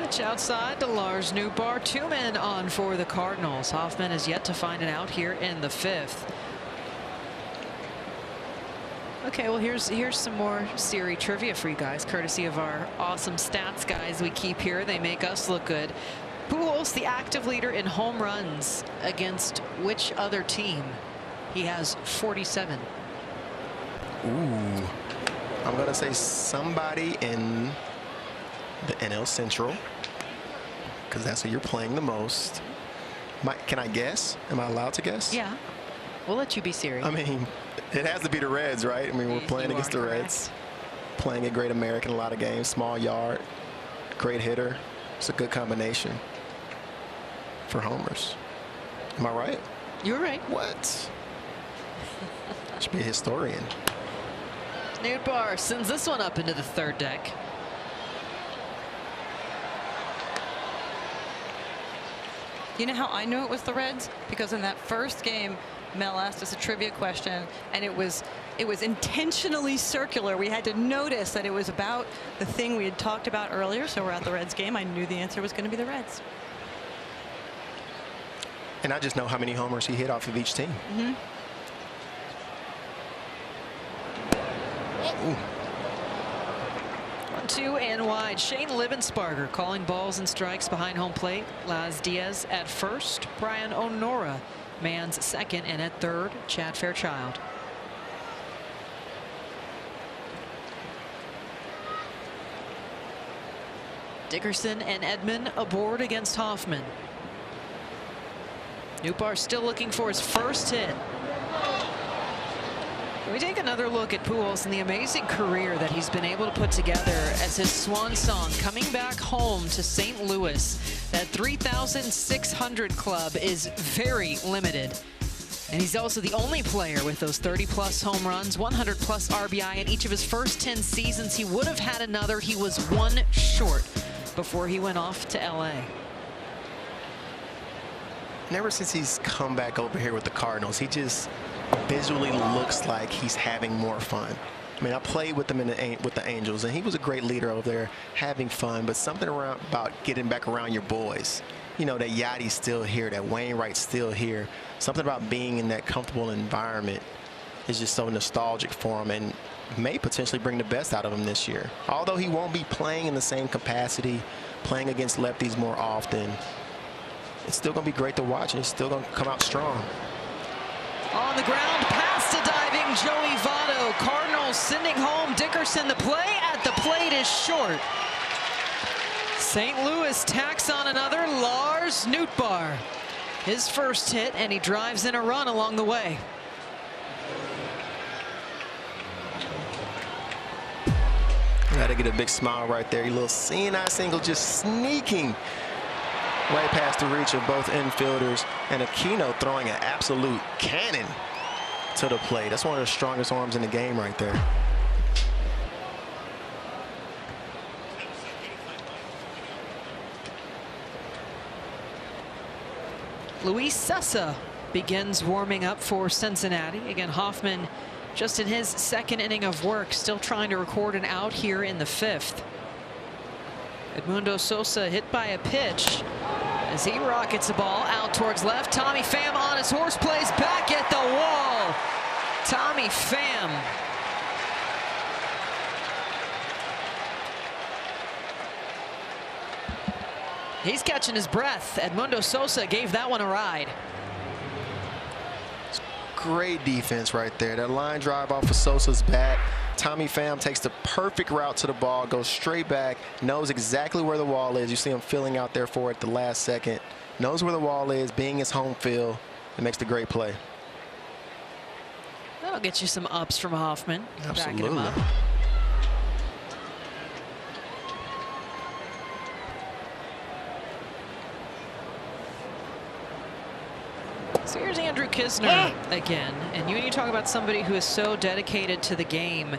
pitch outside to Lars Nootbaar. 2 men on for the Cardinals. Hoffman has yet to find an out here in the 5th. Okay, well, here's some more series trivia for you guys, courtesy of our awesome stats guys we keep here. They make us look good. Pujols, the active leader in home runs, against which other team? He has 47. Ooh. I'm going to say somebody in the NL Central, because that's who you're playing the most. Can I guess? Am I allowed to guess? Yeah. We'll let you be serious. I mean, it has to be the Reds, right? I mean, we're playing against the Reds. Playing a great American, a lot of games, small yard, great hitter. It's a good combination for homers. Am I right? You're right. What? Should be a historian. Nootbaar sends this one up into the 3rd deck. You know how I knew it was the Reds? Because in that first game, Mel asked us a trivia question, and it was intentionally circular. We had to notice that it was about the thing we had talked about earlier. So we're at the Reds game. I knew the answer was going to be the Reds. And I just know how many homers he hit off of each team. Mm-hmm. 1-2 and wide. Shane Libensparger calling balls and strikes behind home plate. Laz Diaz at first. Brian Onora man's second, and at third, Chad Fairchild. Dickerson and Edman aboard against Hoffman. Nootbaar still looking for his first hit. We take another look at Pujols and the amazing career that he's been able to put together as his swan song, coming back home to St. Louis. That 3,600 club is very limited. And he's also the only player with those 30-plus home runs, 100-plus RBI in each of his first 10 seasons. He would have had another. He was 1 short before he went off to L.A. And ever since he's come back over here with the Cardinals, he just visually looks like he's having more fun. I mean, I played with him with the Angels, and he was a great leader over there, having fun, but something about getting back around your boys. You know, that Yachty's still here, that Wainwright's still here. Something about being in that comfortable environment is just so nostalgic for him and may potentially bring the best out of him this year. Although he won't be playing in the same capacity, playing against lefties more often, it's still going to be great to watch, and he's still going to come out strong. On the ground, past a diving Joey Votto. Cardinals sending home Dickerson. The play at the plate is short. St. Louis tacks on another. Lars Nootbaar, his first hit, and he drives in a run along the way. Got to get a big smile right there. A little CNI single just sneaking right past the reach of both infielders, and Aquino throwing an absolute cannon to the plate. That's one of the strongest arms in the game right there. Luis Sessa begins warming up for Cincinnati. Again, Hoffman just in his second inning of work, still trying to record an out here in the 5th. Edmundo Sosa hit by a pitch as he rockets the ball out towards left. Tommy Pham on his horse, plays back at the wall. Tommy Pham. He's catching his breath. Edmundo Sosa gave that one a ride. Great defense right there. That line drive off of Sosa's bat. Tommy Pham takes the perfect route to the ball, goes straight back, knows exactly where the wall is. You see him filling out there for it at the last second. Knows where the wall is, being his home field, and makes the great play. That'll get you some ups from Hoffman. Absolutely. Backing him up. So here's Andrew Kisner again, and you talk about somebody who is so dedicated to the game.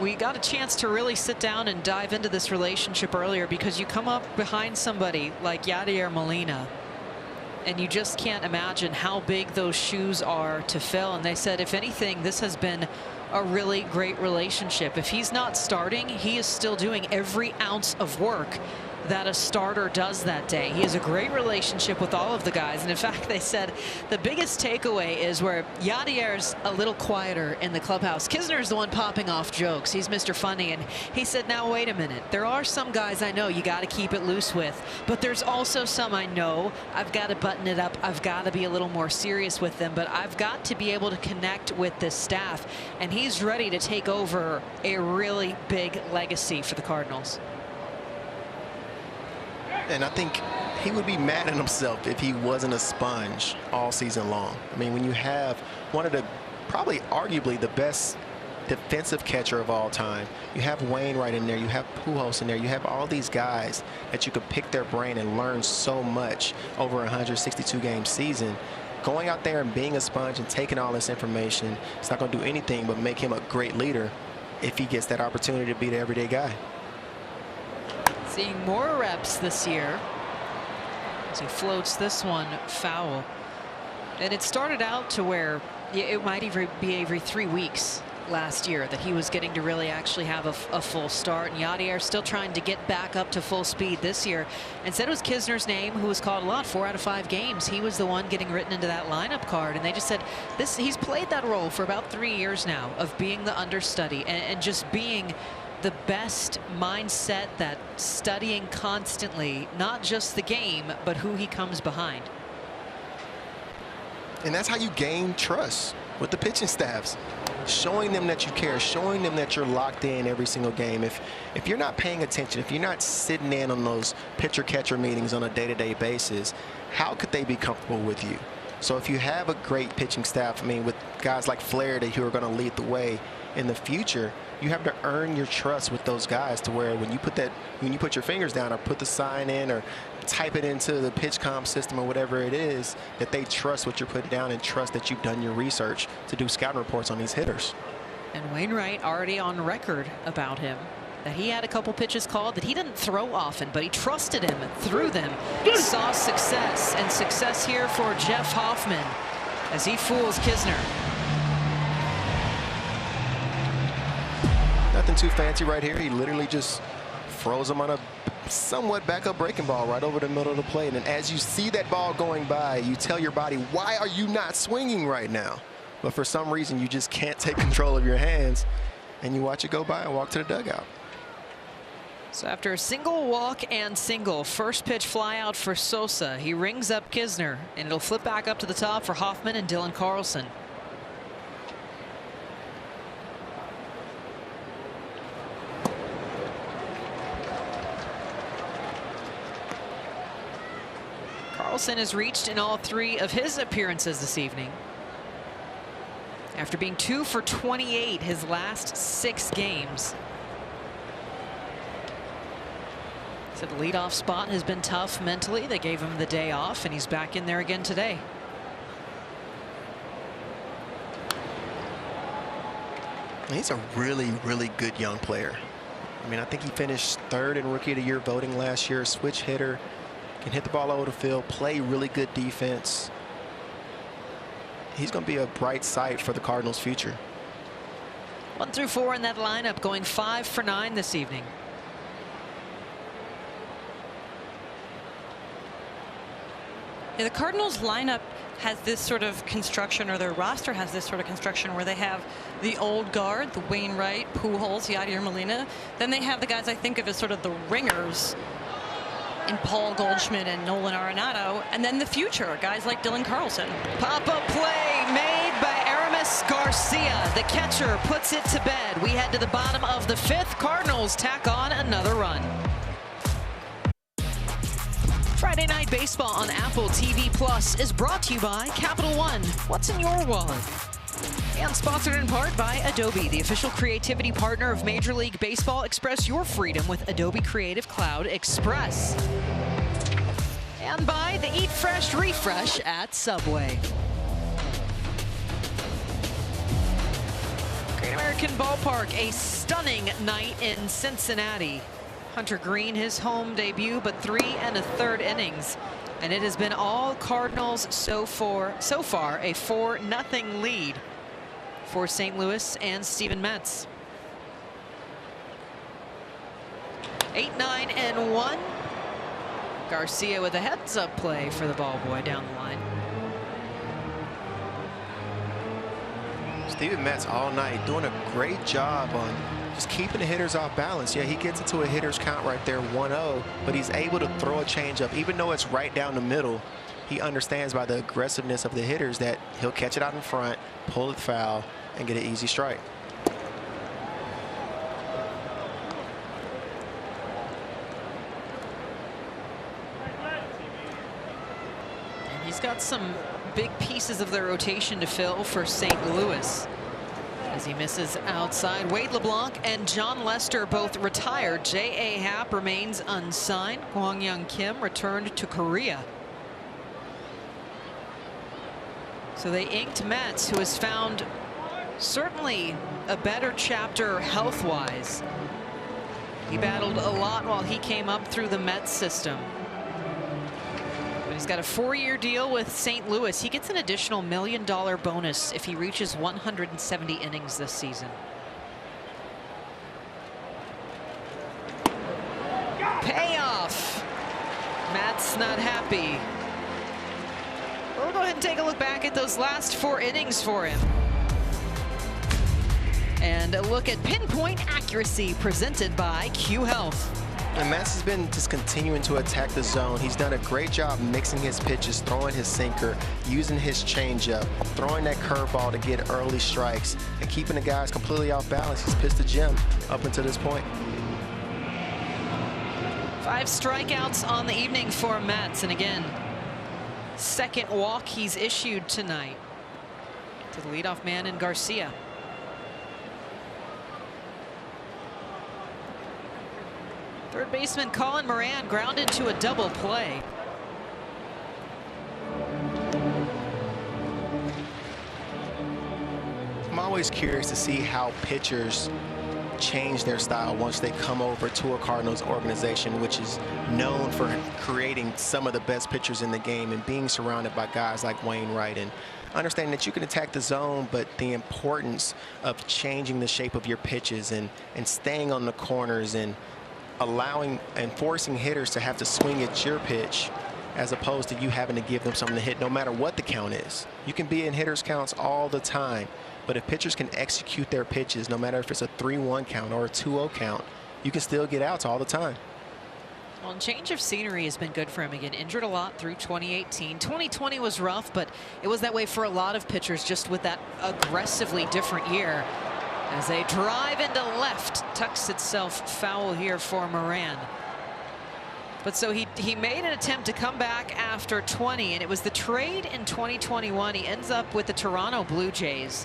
We got a chance to really sit down and dive into this relationship earlier, because you come up behind somebody like Yadier Molina and you just can't imagine how big those shoes are to fill. And they said, if anything, this has been a really great relationship. If he's not starting, he is still doing every ounce of work that a starter does that day. He has a great relationship with all of the guys, and in fact they said the biggest takeaway is where Yadier's a little quieter in the clubhouse. Kisner's the one popping off jokes. He's Mr. Funny, and he said, now wait a minute, there are some guys I know you got to keep it loose with, but there's also some I know I've got to button it up. I've got to be a little more serious with them, but I've got to be able to connect with this staff, and he's ready to take over a really big legacy for the Cardinals. And I think he would be mad at himself if he wasn't a sponge all season long. I mean, when you have one of the, probably arguably the best defensive catcher of all time, you have Wainwright in there, you have Pujols in there, you have all these guys that you could pick their brain and learn so much over a 162-game season. Going out there and being a sponge and taking all this information, it's not going to do anything but make him a great leader if he gets that opportunity to be the everyday guy. Seeing more reps this year as he floats this one foul. And it started out to where it might even be every 3 weeks last year that he was getting to really actually have a full start. And Yadier still trying to get back up to full speed this year. Instead, it was Kisner's name, who was called a lot, 4 out of 5 games. He was the one getting written into that lineup card. And they just said he's played that role for about 3 years now of being the understudy and just being the best mindset, that studying constantly, not just the game, but who he comes behind. And that's how you gain trust with the pitching staffs. Showing them that you care, showing them that you're locked in every single game. If you're not paying attention, if you're not sitting in on those pitcher-catcher meetings on a day-to-day basis, how could they be comfortable with you? So if you have a great pitching staff, I mean, with guys like Flaherty who are going to lead the way in the future, you have to earn your trust with those guys to where when you put your fingers down or put the sign in or type it into the pitch comm system or whatever it is, that they trust what you're putting down and trust that you've done your research to do scouting reports on these hitters. And Wainwright already on record about him, that he had a couple pitches called that he didn't throw often, but he trusted him, threw them, saw success, and success here for Jeff Hoffman as he fools Kisner. Nothing too fancy right here. He literally just froze him on a somewhat backup breaking ball right over the middle of the plate. And as you see that ball going by, you tell your body, why are you not swinging right now? But for some reason, you just can't take control of your hands, and you watch it go by and walk to the dugout. So after a single walk and single, first pitch fly out for Sosa, he rings up Kisner, and it'll flip back up to the top for Hoffman and Dylan Carlson. Carlson has reached in all 3 of his appearances this evening, after being 2 for 28 his last 6 games. So the leadoff spot has been tough mentally. They gave him the day off, and he's back in there again today. He's a really, really good young player. I mean, I think he finished 3rd in Rookie of the Year voting last year. Switch hitter, can hit the ball over the field, play really good defense. He's going to be a bright sight for the Cardinals' future. 1 through 4 in that lineup, going 5 for 9 this evening. Yeah, the Cardinals lineup has this sort of construction, or their roster has this sort of construction, where they have the old guard, the Wainwright, Pujols, Yadier Molina. Then they have the guys I think of as sort of the ringers in Paul Goldschmidt and Nolan Arenado, and then the future, guys like Dylan Carlson. Pop-up play made by Aramis Garcia. The catcher puts it to bed. We head to the bottom of the 5th. Cardinals tack on another run. Friday Night Baseball on Apple TV Plus is brought to you by Capital One. What's in your wallet? And sponsored in part by Adobe, the official creativity partner of Major League Baseball. Express your freedom with Adobe Creative Cloud Express. And by the Eat Fresh Refresh at Subway. Great American Ballpark, a stunning night in Cincinnati. Hunter Green, his home debut, but 3 1/3 innings. And it has been all Cardinals so far, a 4-0 lead for St. Louis and Steven Metz. 8-9-1 Garcia with a heads-up play for the ball boy down the line. Steven Matz all night doing a great job on just keeping the hitters off balance. Yeah, he gets into a hitter's count right there, 1-0, but he's able to throw a changeup. Even though it's right down the middle, he understands by the aggressiveness of the hitters that he'll catch it out in front, pull it foul, and get an easy strike. And he's got some big pieces of the rotation to fill for St. Louis as he misses outside. Wade LeBlanc and John Lester both retired. J.A. Happ remains unsigned. Kwang Young Kim returned to Korea. So they inked Metz, who has found certainly a better chapter health-wise. He battled a lot while he came up through the Mets system. He's got a 4-year deal with St. Louis. He gets an additional $1 million bonus if he reaches 170 innings this season. Payoff. Matt's not happy. We'll go ahead and take a look back at those last 4 innings for him. And a look at pinpoint accuracy presented by Q Health. And Matz has been just continuing to attack the zone. He's done a great job mixing his pitches, throwing his sinker, using his changeup, throwing that curveball to get early strikes, and keeping the guys completely off balance. He's pitched the gem up until this point. 5 strikeouts on the evening for Metz, and again, second walk he's issued tonight to the leadoff man in Garcia. Third baseman Colin Moran grounded to a double play. I'm always curious to see how pitchers change their style once they come over to a Cardinals organization, which is known for creating some of the best pitchers in the game and being surrounded by guys like Wainwright, and understanding that you can attack the zone, but the importance of changing the shape of your pitches and staying on the corners and allowing and forcing hitters to have to swing at your pitch as opposed to you having to give them something to hit no matter what the count is. You can be in hitters counts all the time, but if pitchers can execute their pitches, no matter if it's a 3-1 count or a 2-0 count, you can still get outs all the time. Well, and change of scenery has been good for him. Again, injured a lot through 2018. 2020 was rough, but it was that way for a lot of pitchers, just with that aggressively different year. As a drive into left tucks itself foul here for Moran. But so he made an attempt to come back after 20, and it was the trade in 2021. He ends up with the Toronto Blue Jays.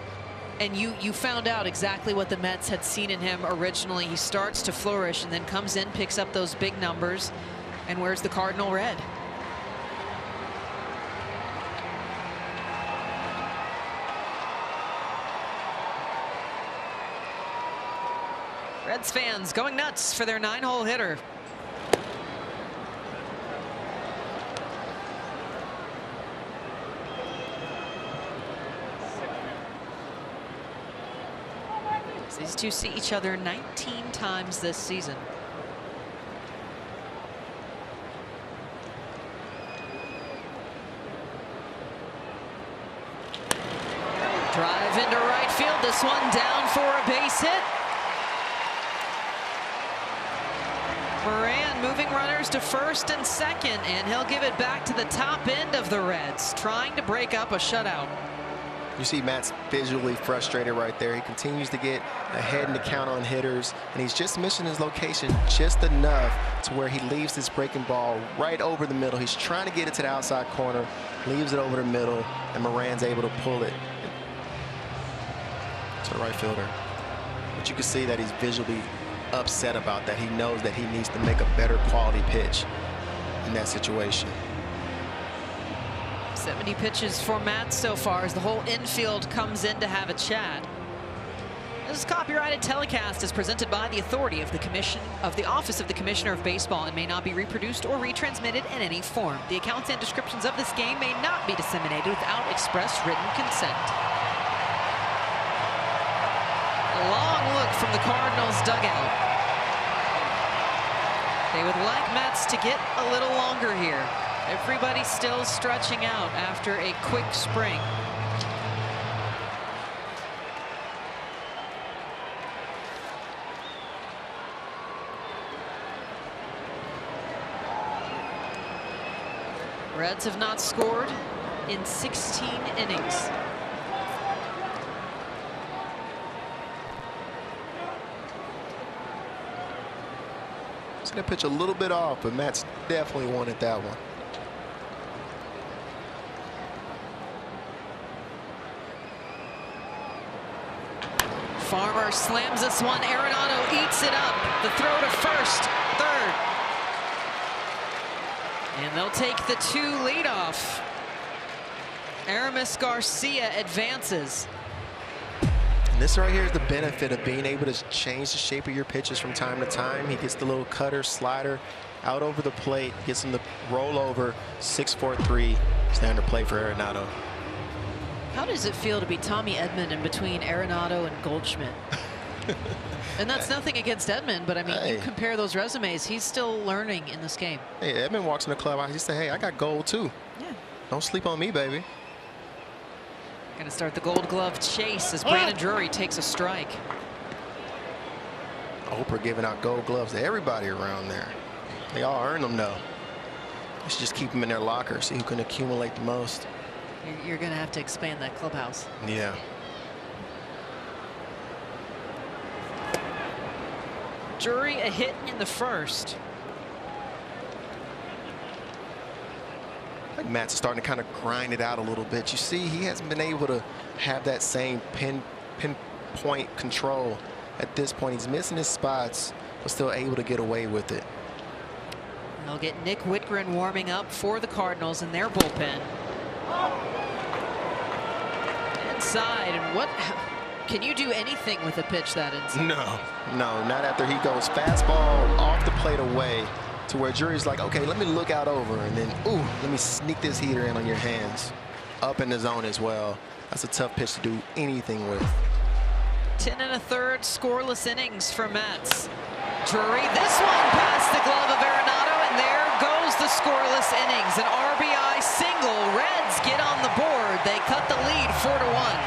And you found out exactly what the Mets had seen in him originally. He starts to flourish and then comes in, picks up those big numbers, and wears the Cardinal red. Reds fans going nuts for their 9-hole hitter. These two see each other 19 times this season. Drive into right field. This one down for a base hit. Moran moving runners to first and second, and he'll give it back to the top end of the Reds, trying to break up a shutout. You see Matt's visually frustrated right there. He continues to get ahead in the count on hitters, and he's just missing his location just enough to where he leaves this breaking ball right over the middle. He's trying to get it to the outside corner, leaves it over the middle, and Moran's able to pull it to the right fielder. But you can see that he's visually upset about that. He knows that he needs to make a better quality pitch in that situation. 70 pitches for Matt so far as the whole infield comes in to have a chat. This copyrighted telecast is presented by the authority of the Office of the Commissioner of Baseball and may not be reproduced or retransmitted in any form. The accounts and descriptions of this game may not be disseminated without express written consent. A long look from the Cardinals dugout. They would like Mets to get a little longer here. Everybody still stretching out after a quick spring. Reds have not scored in 16 innings. He's going to pitch a little bit off, but Matt's definitely wanted that one. Farmer slams this one. Arenado eats it up. The throw to first, third. And they'll take the 2 leadoff. Aramis Garcia advances. And this right here is the benefit of being able to change the shape of your pitches from time to time. He gets the little cutter, slider out over the plate, gets him to roll over. 6-4-3 standard play for Arenado. How does it feel to be Tommy Edman in between Arenado and Goldschmidt? And that's nothing against Edman, but I mean, you compare those resumes, he's still learning in this game. Hey, Edman walks in the clubhouse, he said, hey, I got gold too. Yeah. Don't sleep on me, baby. Going to start the Gold Glove chase as Brandon Drury takes a strike. Oprah giving out gold gloves to everybody around there. They all earn them though. They should just keep them in their locker, see who can accumulate the most. You're going to have to expand that clubhouse. Yeah. Drury a hit in the first. I think Matt's starting to kind of grind it out a little bit. You see, he hasn't been able to have that same pinpoint control at this point. He's missing his spots, but still able to get away with it. They'll get Nick Whitgren warming up for the Cardinals in their bullpen. Inside, and what can you do anything with a pitch that inside? No, not after he goes fastball off the plate away to where Drury's like, okay, let me look out over, and then, ooh, let me sneak this heater in on your hands. Up in the zone as well. That's a tough pitch to do anything with. 10 1/3 scoreless innings for Mets. Drury, this one past the glove of Arenado, and there goes the scoreless innings. An RBI single. Reds get on the board. They cut the lead 4-1.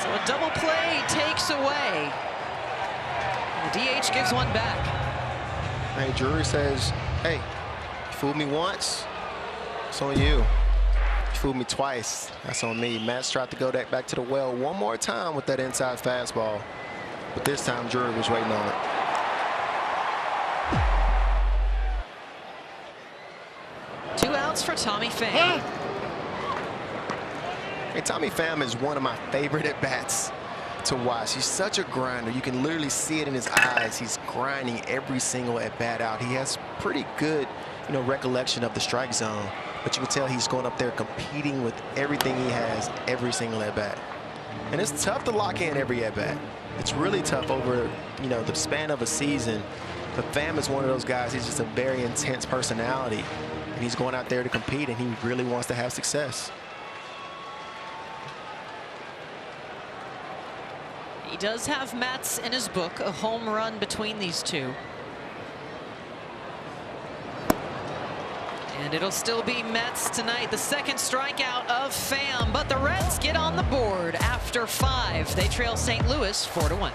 So a double play takes away. The DH gives one back. Hey, Drury says, hey, you fooled me once, it's on you. You fooled me twice, that's on me. Matt's tried to go back to the well one more time with that inside fastball, but this time Drury was waiting on it. Two outs for Tommy Pham. Hey, Tommy Pham is one of my favorite at-bats to watch. He's such a grinder. You can literally see it in his eyes. He's grinding every single at-bat out. He has pretty good, recollection of the strike zone, but you can tell he's going up there competing with everything he has every single at-bat. And it's tough to lock in every at-bat. It's really tough over, the span of a season. But Pham is one of those guys. He's just a very intense personality, and he's going out there to compete, and he really wants to have success. He does have Mets in his book, a home run between these two. And it'll still be Mets tonight. The second strikeout of Pham, but the Reds get on the board after 5. They trail St. Louis 4-1.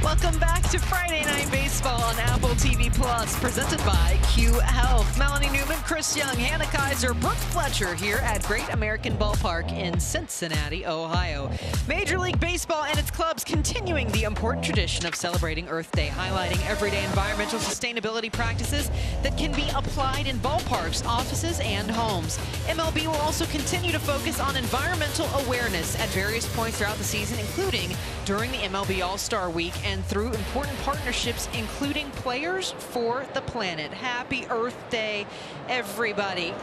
Welcome back to Friday Night Baseball on Apple TV Plus, presented by Q Health. Melanie Newman, Chris Young, Hannah Kaiser, Brooke Fletcher here at Great American Ballpark in Cincinnati, Ohio. Major League Baseball and its clubs continuing the important tradition of celebrating Earth Day, highlighting everyday environmental sustainability practices that can be applied in ballparks, offices, and homes. MLB will also continue to focus on environmental awareness at various points throughout the season, including during the MLB All-Star Week and through important partnerships, including Players for the Planet. Happy Earth Day, everybody.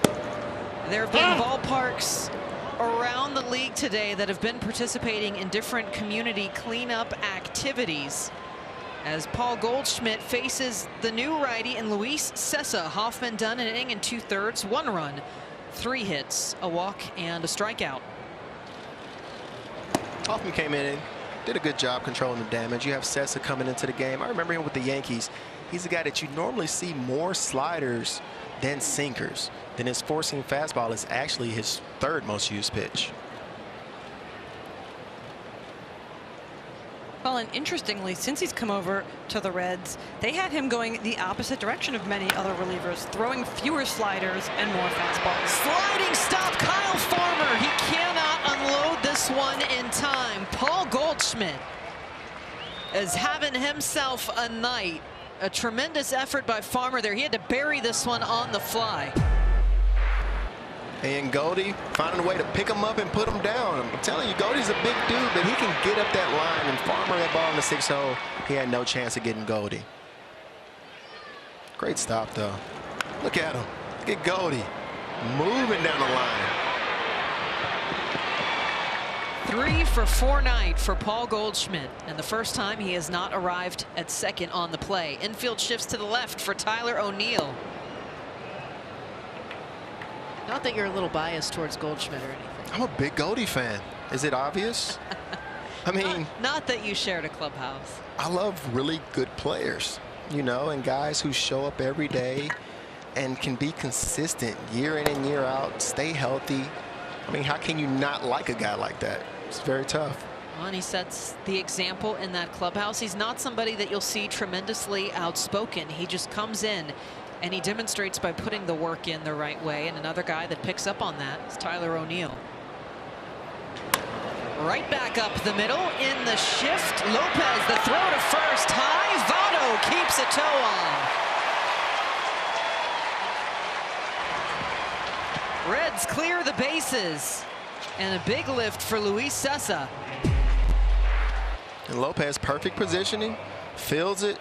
There have been ballparks around the league today that have been participating in different community cleanup activities as Paul Goldschmidt faces the new righty in Luis Cessa. Hoffman done an inning in 2/3, 1 run, 3 hits, a walk, and a strikeout. Hoffman came in and did a good job controlling the damage. You have Sessa coming into the game. I remember him with the Yankees. He's a guy that you normally see more sliders than sinkers. Then his four-seam fastball is actually his third most used pitch. Well, and interestingly, since he's come over to the Reds, they have him going the opposite direction of many other relievers, throwing fewer sliders and more fastballs. Sliding stop, Kyle Farmer. He cannot unload this one in time. Paul Goldschmidt is having himself a night. A tremendous effort by Farmer there. He had to bury this one on the fly. And Goldie finding a way to pick him up and put him down. I'm telling you, Goldie's a big dude, but he can get up that line. And Farmer, that ball in the 6 hole, he had no chance of getting Goldie. Great stop, though. Look at him. Look at Goldie moving down the line. 3 for 4 night for Paul Goldschmidt, and the first time he has not arrived at second on the play. Infield shifts to the left for Tyler O'Neill. Not that you're a little biased towards Goldschmidt or anything. I'm a big Goldie fan. Is it obvious? I mean, not that you shared a clubhouse. I love really good players, you know, and guys who show up every day and can be consistent year in and year out, stay healthy. I mean, how can you not like a guy like that? It's very tough. Well, and he sets the example in that clubhouse. He's not somebody that you'll see tremendously outspoken. He just comes in and he demonstrates by putting the work in the right way. And another guy that picks up on that is Tyler O'Neill. Right back up the middle in the shift. Lopez, the throw to first. High. Votto keeps a toe on. Reds clear the bases. And a big lift for Luis Sessa. And Lopez, perfect positioning, fields it.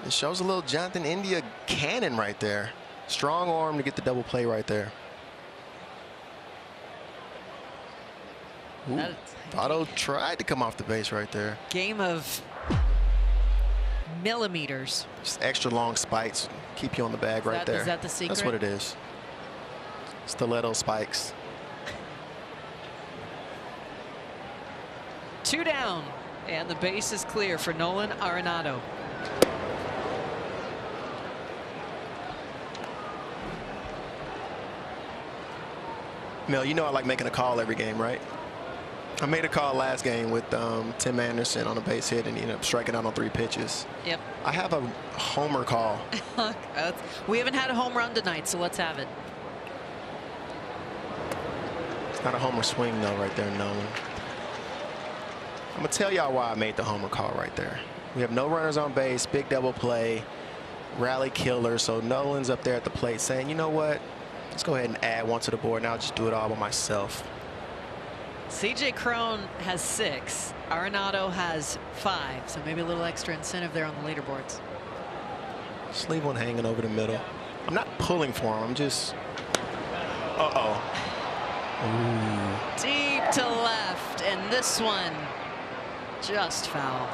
It shows a little Jonathan India cannon right there. Strong arm to get the double play right there. Ooh, Votto tried to come off the base right there. Game of millimeters. Just extra long spikes keep you on the bag right there. Is that the secret? That's what it is. Stiletto spikes. 2 down, and the base is clear for Nolan Arenado. Mel, you know I like making a call every game, right? I made a call last game with Tim Anderson on a base hit, and he ended up striking out on 3 pitches. Yep. I have a homer call. We haven't had a home run tonight, so let's have it. It's not a homer swing, though, right there, Nolan. I'm going to tell y'all why I made the homer call right there. We have no runners on base, big double play, rally killer. So Nolan's up there at the plate saying, you know what? Let's go ahead and add 1 to the board, and I'll just do it all by myself. CJ Cron has 6. Arenado has 5. So maybe a little extra incentive there on the leaderboards. Just leave one hanging over the middle. I'm not pulling for him. I'm just. Uh-oh. Ooh. Deep to left, and this one just foul.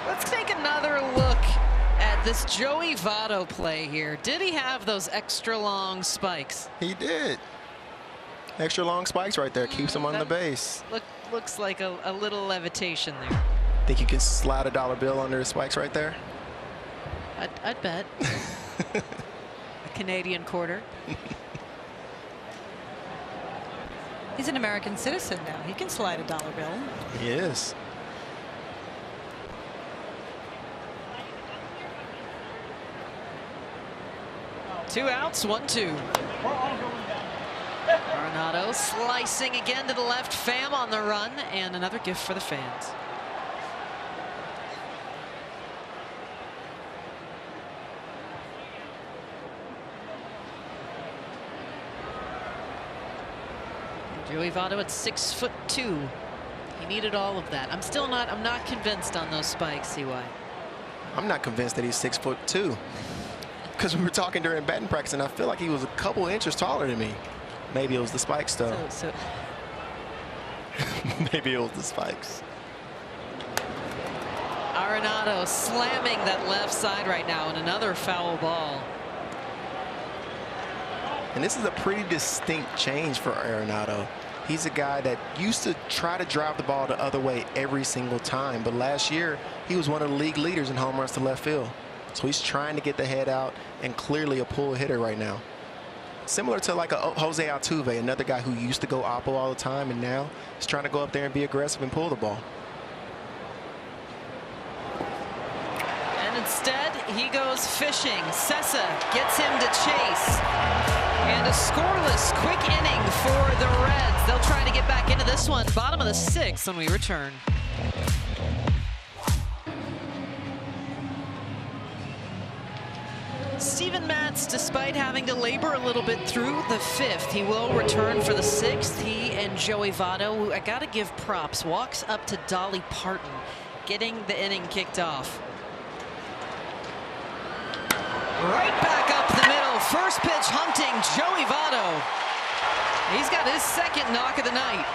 Let's take another look at this Joey Votto play here. Did he have those extra long spikes? He did. Extra long spikes right there. Keeps him on the base. Looks like a little levitation there. Think you can slide a $1 bill under the spikes right there? I'd bet. A Canadian quarter. He's an American citizen now. He can slide a $1 bill. He is. Two outs, 1-2. Arenado slicing again to the left. Pham on the run, and another gift for the fans. Joey Votto at 6'2". He needed all of that. I'm not convinced on those spikes, CY. I'm not convinced that he's 6'2". Because we were talking during batting practice, and I feel like he was a couple inches taller than me. Maybe it was the spikes, though. Maybe it was the spikes. Arenado slamming that left side right now, and another foul ball. And this is a pretty distinct change for Arenado. He's a guy that used to try to drive the ball the other way every single time. But last year, he was one of the league leaders in home runs to left field. So he's trying to get the head out and clearly a pull hitter right now. Similar to like a Jose Altuve, another guy who used to go oppo all the time and now is trying to go up there and be aggressive and pull the ball. And instead, he goes fishing. Sessa gets him to chase. And a scoreless quick inning for the Reds. They'll try to get back into this one. Bottom of the 6th when we return. Steven Matz, despite having to labor a little bit through the 5th, he will return for the 6th. He and Joey Votto, who I got to give props, walks up to Dolly Parton, getting the inning kicked off. Right back up the middle. First pitch hunting Joey Votto. He's got his 2nd knock of the night.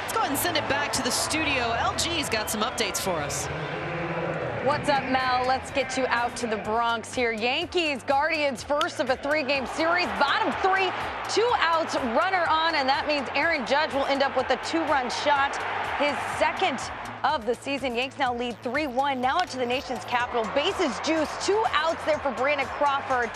Let's go ahead and send it back to the studio. LG's got some updates for us. What's up, Mel? Let's get you out to the Bronx here. Yankees, Guardians, first of a 3-game series. Bottom 3, 2 outs, runner on, and that means Aaron Judge will end up with a 2-run shot, his 2nd of the season. Yanks now lead 3-1. Now out to the nation's capital. Bases juice, 2 outs there for Brandon Crawford.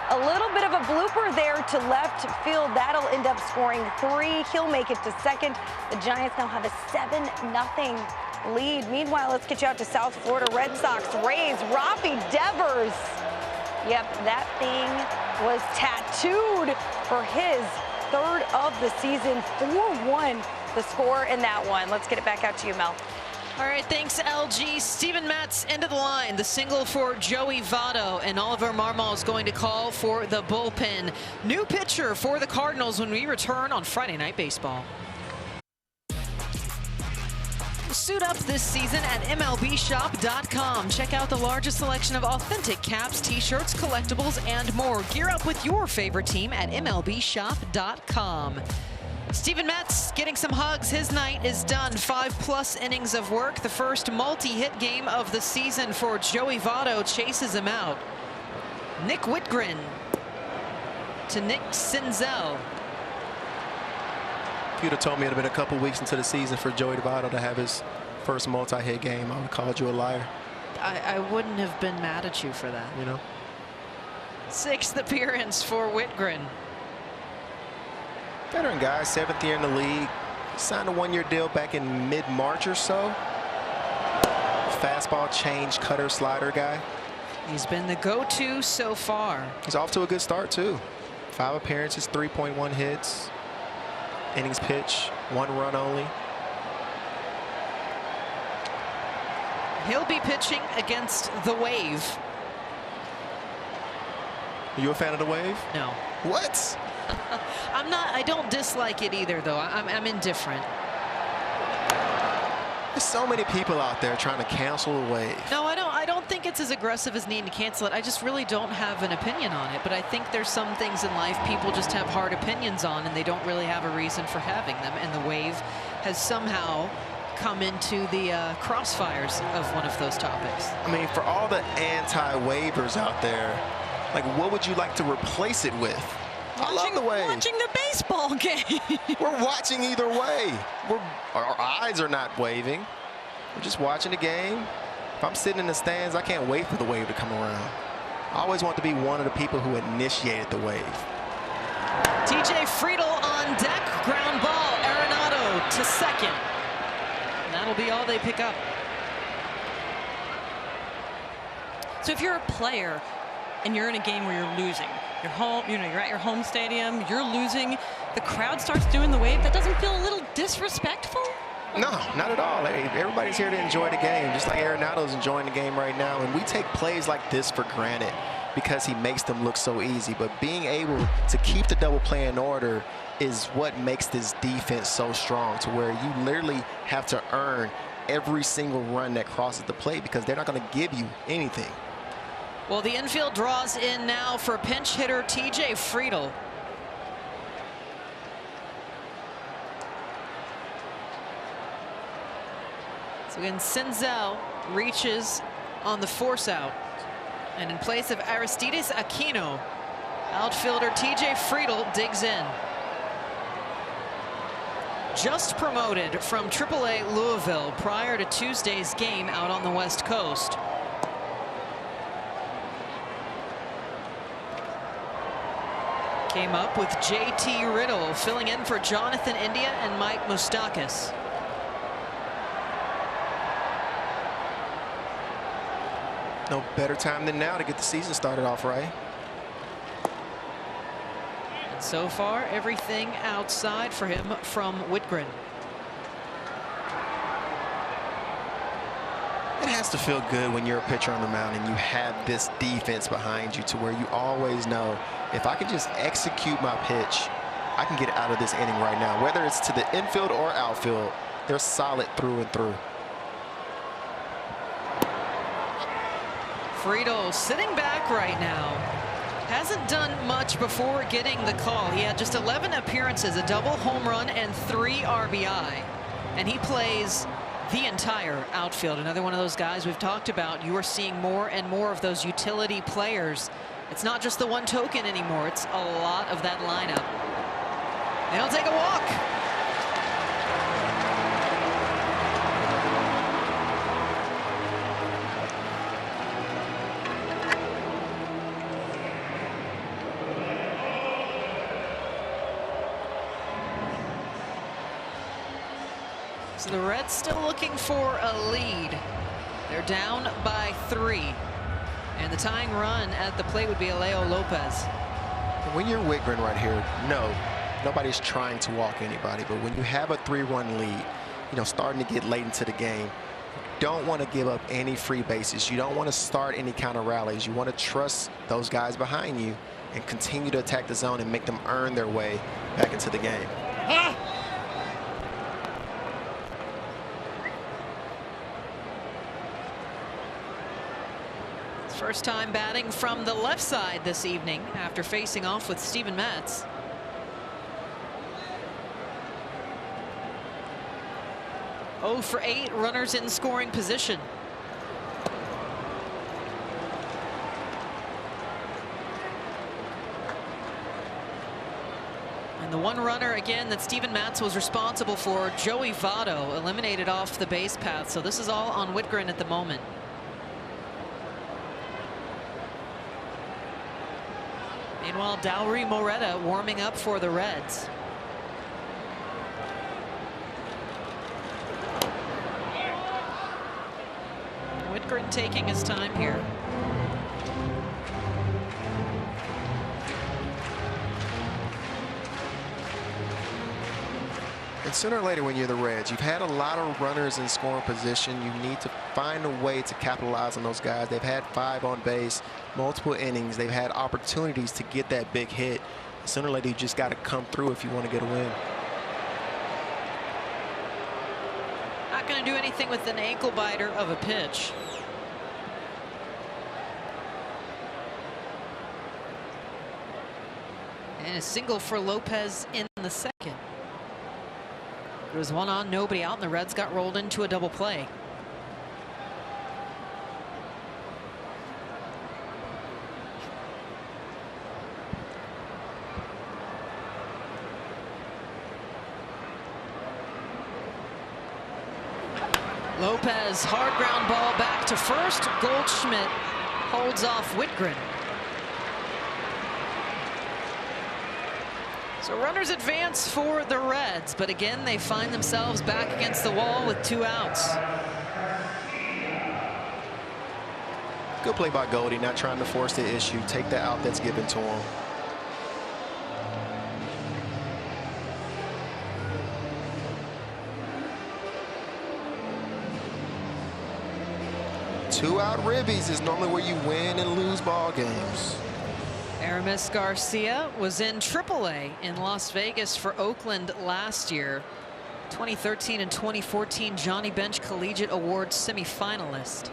A little bit of a blooper there to left field. That'll end up scoring 3. He'll make it to 2nd. The Giants now have a 7-0 lead. Meanwhile, let's get you out to South Florida. Red Sox, Rays, Rafi Devers. Yep, that thing was tattooed for his 3rd of the season. 4-1 the score in that one. Let's get it back out to you, Mel. All right, thanks, LG. Steven Matz into the line. The single for Joey Votto, and Oliver Marmol is going to call for the bullpen. New pitcher for the Cardinals when we return on Friday Night Baseball. Suit up this season at MLBshop.com. Check out the largest selection of authentic caps, t-shirts, collectibles, and more. Gear up with your favorite team at MLBshop.com. Steven Matz getting some hugs. His night is done. 5+ innings of work. The first multi-hit game of the season for Joey Votto chases him out. Nick Whitgren to Nick Senzel. If you'd have told me it had been a couple weeks into the season for Joey Votto to have his first multi-hit game, I would have called you a liar. I wouldn't have been mad at you for that. You know? 6th appearance for Whitgren. Veteran guy, 7th year in the league. Signed a 1-year deal back in mid-March or so. Fastball, change, cutter, slider guy. He's been the go-to so far. He's off to a good start, too. 5 appearances, 3.1 hits. Innings pitch, 1 run only. He'll be pitching against the Wave. Are you a fan of the Wave? No. What? I'm not. I don't dislike it either, though. I'm indifferent. There's so many people out there trying to cancel the Wave. No, I don't think it's as aggressive as needing to cancel it. I just really don't have an opinion on it. But I think there's some things in life people just have hard opinions on, and they don't really have a reason for having them. And the Wave has somehow come into the crossfires of one of those topics. I mean, for all the anti-waivers out there, like, what would you like to replace it with? I love the Wave. Watching the baseball game. We're watching either way. Our eyes are not waving. We're just watching the game. If I'm sitting in the stands, I can't wait for the Wave to come around. I always want to be one of the people who initiated the Wave. TJ Friedel on deck. Ground ball. Arenado to 2nd. And that'll be all they pick up. So if you're a player and you're in a game where you're losing, you're home, you're at your home stadium, you're losing, the crowd starts doing the Wave, that doesn't feel a little disrespectful? No, not at all. Everybody's here to enjoy the game, just like Arenado's enjoying the game right now. And we take plays like this for granted because he makes them look so easy. But being able to keep the double play in order is what makes this defense so strong, to where you literally have to earn every single run that crosses the plate because they're not going to give you anything. Well, the infield draws in now for pinch hitter TJ Friedel. So again, Senzel reaches on the force out. And in place of Aristides Aquino, outfielder TJ Friedel digs in. just promoted from AAA Louisville prior to Tuesday's game out on the West Coast. Came up with J.T. Riddle filling in for Jonathan India and Mike Moustakas. No better time than now to get the season started off right. And so far, everything outside for him from Whitgren. It has to feel good when you're a pitcher on the mound and you have this defense behind you to where you always know, if I can just execute my pitch, I can get out of this inning right now. Whether it's to the infield or outfield, they're solid through and through. Friedel sitting back right now. Hasn't done much before getting the call. He had just 11 appearances, a double home run and 3 RBI. And he plays the entire outfield. Another one of those guys we've talked about. You are seeing more and more of those utility players. It's not just the one token anymore. It's a lot of that lineup. And he'll take a walk. So the Reds still looking for a lead. They're down by 3. And the tying run at the plate would be Leo Lopez. When you're Whitgren right here, no, nobody's trying to walk anybody. But when you have a 3-run lead, you know, starting to get late into the game, you don't want to give up any free bases. You don't want to start any kind of rallies. You want to trust those guys behind you and continue to attack the zone and make them earn their way back into the game. First time batting from the left side this evening after facing off with Steven Matz. Oh for 8 runners in scoring position. And the one runner again that Steven Matz was responsible for, Joey Votto, eliminated off the base path. So this is all on Whitgren at the moment. Meanwhile, Dowry Moretta warming up for the Reds. Whitgren taking his time here. And sooner or later when you're the Reds, you've had a lot of runners in scoring position. You need to find a way to capitalize on those guys. They've had 5 on base, multiple innings. They've had opportunities to get that big hit. Sooner or later you just got to come through if you want to get a win. Not going to do anything with an ankle biter of a pitch. And a single for Lopez in the second. It was 1 on, nobody out, and the Reds got rolled into a double play. Lopez, hard ground ball back to first. Goldschmidt holds off Whitgren. So runners advance for the Reds, but again they find themselves back against the wall with 2 outs. Good play by Goldie, not trying to force the issue. Take the out that's given to him. Two-out ribbies is normally where you win and lose ball games. Aramis Garcia was in AAA in Las Vegas for Oakland last year. 2013 and 2014 Johnny Bench Collegiate Awards semifinalist.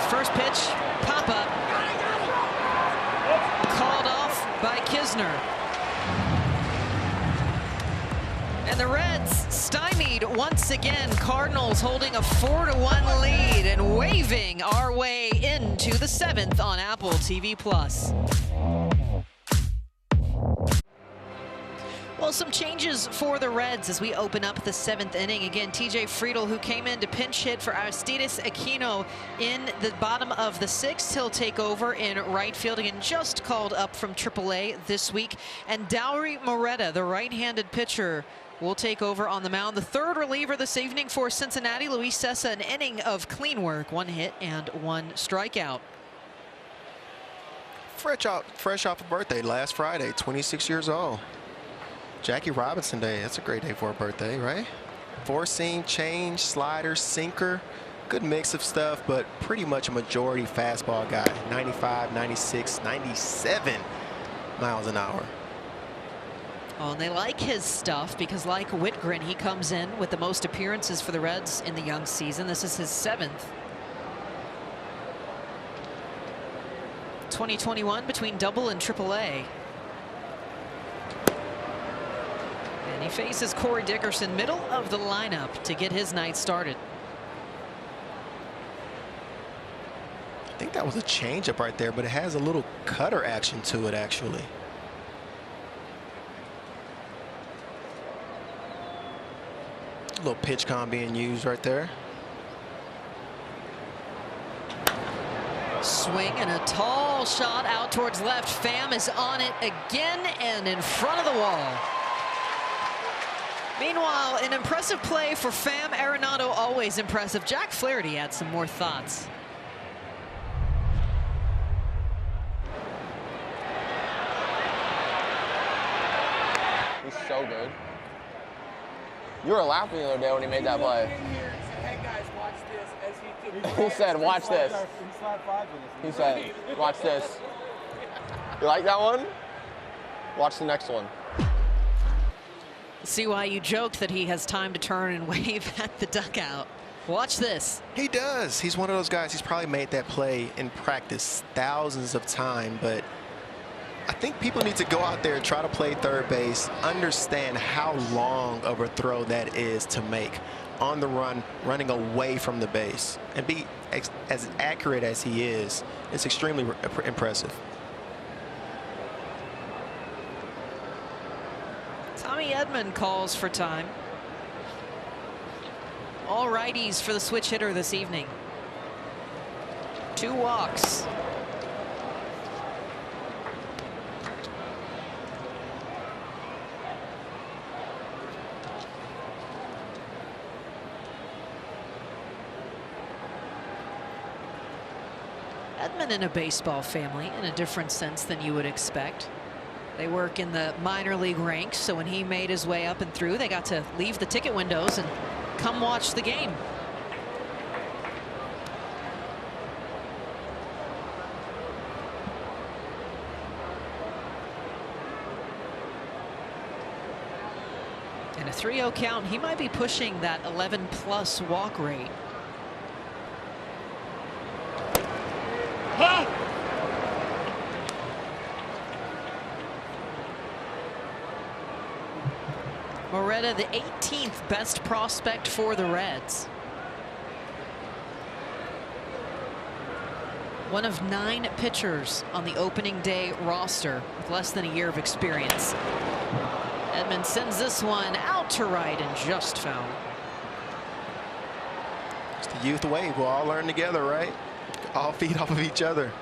First pitch, pop up. Called off by Kisner. And the Reds stymied once again. Cardinals holding a 4-1 lead and waving our way into the 7th on Apple TV+. Well, some changes for the Reds as we open up the 7th inning. Again, TJ Friedel, who came in to pinch hit for Aristides Aquino in the bottom of the 6th. He'll take over in right field, again, just called up from AAA this week. And Dowry Moretta, the right-handed pitcher, will take over on the mound. The third reliever this evening for Cincinnati, Luis Cessa, an inning of clean work, 1 hit and 1 strikeout. Fresh off a birthday last Friday, 26 years old. Jackie Robinson Day. That's a great day for a birthday, right? 4-seam, change, slider, sinker. Good mix of stuff, but pretty much a majority fastball guy. 95, 96, 97 miles an hour. Oh, and they like his stuff because, like Whitgren, he comes in with the most appearances for the Reds in the young season. This is his 7th. 2021 between Double and AAA. And he faces Corey Dickerson, middle of the lineup, to get his night started. I think that was a changeup right there, but it has a little cutter action to it, actually. A little pitch com being used right there. Swing and a tall shot out towards left. Pham is on it again and in front of the wall. Meanwhile, an impressive play for Pham Arenado, always impressive. Jack Flaherty had some more thoughts. He's so good. You were laughing the other day when he made that play. He said, watch this. He said, watch this. You like that one? Watch the next one. See why you joked that he has time to turn and wave at the dugout. Watch this. He does. He's one of those guys. He's probably made that play in practice thousands of times, but I think people need to go out there and try to play third base, understand how long of a throw that is to make on the run, running away from the base, and be as accurate as he is. It's extremely impressive. Tommy Edman calls for time. All righties for the switch hitter this evening. 2 walks. Edman in a baseball family in a different sense than you would expect. They work in the minor league ranks, so when he made his way up and through, they got to leave the ticket windows and come watch the game. And a 3-0 count, he might be pushing that 11+ walk rate. Moretta, the 18th best prospect for the Reds. One of 9 pitchers on the opening day roster with less than a year of experience. Edman sends this one out to right and just foul. It's the youth wave. We'll all learn together, right? All feed off of each other.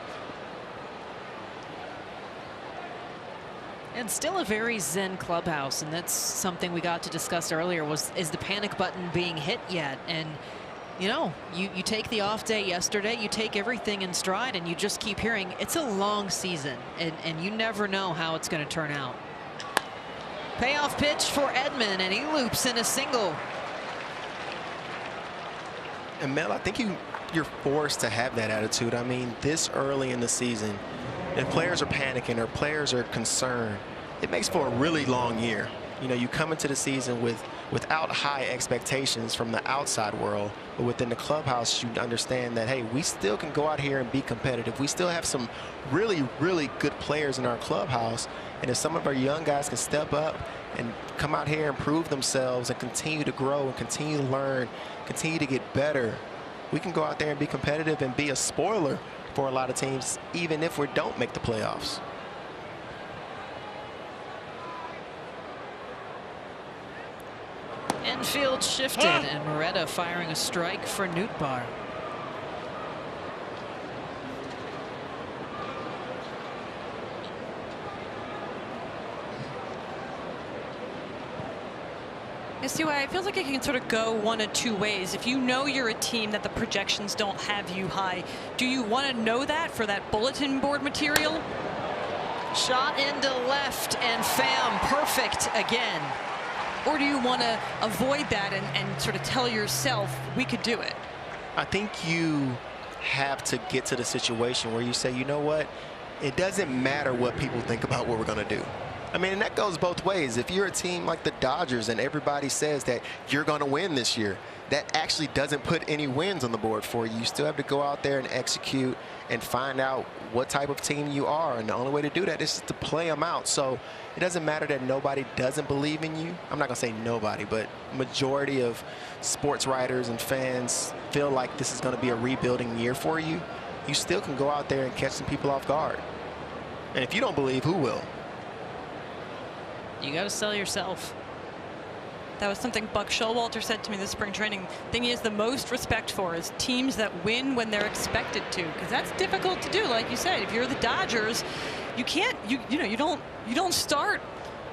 And still a very zen clubhouse, and that's something we got to discuss earlier, is the panic button being hit yet? And you know, you take the off day yesterday, you take everything in stride, and you just keep hearing it's a long season, and you never know how it's going to turn out. Payoff pitch for Edman, and he loops in a single. And Mel, I think you're forced to have that attitude. I mean, this early in the season, if players are panicking or players are concerned, it makes for a really long year. You know, you come into the season without high expectations from the outside world, but within the clubhouse, you understand that, hey, we still can go out here and be competitive. We still have some really, really good players in our clubhouse, and if some of our young guys can step up and come out here and prove themselves and continue to grow and continue to learn, continue to get better, we can go out there and be competitive and be a spoiler for a lot of teams, even if we don't make the playoffs. Infield shifted, and Moretta firing a strike for Nootbaar. You see why it feels like it can sort of go one of two ways. If you know you're a team that the projections don't have you high, do you want to know that for that bulletin board material? Shot into left, and Pham perfect again. Or do you want to avoid that and sort of tell yourself we could do it? I think you have to get to the situation where you say, you know what, it doesn't matter what people think about what we're going to do. I mean, and that goes both ways. If you're a team like the Dodgers and everybody says that you're going to win this year, that actually doesn't put any wins on the board for you. You still have to go out there and execute and find out what type of team you are. And the only way to do that is to play them out. So it doesn't matter that nobody doesn't believe in you. I'm not going to say nobody, but majority of sports writers and fans feel like this is going to be a rebuilding year for you. You still can go out there and catch some people off guard. And if you don't believe, who will? You got to sell yourself. That was something Buck Showalter said to me this spring training. Thing he has the most respect for is teams that win when they're expected to, because that's difficult to do. Like you said, if you're the Dodgers, you can't. You don't start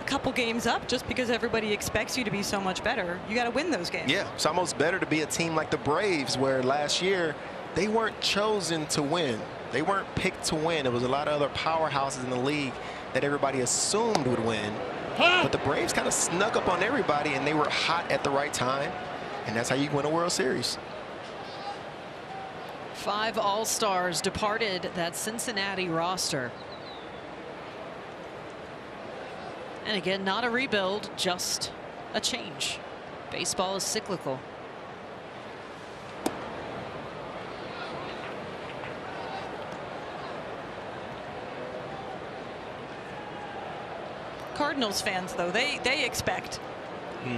a couple games up just because everybody expects you to be so much better. You got to win those games. Yeah, it's almost better to be a team like the Braves, where last year they weren't chosen to win. They weren't picked to win. There was a lot of other powerhouses in the league that everybody assumed would win. But the Braves kind of snuck up on everybody, and they were hot at the right time. And that's how you win a World Series. 5 All-Stars departed that Cincinnati roster. And again, not a rebuild, just a change. Baseball is cyclical. Cardinals fans, though, they expect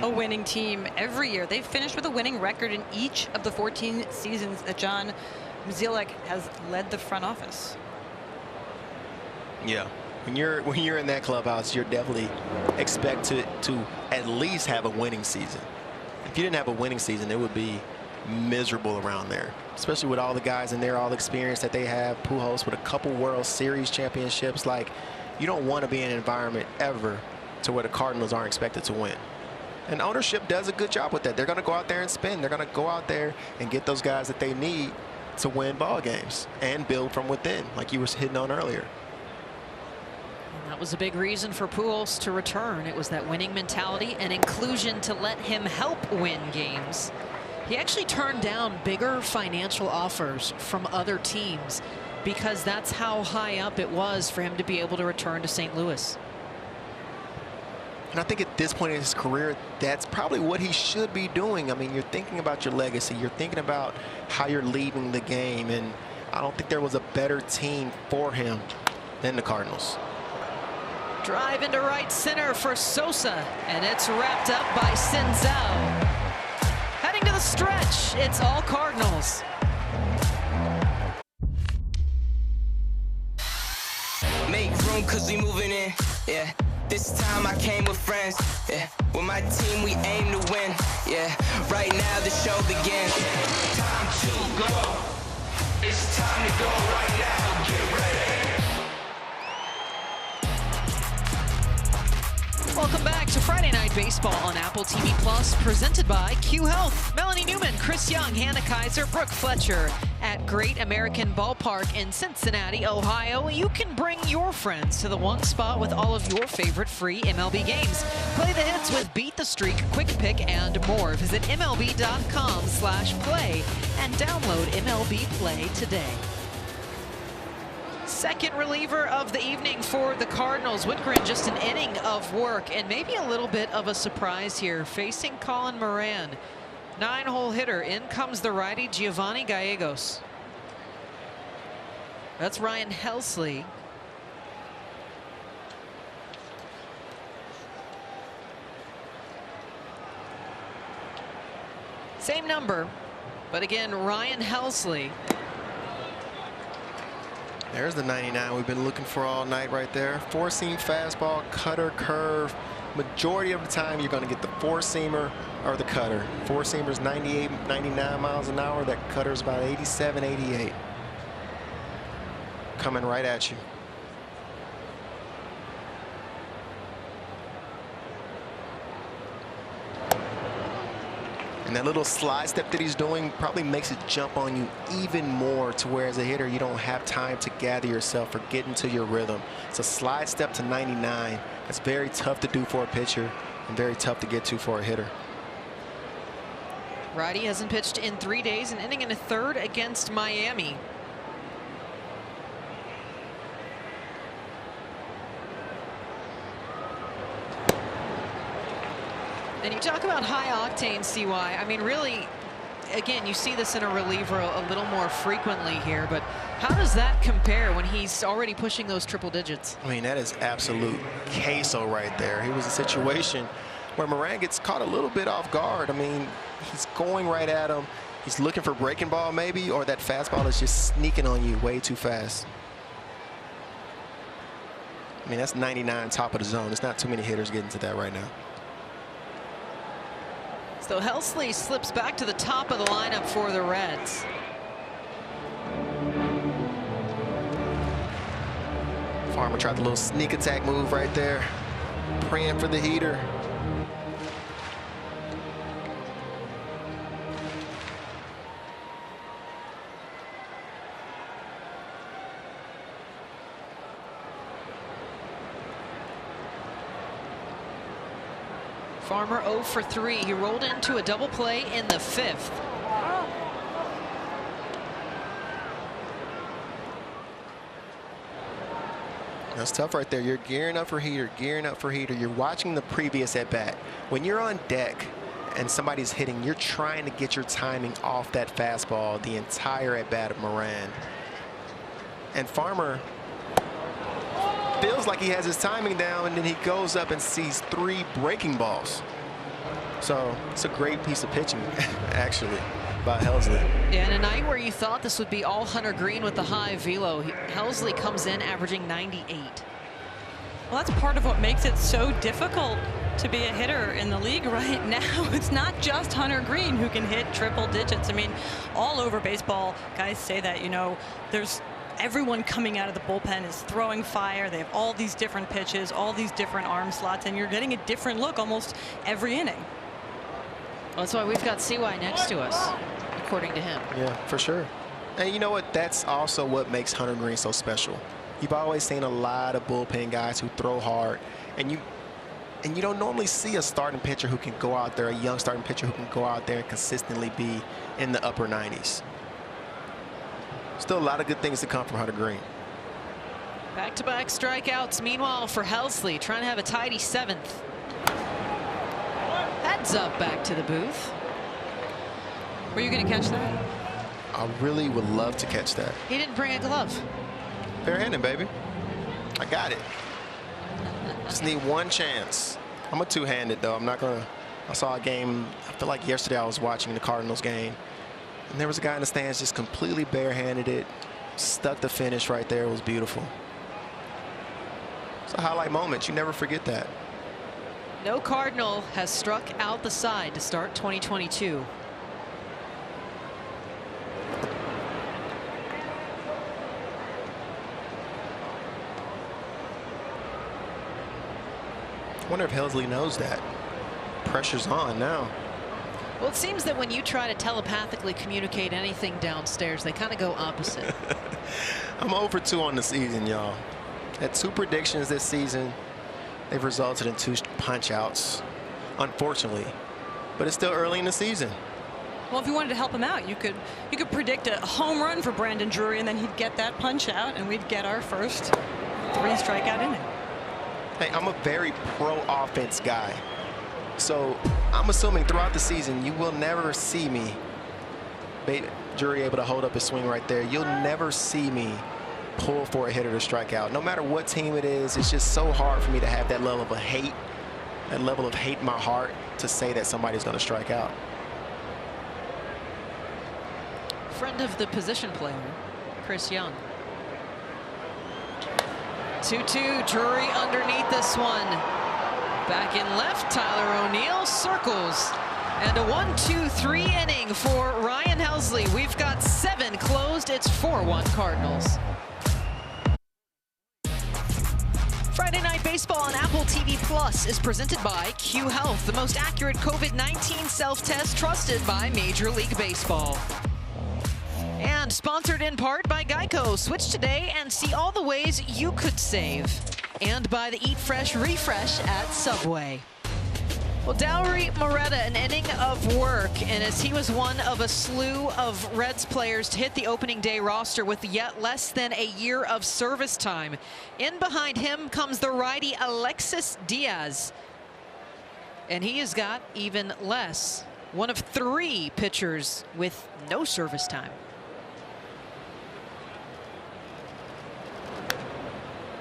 a winning team every year. They've finished with a winning record in each of the 14 seasons that John Mozeliak has led the front office. Yeah, when you're in that clubhouse, you're definitely expected to at least have a winning season. If you didn't have a winning season, it would be miserable around there, especially with all the guys in there, all the experience that they have. Pujols with a couple World Series championships. Like, you don't want to be in an environment ever to where the Cardinals aren't expected to win. And ownership does a good job with that. They're going to go out there and spend. They're going to go out there and get those guys that they need to win ball games and build from within, like you were hitting on earlier. And that was a big reason for Pujols to return. It was that winning mentality and inclusion to let him help win games. He actually turned down bigger financial offers from other teams because that's how high up it was for him to be able to return to St. Louis. And I think at this point in his career, that's probably what he should be doing. I mean, you're thinking about your legacy. You're thinking about how you're leaving the game. And I don't think there was a better team for him than the Cardinals. Drive into right center for Sosa, and it's wrapped up by Senzel. Heading to the stretch, it's all Cardinals. Make room cause we moving in, yeah. This time I came with friends, yeah. With my team we aim to win, yeah. Right now the show begins. Time to go. It's time to go right now. Get ready. Welcome back to Friday Night Baseball on Apple TV Plus, presented by Q Health. Melanie Newman, Chris Young, Hannah Kaiser, Brooke Fletcher at Great American Ballpark in Cincinnati, Ohio. You can bring your friends to the one spot with all of your favorite free MLB games. Play the hits with Beat the Streak, Quick Pick, and more. Visit MLB.com/play and download MLB Play today. Second reliever of the evening for the Cardinals. Whitgren, just an inning of work and maybe a little bit of a surprise here, facing Colin Moran. 9-hole hitter. In comes the righty Giovanni Gallegos. That's Ryan Helsley. Same number, but again, Ryan Helsley. There's the 99 we've been looking for all night right there. 4-seam fastball, cutter, curve, Majority of the time, you're going to get the four-seamer or the cutter. Four-seamer's 98, 99 miles an hour. That cutter's about 87, 88. Coming right at you. And that little slide step that he's doing probably makes it jump on you even more, to where as a hitter you don't have time to gather yourself or get into your rhythm. It's a slide step to 99. It's very tough to do for a pitcher and very tough to get to for a hitter. Righty hasn't pitched in 3 days, an inning and a third against Miami. And you talk about high octane, CY. I mean, really, again, you see this in a reliever a little more frequently here, but how does that compare when he's already pushing those triple digits? I mean, that is absolute queso right there. He was a situation where Moran gets caught a little bit off guard. I mean, he's going right at him. He's looking for breaking ball maybe, or that fastball is just sneaking on you way too fast. I mean, that's 99 top of the zone. There's not too many hitters getting to that right now. So Helsley slips back to the top of the lineup for the Reds. Farmer tried the little sneak attack move right there, praying for the heater. Farmer 0 for 3. He rolled into a double play in the 5th. That's tough right there. You're gearing up for heater, gearing up for heater. You're watching the previous at bat. When you're on deck and somebody's hitting, you're trying to get your timing off that fastball the entire at bat of Moran. And Farmer feels like he has his timing down, and then he goes up and sees 3 breaking balls. So it's a great piece of pitching, actually, by Helsley. Yeah, in a night where you thought this would be all Hunter Green with the high velo, Helsley comes in averaging 98. Well, that's part of what makes it so difficult to be a hitter in the league right now. It's not just Hunter Green who can hit triple digits. I mean, all over baseball, guys say that, you know, there's everyone coming out of the bullpen is throwing fire. They have all these different pitches, all these different arm slots, and you're getting a different look almost every inning. Well, that's why we've got CY next to us, according to him. Yeah, for sure. And you know what? That's also what makes Hunter Green so special. You've always seen a lot of bullpen guys who throw hard, and you don't normally see a starting pitcher who can go out there, a young starting pitcher who can go out there and consistently be in the upper 90s. Still a lot of good things to come from Hunter Green. Back-to-back strikeouts. Meanwhile, for Helsley, trying to have a tidy 7th. Heads up back to the booth. Were you going to catch that? I really would love to catch that. He didn't bring a glove. Fair-handed, baby. I got it. Just need one chance. I'm a two-handed, though. I'm not going to. I saw a game, I feel like yesterday I was watching the Cardinals game, and there was a guy in the stands just completely barehanded it, stuck the finish right there. It was beautiful. It's a highlight moment. You never forget that. No Cardinal has struck out the side to start 2022. I wonder if Helsley knows that. Pressure's on now. Well, it seems that when you try to telepathically communicate anything downstairs, they kind of go opposite. I'm 0 for 2 on the season, y'all. Had 2 predictions this season. They've resulted in 2 punch-outs, unfortunately. But it's still early in the season. Well, if you wanted to help him out, you could predict a home run for Brandon Drury, and then he'd get that punch-out, and we'd get our first 3-strikeout inning. Hey, I'm a very pro-offense guy. So I'm assuming throughout the season, you will never see me, Drury able to hold up his swing right there. You'll never see me pull for a hitter to strike out. No matter what team it is, it's just so hard for me to have that level of hate in my heart to say that somebody's going to strike out. Friend of the position player, Chris Young. 2-2, Drury underneath this one. Back in left, Tyler O'Neill circles. And a 1-2-3 inning for Ryan Helsley. We've got 7 closed. It's 4-1 Cardinals. Friday Night Baseball on Apple TV Plus is presented by Q Health, the most accurate COVID-19 self-test trusted by Major League Baseball. And sponsored in part by Geico. Switch today and see all the ways you could save. And by the Eat Fresh Refresh at Subway. Well, Dowry Moretta, an inning of work, and as he was one of a slew of Reds players to hit the opening day roster with yet less than a year of service time. In behind him comes the righty Alexis Diaz, and he has got even less. One of 3 pitchers with no service time.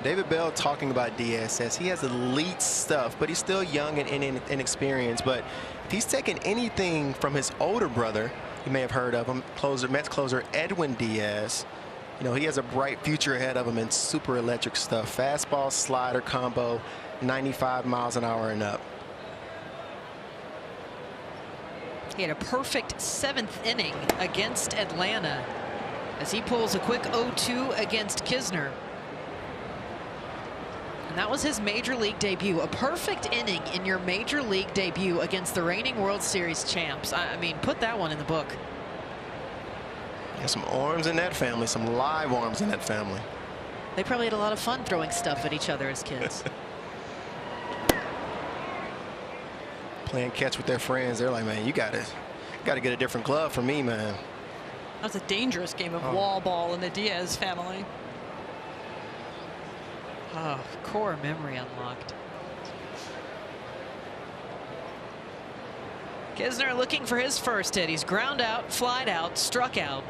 David Bell talking about Diaz says he has elite stuff, but he's still young and inexperienced. But if he's taking anything from his older brother, you may have heard of him, Mets closer Edwin Diaz. You know, he has a bright future ahead of him in super electric stuff. Fastball, slider combo, 95 miles an hour and up. He had a perfect 7th inning against Atlanta as he pulls a quick 0-2 against Kisner. And that was his Major League debut. A perfect inning in your Major League debut against the reigning World Series champs. I mean, put that one in the book. Yeah, some arms in that family, some live arms in that family. They probably had a lot of fun throwing stuff at each other as kids. Playing catch with their friends, they're like, man, you gotta get a different glove for me, man. That was a dangerous game of wall ball in the Diaz family. Oh, core memory unlocked. Kisner looking for his first hit. He's ground out, flied out, struck out.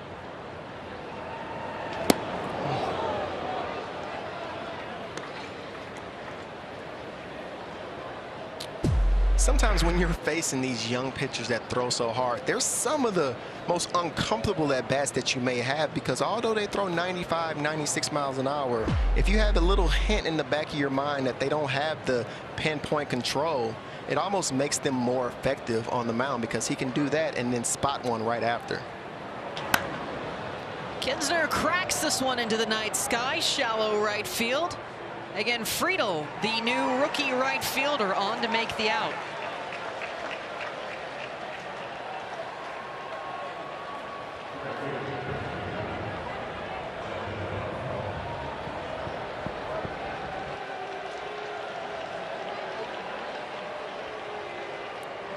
Sometimes when you're facing these young pitchers that throw so hard, there's some of the most uncomfortable at-bats that you may have, because although they throw 95, 96 miles an hour, if you have a little hint in the back of your mind that they don't have the pinpoint control, it almost makes them more effective on the mound, because he can do that and then spot one right after. Kisner cracks this one into the night sky, shallow right field. Again, Friedel, the new rookie right fielder, on to make the out.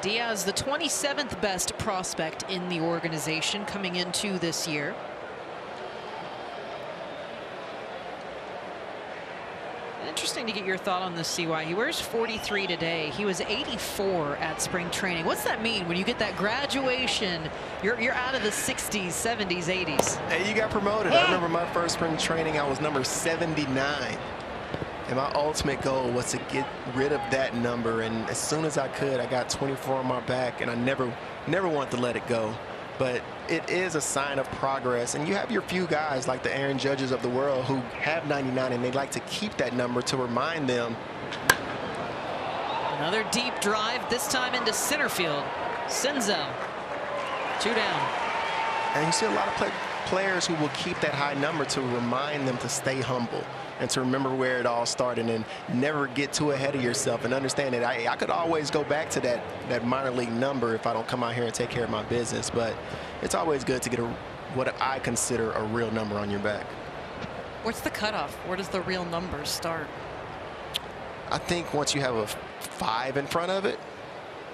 Diaz, the 27th best prospect in the organization coming into this year. Interesting to get your thought on this, CY. He wears 43 today. He was 84 at spring training. What's that mean when you get that graduation? You're out of the 60s, 70s, 80s. Hey, you got promoted. I remember my first spring training, I was number 79. And my ultimate goal was to get rid of that number. And as soon as I could, I got 24 on my back, and I never wanted to let it go. But it is a sign of progress. And you have your few guys like the Aaron Judges of the world who have 99, and they like to keep that number to remind them. Another deep drive, this time into center field. Senzel, 2 down. And you see a lot of players who will keep that high number to remind them to stay humble and to remember where it all started and never get too ahead of yourself, and understand that I could always go back to that minor league number if I don't come out here and take care of my business. But it's always good to get what I consider a real number on your back. What's the cutoff? Where does the real number start? I think once you have a 5 in front of it,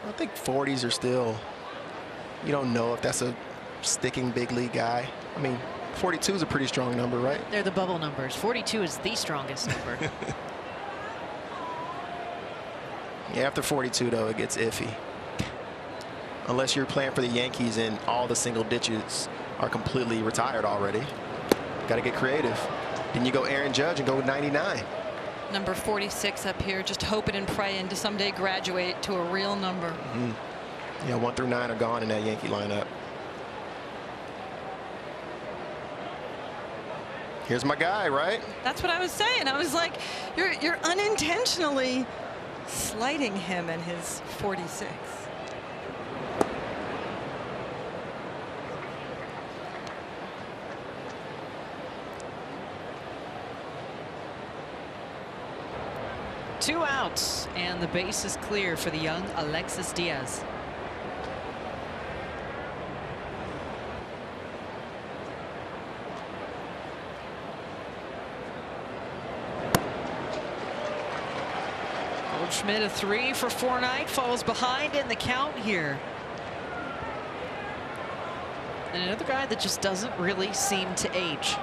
I think 40s are still, you don't know if that's a sticking big league guy. I mean, 42 is a pretty strong number, right? They're the bubble numbers. 42 is the strongest number. Yeah, after 42, though, it gets iffy. Unless you're playing for the Yankees and all the single digits are completely retired already. Got to get creative. Then you go Aaron Judge and go with 99. Number 46 up here, just hoping and praying to someday graduate to a real number. Mm-hmm. Yeah, 1 through 9 are gone in that Yankee lineup. Here's my guy, right? That's what I was saying. I was like, you're unintentionally slighting him and his 46. Two outs, and the base is clear for the young Alexis Diaz. Goldschmidt, a 3 for Fortnite, falls behind in the count here. And another guy that just doesn't really seem to age.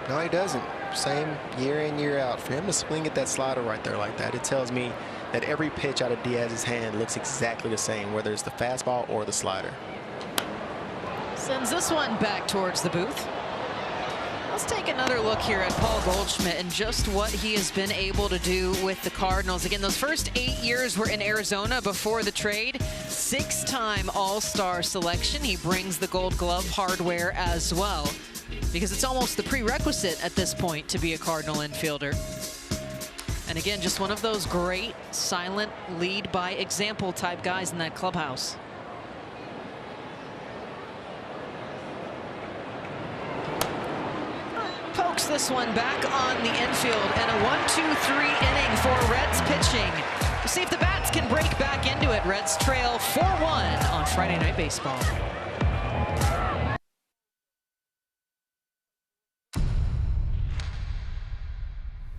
No, he doesn't. Same year in, year out. For him to swing at that slider right there like that, it tells me that every pitch out of Diaz's hand looks exactly the same, whether it's the fastball or the slider. Sends this one back towards the booth. Let's take another look here at Paul Goldschmidt and just what he has been able to do with the Cardinals. Again, those first 8 years were in Arizona before the trade. 6-time All-Star selection. He brings the Gold Glove hardware as well, because it's almost the prerequisite at this point to be a Cardinal infielder. And again, just one of those great silent lead by example type guys in that clubhouse. Pokes this one back on the infield, and a 1-2-3 inning for Reds pitching. We'll see if the bats can break back into it. Reds trail 4-1 on Friday Night Baseball.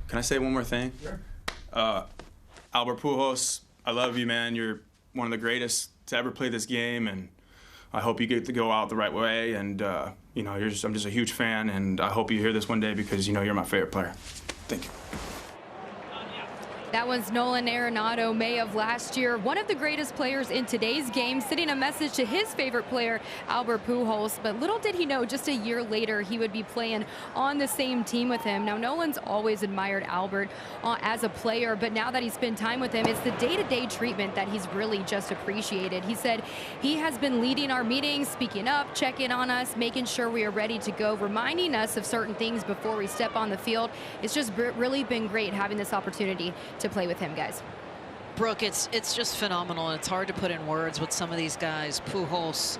Can I say one more thing? Sure. Albert Pujols, I love you, man. You're one of the greatest to ever play this game, and I hope you get to go out the right way. And you know, I'm just a huge fan, and I hope you hear this one day because you know you're my favorite player. Thank you. That was Nolan Arenado, May of last year. One of the greatest players in today's game, sending a message to his favorite player, Albert Pujols. But little did he know, just a year later, he would be playing on the same team with him. Now, Nolan's always admired Albert as a player, but now that he spent time with him, it's the day-to-day treatment that he's really just appreciated. He said he has been leading our meetings, speaking up, checking on us, making sure we are ready to go, reminding us of certain things before we step on the field. It's just really been great having this opportunity to play with him, guys. Brooke, it's just phenomenal, and it's hard to put in words with some of these guys. Pujols,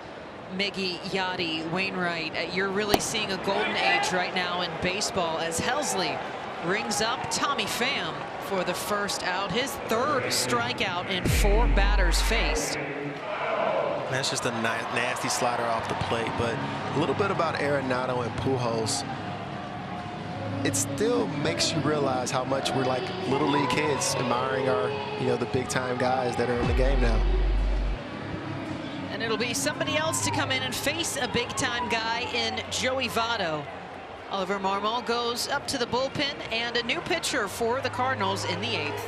Miggy, Yachty, Wainwright. You're really seeing a golden age right now in baseball as Helsley rings up Tommy Pham for the first out, his third strikeout in 4 batters faced. That's just a nasty slider off the plate, but a little bit about Arenado and Pujols. It still makes you realize how much we're like little league kids admiring our, you know, the big time guys that are in the game now. And it'll be somebody else to come in and face a big time guy in Joey Votto. Oliver Marmol goes up to the bullpen, and a new pitcher for the Cardinals in the 8th.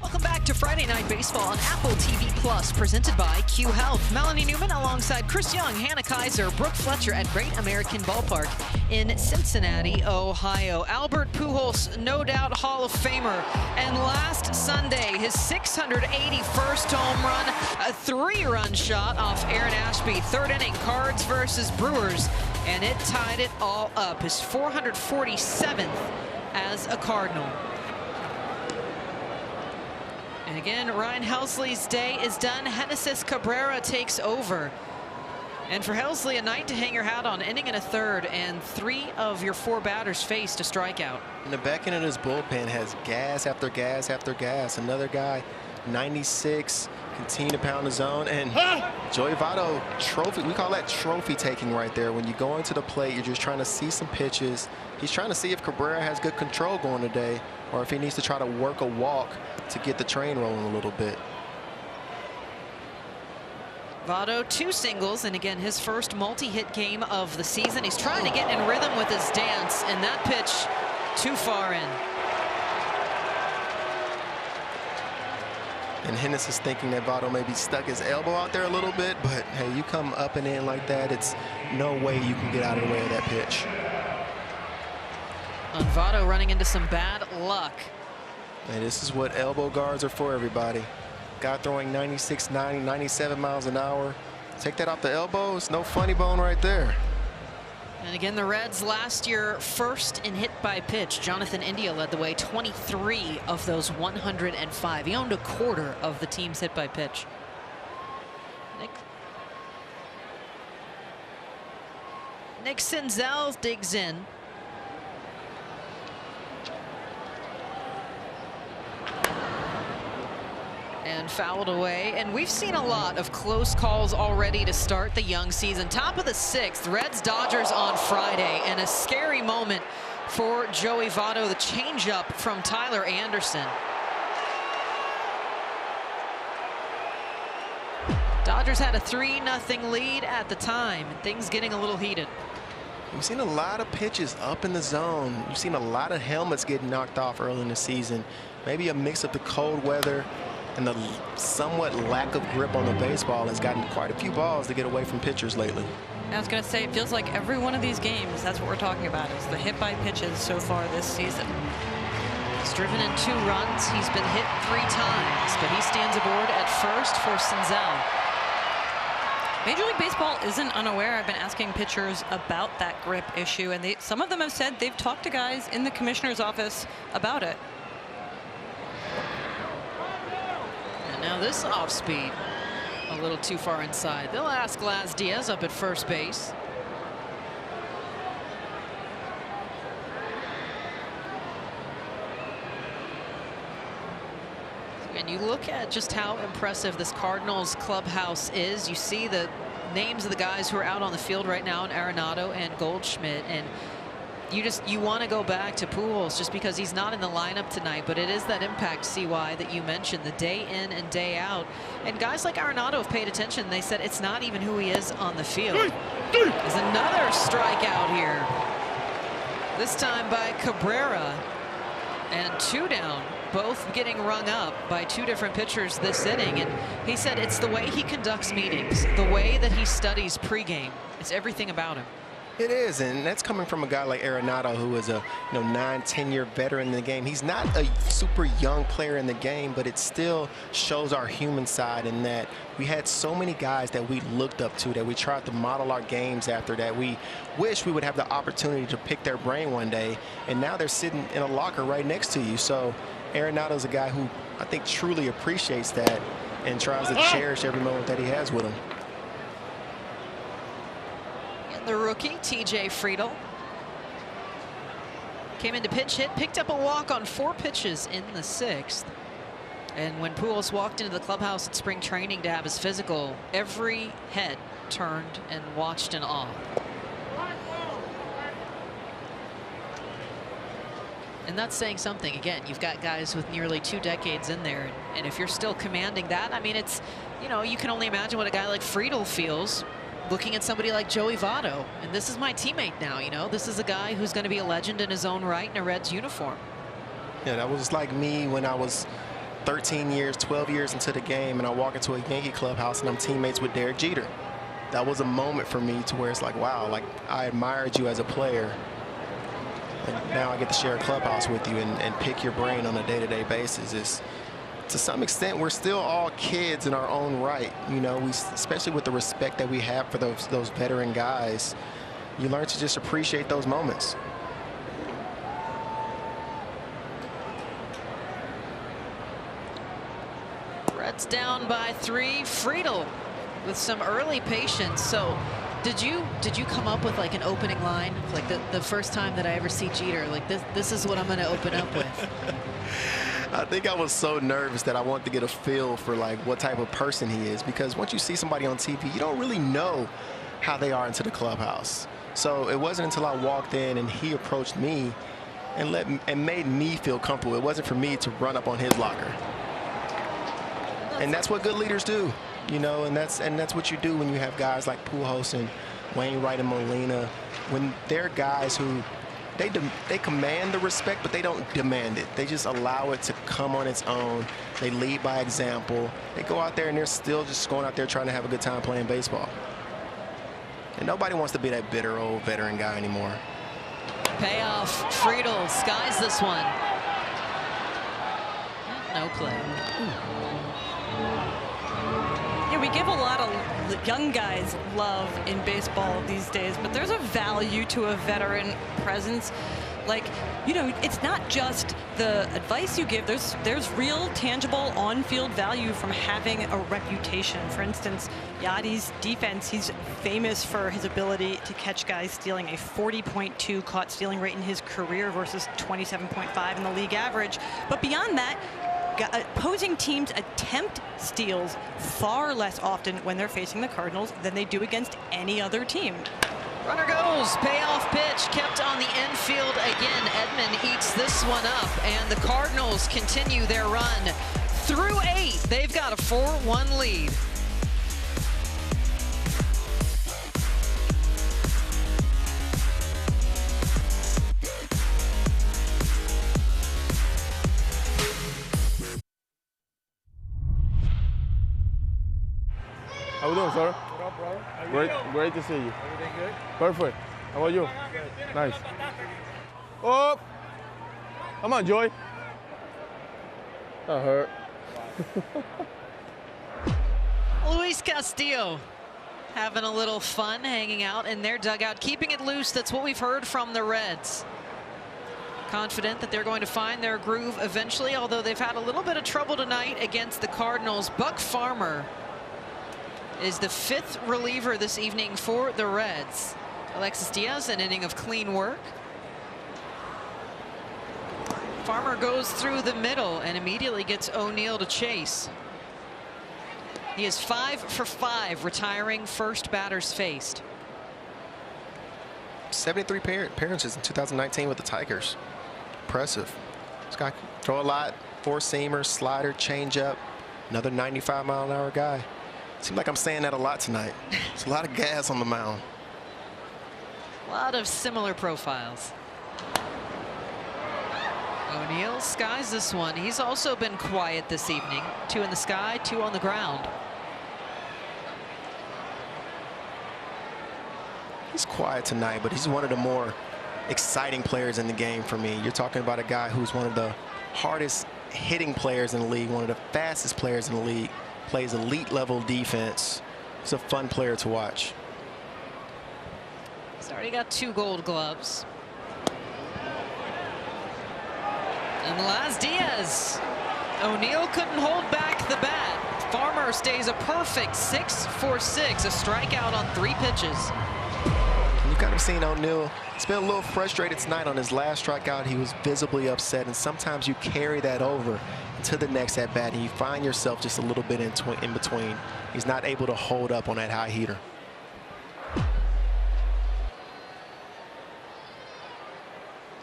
Welcome back to Friday Night Baseball on Apple TV Plus, presented by Q Health. Melanie Newman alongside Chris Young, Hannah Kaiser, Brooke Fletcher at Great American Ballpark in Cincinnati, Ohio. Albert Pujols, no doubt Hall of Famer. And last Sunday, his 681st home run, a 3-run shot off Aaron Ashby. 3rd inning, Cards versus Brewers, and it tied it all up. His 447th as a Cardinal. And again, Ryan Helsley's day is done. Genesis Cabrera takes over. And for Helsley, a night to hang your hat on, ending in a 3rd, and 3 of your 4 batters faced a strikeout. And the back end of this bullpen has gas after gas after gas. Another guy, 96, continue to pound the zone. And Joey Votto, trophy, we call that trophy taking right there. When you go into the plate, you're just trying to see some pitches. He's trying to see if Cabrera has good control going today, or if he needs to try to work a walk to get the train rolling a little bit. Votto, 2 singles, and again, his first multi-hit game of the season. He's trying to get in rhythm with his dance, and that pitch too far in. And Hennis is thinking that Votto maybe stuck his elbow out there a little bit, but hey, you come up and in like that, it's no way you can get out of the way of that pitch. And Votto running into some bad luck. And this is what elbow guards are for, everybody. Guy throwing 96, 90, 97 miles an hour. Take that off the elbow, it's no funny bone right there. And again, the Reds last year first in hit by pitch. Jonathan India led the way, 23 of those 105. He owned a quarter of the team's hit by pitch. Nick Senzel digs in. And fouled away. And we've seen a lot of close calls already to start the young season. Top of the 6th, Reds-Dodgers on Friday. And a scary moment for Joey Votto, the changeup from Tyler Anderson. Dodgers had a 3-0 lead at the time. Things getting a little heated. We've seen a lot of pitches up in the zone. You've seen a lot of helmets getting knocked off early in the season. Maybe a mix of the cold weather and the somewhat lack of grip on the baseball has gotten quite a few balls to get away from pitchers lately. I was going to say, it feels like every one of these games, that's what we're talking about, is the hit by pitches so far this season. He's driven in 2 runs. He's been hit 3 times, but he stands aboard at first for Senzel. Major League Baseball isn't unaware. I've been asking pitchers about that grip issue, and some of them have said they've talked to guys in the commissioner's office about it. And now this off speed, a little too far inside. They'll ask Laz Diaz up at first base. And you look at just how impressive this Cardinals clubhouse is. You see the names of the guys who are out on the field right now in Arenado and Goldschmidt, and you want to go back to Pujols just because he's not in the lineup tonight, but it is that impact, CY, that you mentioned, the day in and day out. And guys like Arenado have paid attention. They said it's not even who he is on the field. There's another strikeout here, this time by Cabrera, and 2 down. Both getting rung up by 2 different pitchers this inning. And he said it's the way he conducts meetings, the way that he studies pregame. It's everything about him. It is, and that's coming from a guy like Arenado, who is a 9-10-year veteran in the game. He's not a super young player in the game, but it still shows our human side in that we had so many guys that we looked up to, that we tried to model our games after, that we wish we would have the opportunity to pick their brain one day, and now they're sitting in a locker right next to you. So Arenado's a guy who I think truly appreciates that and tries to cherish every moment that he has with him. The rookie, TJ Friedl, came into pinch hit, picked up a walk on 4 pitches in the 6th. And when Pujols walked into the clubhouse at spring training to have his physical, every head turned and watched in awe. And that's saying something. Again, you've got guys with nearly 2 decades in there, and if you're still commanding that, I mean, it's, you can only imagine what a guy like Friedl feels looking at somebody like Joey Votto. And this is my teammate now, this is a guy who's going to be a legend in his own right in a Reds uniform. Yeah, that was like me when I was 13 years, 12 years into the game, and I walk into a Yankee clubhouse and I'm teammates with Derek Jeter. That was a moment for me to where it's like, wow, like I admired you as a player. And now I get to share a clubhouse with you and pick your brain on a day-to-day basis. To some extent, we're still all kids in our own right. Especially with the respect that we have for those veteran guys, you learn to just appreciate those moments. Reds down by 3. Friedl with some early patience. So did you come up with like an opening line, like the first time that I ever see Jeter, like this is what I'm going to open up with? I think I was so nervous that I wanted to get a feel for like what type of person he is, because once you see somebody on TV, you don't really know how they are into the clubhouse. So it wasn't until I walked in and he approached me and made me feel comfortable. It wasn't for me to run up on his locker. And that's what good leaders do, and that's what you do when you have guys like Pujols and Wainwright and Molina, when they're guys who they command the respect, but they don't demand it. They just allow it to come on its own. They lead by example. They go out there and they're still just going out there trying to have a good time playing baseball. And nobody wants to be that bitter old veteran guy anymore. Payoff. Friedl skies this one. No play. Yeah, we give a lot of young guys love in baseball these days, but there's a value to a veteran presence. Like, you know, it's not just the advice you give. There's real, tangible, on-field value from having a reputation. For instance, Yadi's defense, he's famous for his ability to catch guys stealing, a 40.2 caught stealing rate in his career versus 27.5 in the league average. But beyond that, opposing teams attempt steals far less often when they're facing the Cardinals than they do against any other team. Runner goes, payoff pitch kept on the infield again. Edman eats this one up, and the Cardinals continue their run through 8. They've got a 4-1 lead. How you doing, sir? What up, bro? How you Great to see you. Everything good? Perfect. How about you? Good. Nice. Oh! Come on, Joy. That hurt. Luis Castillo having a little fun hanging out in their dugout, keeping it loose. That's what we've heard from the Reds. Confident that they're going to find their groove eventually, although they've had a little bit of trouble tonight against the Cardinals. Buck Farmer is the 5th reliever this evening for the Reds. Alexis Diaz, an inning of clean work. Farmer goes through the middle and immediately gets O'Neill to chase. He is 5 for 5, retiring first batters faced. 73 appearances in 2019 with the Tigers. Impressive. This guy can throw a lot. Four-seamer, slider, changeup. Another 95-mile-an-hour guy. Seems like I'm saying that a lot tonight. It's a lot of gas on the mound. A lot of similar profiles. O'Neill skies this one. He's also been quiet this evening. 2 in the sky, 2 on the ground. He's quiet tonight, but he's one of the more exciting players in the game for me. You're talking about a guy who's one of the hardest hitting players in the league, one of the fastest players in the league, plays elite level defense. He's a fun player to watch. He's already got 2 gold gloves. And Laz Diaz. O'Neill couldn't hold back the bat. Farmer stays a perfect 6 for 6, a strikeout on 3 pitches. You've kind of seen O'Neill. He's been a little frustrated tonight on his last strikeout. He was visibly upset, and sometimes you carry that over to the next at bat, and you find yourself just a little bit in between. He's not able to hold up on that high heater.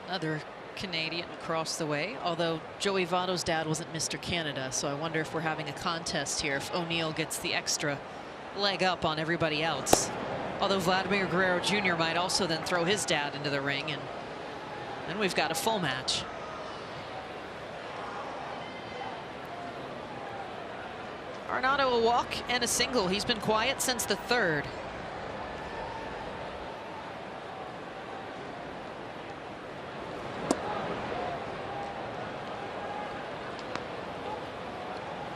Another Canadian across the way, although Joey Votto's dad wasn't Mr. Canada, so I wonder if we're having a contest here if O'Neill gets the extra leg up on everybody else. Although Vladimir Guerrero Jr. might also then throw his dad into the ring, and then we've got a full match. Arenado a walk and a single. He's been quiet since the 3rd.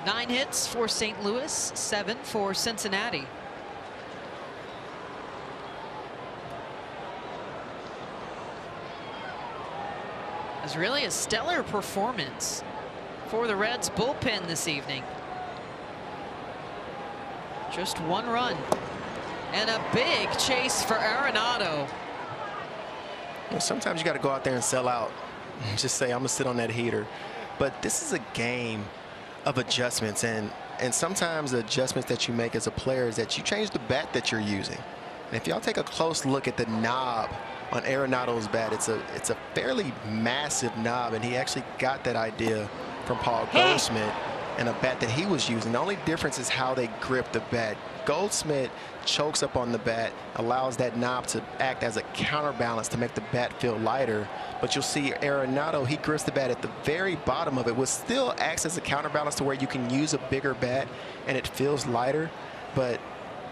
Nine hits for St. Louis, 7 for Cincinnati. It was really a stellar performance for the Reds bullpen this evening. Just 1 run and a big chase for Arenado. Well, sometimes you got to go out there and sell out. Just say, I'm going to sit on that heater. But this is a game of adjustments, and sometimes the adjustments that you make as a player is that you change the bat that you're using. And if y'all take a close look at the knob on Arenado's bat, it's a fairly massive knob, and he actually got that idea from Paul Goldschmidt and a bat that he was using. The only difference is how they grip the bat. Goldschmidt chokes up on the bat, allows that knob to act as a counterbalance to make the bat feel lighter. But you'll see Arenado, he grips the bat at the very bottom of it, which still acts as a counterbalance to where you can use a bigger bat and it feels lighter. But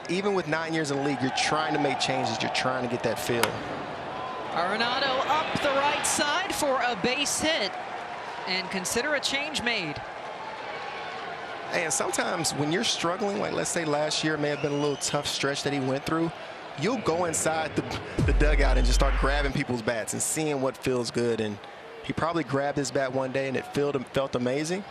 even with 9 years in the league, you're trying to make changes. You're trying to get that feel. Arenado up the right side for a base hit, and consider a change made. Hey, and sometimes when you're struggling, like let's say last year may have been a little tough stretch that he went through, you'll go inside the dugout and just start grabbing people's bats and seeing what feels good. And he probably grabbed his bat one day and it felt amazing.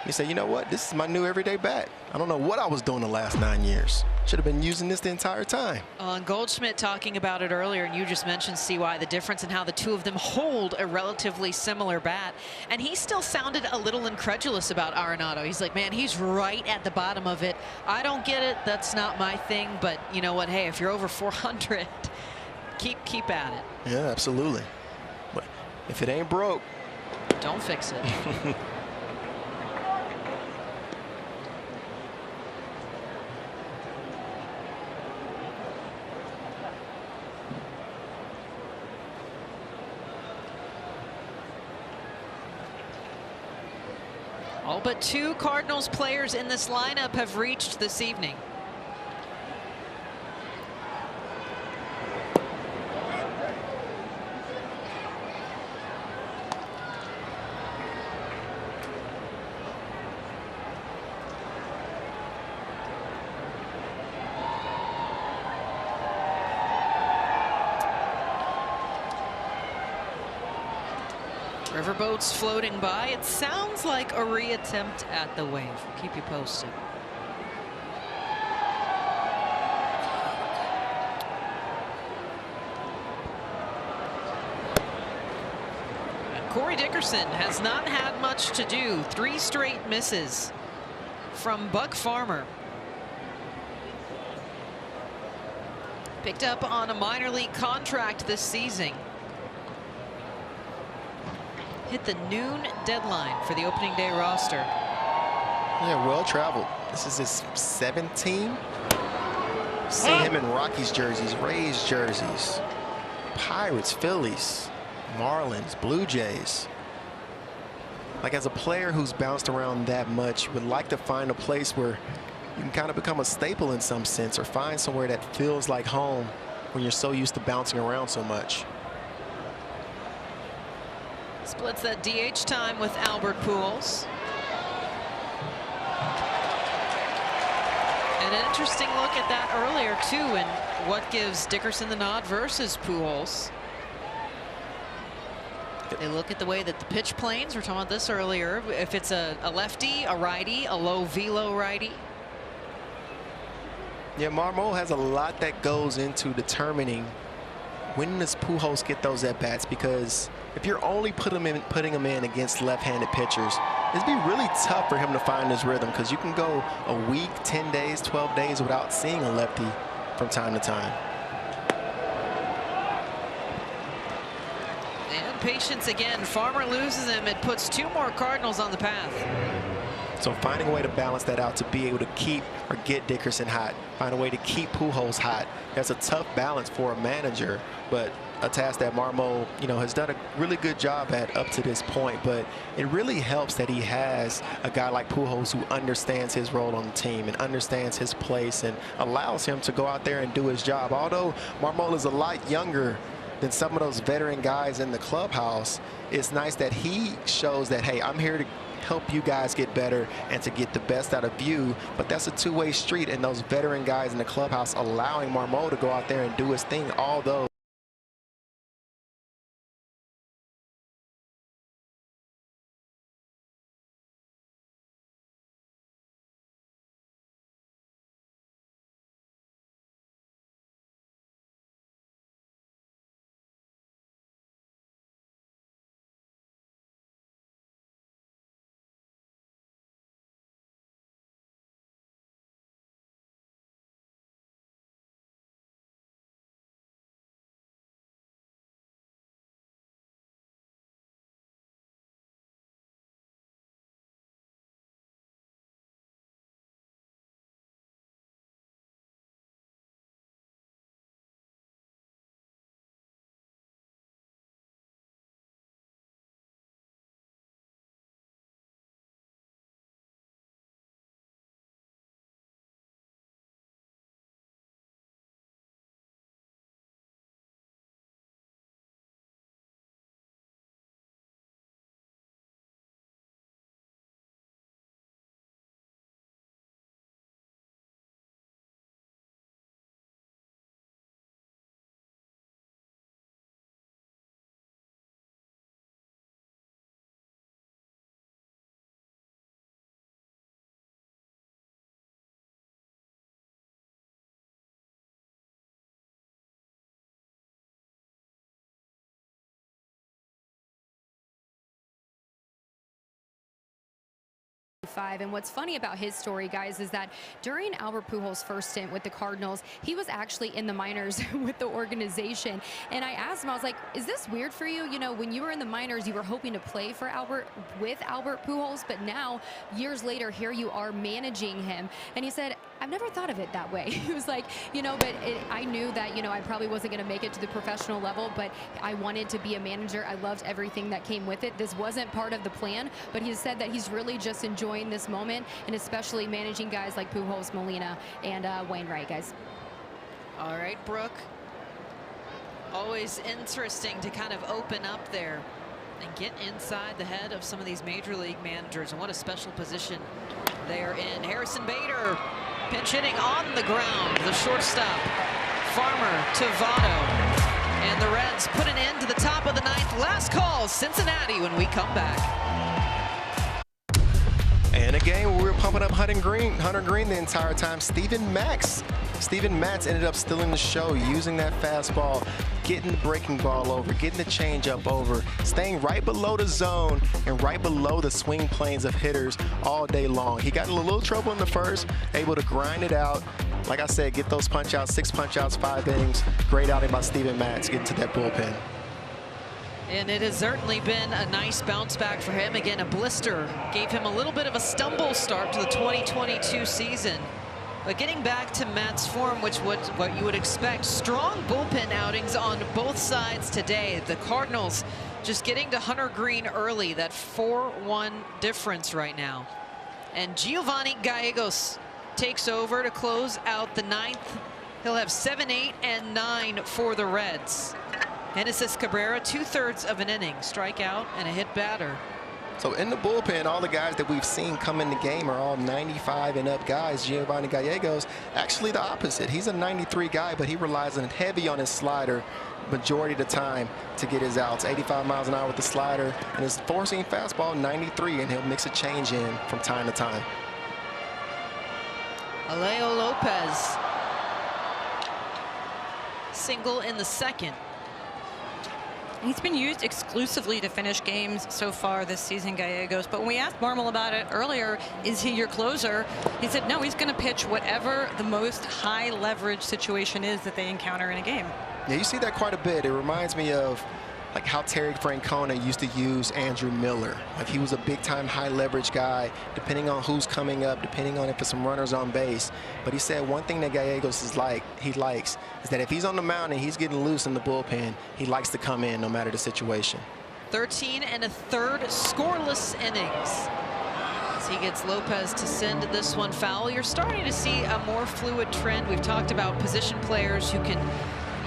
He said, you know what, this is my new everyday bat. I don't know what I was doing the last 9 years. Should have been using this the entire time. And Goldschmidt talking about it earlier, and you just mentioned, CY, the difference in how the two of them hold a relatively similar bat. And he still sounded a little incredulous about Arenado. He's like, man, he's right at the bottom of it. I don't get it. That's not my thing. But you know what? Hey, if you're over 400, keep at it. Yeah, absolutely. But if it ain't broke, don't fix it. All but 2 Cardinals players in this lineup have reached this evening. Riverboats floating by. It sounds like a reattempt at the wave. We'll keep you posted. And Corey Dickerson has not had much to do. 3 straight misses from Buck Farmer. Picked up on a minor league contract this season. Hit the noon deadline for the opening day roster. Yeah, well traveled. This is his 7th team. Seen him in Rockies jerseys, Rays jerseys, Pirates, Phillies, Marlins, Blue Jays. Like, as a player who's bounced around that much, would like to find a place where you can kind of become a staple in some sense, or find somewhere that feels like home when you're so used to bouncing around so much. Splits that DH time with Albert Pujols. And an interesting look at that earlier, too, and what gives Dickerson the nod versus Pujols. They look at the way that the pitch planes, we were talking about this earlier, if it's a lefty, a righty, a low velo righty. Yeah, Marmol has a lot that goes into determining when does Pujols get those at-bats, because if you're only putting him in against left-handed pitchers, it'd be really tough for him to find his rhythm, because you can go a week, 10 days, 12 days without seeing a lefty from time to time. And patience again. Farmer loses him. It puts 2 more Cardinals on the path. So finding a way to balance that out, to be able to keep or get Dickerson hot, find a way to keep Pujols hot. That's a tough balance for a manager, but a task that Marmol, has done a really good job at up to this point. But it really helps that he has a guy like Pujols who understands his role on the team and understands his place and allows him to go out there and do his job. Although Marmol is a lot younger than some of those veteran guys in the clubhouse, it's nice that he shows that, hey, I'm here to help you guys get better and to get the best out of you. But that's a two-way street, and those veteran guys in the clubhouse allowing Marmol to go out there and do his thing, although And what's funny about his story, guys, is that during Albert Pujols' first stint with the Cardinals, he was actually in the minors with the organization. And I asked him, I was like, is this weird for you? You know, when you were in the minors, you were hoping to play for Albert Pujols, but now, years later, here you are managing him. And he said, I've never thought of it that way. He was like, you know, but I knew that, you know, I probably wasn't going to make it to the professional level, but I wanted to be a manager. I loved everything that came with it. This wasn't part of the plan, but he said that he's really just enjoying this moment, and especially managing guys like Pujols, Molina, and Wainwright, guys. All right, Brooke. Always interesting to kind of open up there and get inside the head of some of these major league managers, and what a special position they are in. Harrison Bader pinch hitting on the ground. The shortstop, Farmer to Votto. And the Reds put an end to the top of the ninth. Last call, Cincinnati, when we come back. And a game where we were pumping up Hunter Green the entire time. Steven Matz ended up stealing the show, using that fastball, getting the breaking ball over, getting the changeup over, staying right below the zone and right below the swing planes of hitters all day long. He got in a little trouble in the first, able to grind it out. Like I said, get those punch outs, 6 punch outs, 5 innings. Great outing by Steven Matz getting to that bullpen. And it has certainly been a nice bounce back for him. Again, a blister gave him a little bit of a stumble start to the 2022 season. But getting back to Matt's form, which was what you would expect, strong bullpen outings on both sides today. The Cardinals just getting to Hunter Green early, that 4-1 difference right now. And Giovanni Gallegos takes over to close out the ninth. He'll have 7, 8, and 9 for the Reds. Genesis Cabrera, 2/3 of an inning, strikeout and a hit batter. So in the bullpen, all the guys that we've seen come in the game are all 95 and up guys. Giovanni Gallegos, actually the opposite. He's a 93 guy, but he relies on heavy on his slider majority of the time to get his outs. 85 miles an hour with the slider, and his four-seam fastball, 93, and he'll mix a change in from time to time. Alejo Lopez, single in the second. He's been used exclusively to finish games so far this season, Gallegos. But when we asked Marmol about it earlier, is he your closer? He said, no, he's going to pitch whatever the most high leverage situation is that they encounter in a game. Yeah, you see that quite a bit. It reminds me of like how Terry Francona used to use Andrew Miller. Like he was a big time high leverage guy, depending on who's coming up, depending on if there's some runners on base. But he said one thing that Gallegos is likes is that if he's on the mound and he's getting loose in the bullpen, he likes to come in no matter the situation. 13 1/3 scoreless innings. As he gets Lopez to send this one foul. You're starting to see a more fluid trend. We've talked about position players who can,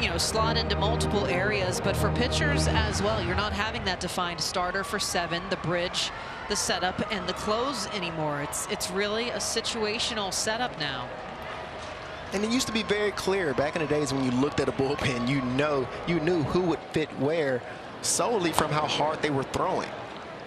you know, slot into multiple areas, but for pitchers as well, you're not having that defined starter for 7, the bridge, the setup, and the close anymore. It's really a situational setup now. And it used to be very clear back in the days when you looked at a bullpen, you knew who would fit where solely from how hard they were throwing.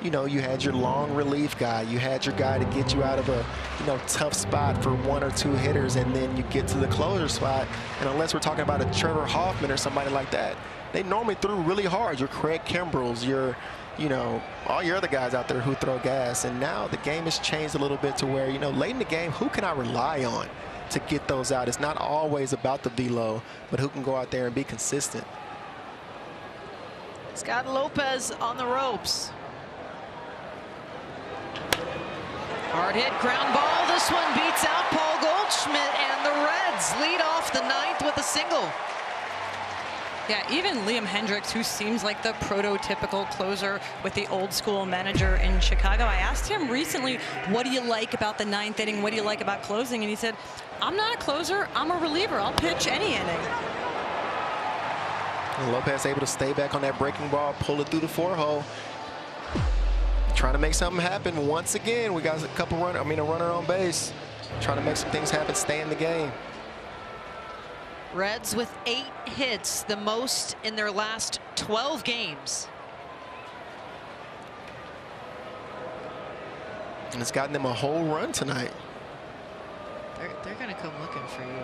You know, you had your long relief guy, you had your guy to get you out of a, you know, tough spot for 1 or 2 hitters, and then you get to the closer spot. And unless we're talking about a Trevor Hoffman or somebody like that, they normally threw really hard. Your Craig Kimbrells, your, you know, all your other guys out there who throw gas. And now the game has changed a little bit to where, you know, late in the game, who can I rely on to get those out? It's not always about the velo, but who can go out there and be consistent. Scott Lopez on the ropes. Hard hit, ground ball. This one beats out Paul Goldschmidt, and the Reds lead off the ninth with a single. Yeah, even Liam Hendricks, who seems like the prototypical closer with the old school manager in Chicago. I asked him recently, what do you like about the ninth inning? What do you like about closing? And he said, I'm not a closer, I'm a reliever. I'll pitch any inning. And Lopez able to stay back on that breaking ball, pull it through the 4-hole. Trying to make something happen once again. We got a runner on base. Trying to make some things happen, stay in the game. Reds with 8 hits, the most in their last 12 games. And it's gotten them a whole run tonight. They're going to come looking for you.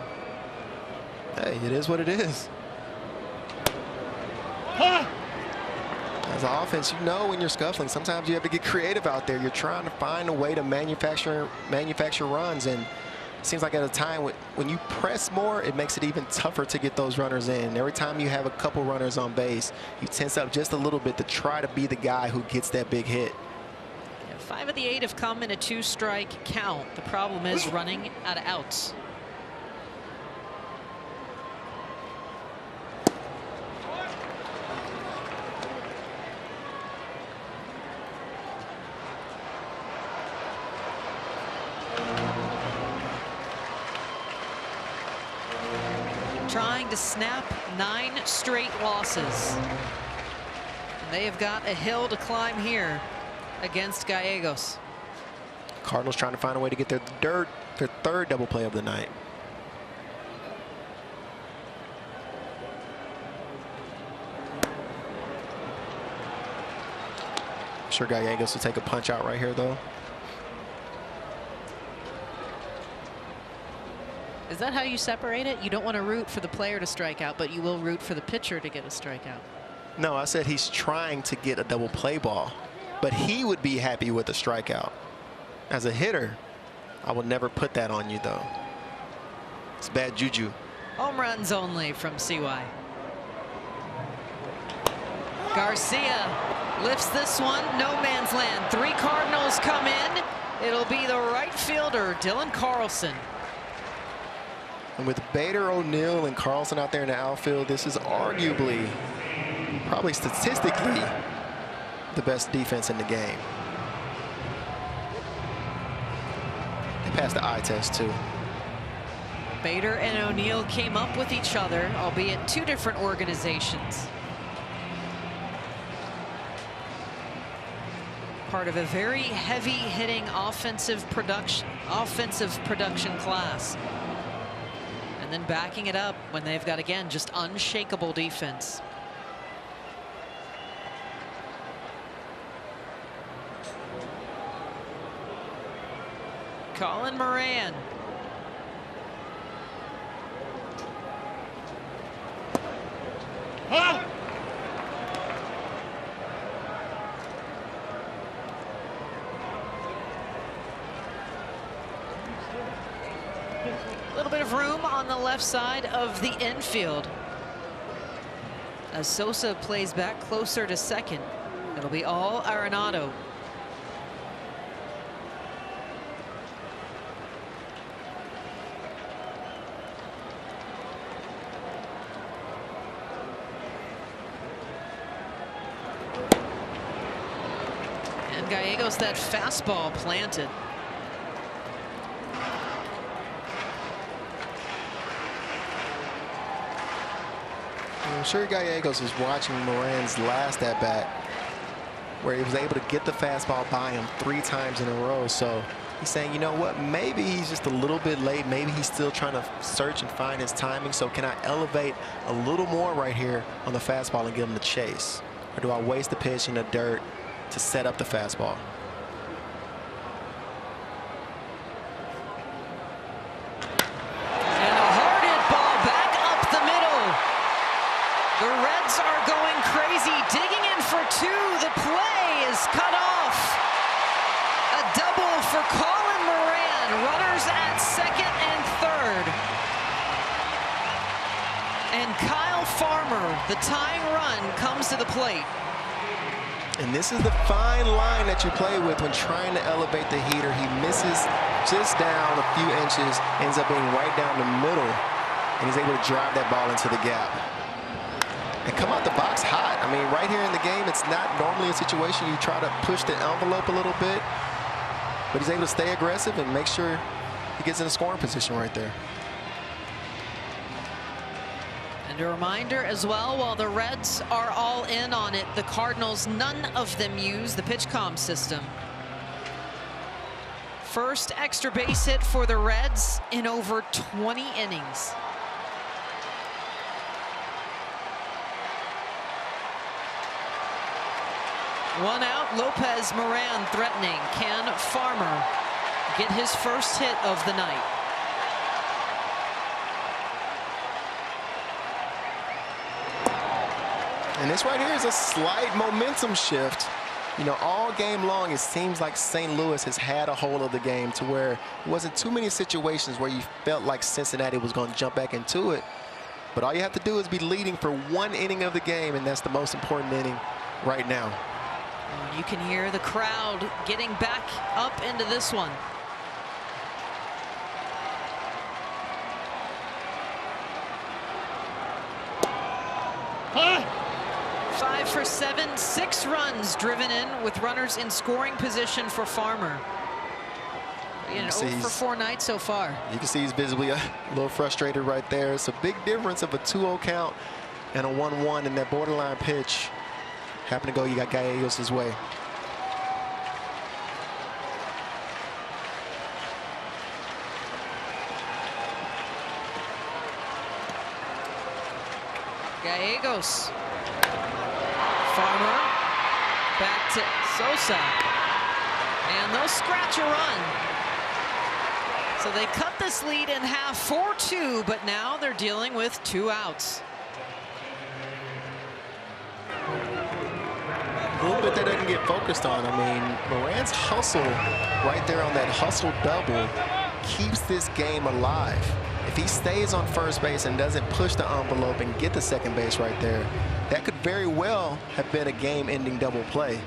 Hey, it is what it is. As an offense, you know when you're scuffling, sometimes you have to get creative out there. You're trying to find a way to manufacture runs, and it seems like at a time when you press more, it makes it even tougher to get those runners in. Every time you have a couple runners on base, you tense up just a little bit to try to be the guy who gets that big hit. 5 of the 8 have come in a 2-strike count. The problem is running out of outs. Trying to snap 9 straight losses. And they have got a hill to climb here against Gallegos. Cardinals trying to find a way to get their third double play of the night. I'm sure Gallegos will take a punch out right here, though. Is that how you separate it? You don't want to root for the player to strike out, but you will root for the pitcher to get a strikeout. No, I said he's trying to get a double play ball, but he would be happy with a strikeout. As a hitter, I would never put that on you, though. It's bad juju. Home runs only from CY. Garcia lifts this one. No man's land. 3 Cardinals come in. It'll be the right fielder, Dylan Carlson. And with Bader, O'Neill, and Carlson out there in the outfield, this is arguably, probably statistically, the best defense in the game. They passed the eye test, too. Bader and O'Neill came up with each other, albeit 2 different organizations. Part of a very heavy-hitting offensive production class. And then backing it up when they've got, again, just unshakable defense. Colin Moran. Huh? A little bit of room on the left side of the infield as Sosa plays back closer to second. It'll be all Arenado. And Gallegos, that fastball planted. I'm sure Gallegos is watching Moran's last at-bat, where he was able to get the fastball by him 3 times in a row. So he's saying, you know what, maybe he's just a little bit late. Maybe he's still trying to search and find his timing. So can I elevate a little more right here on the fastball and give him the chase? Or do I waste the pitch in the dirt to set up the fastball? The Reds are going crazy, digging in for 2. The play is cut off. A double for Colin Moran. Runners at second and third. And Kyle Farmer, the tying run, comes to the plate. And this is the fine line that you play with when trying to elevate the heater. He misses just down a few inches, ends up being right down the middle, and he's able to drive that ball into the gap. And come out the box hot. I mean, right here in the game, it's not normally a situation you try to push the envelope a little bit, but he's able to stay aggressive and make sure he gets in a scoring position right there. And a reminder as well, while the Reds are all in on it, the Cardinals, none of them use the PitchCom system. First extra base hit for the Reds in over 20 innings. One out, Lopez Moran threatening. Can Farmer get his first hit of the night? And this right here is a slight momentum shift. You know, all game long, it seems like St. Louis has had a hold of the game to where it wasn't too many situations where you felt like Cincinnati was going to jump back into it. But all you have to do is be leading for one inning of the game, and that's the most important inning right now. You can hear the crowd getting back up into this one. Huh? 5 for 7, 6 runs driven in with runners in scoring position for Farmer. You know, 0 for 4 night so far. You can see he's visibly a little frustrated right there. It's a big difference of a 2-0 count and a 1-1 in that borderline pitch. Happen to go, you got Gallegos' way. Gallegos. Farmer. Back to Sosa. And they'll scratch a run. So they cut this lead in half 4-2, but now they're dealing with 2 outs. A little bit that doesn't get focused on. I mean, Moran's hustle right there on that hustle double keeps this game alive. If he stays on first base and doesn't push the envelope and get the second base right there, that could very well have been a game-ending double play.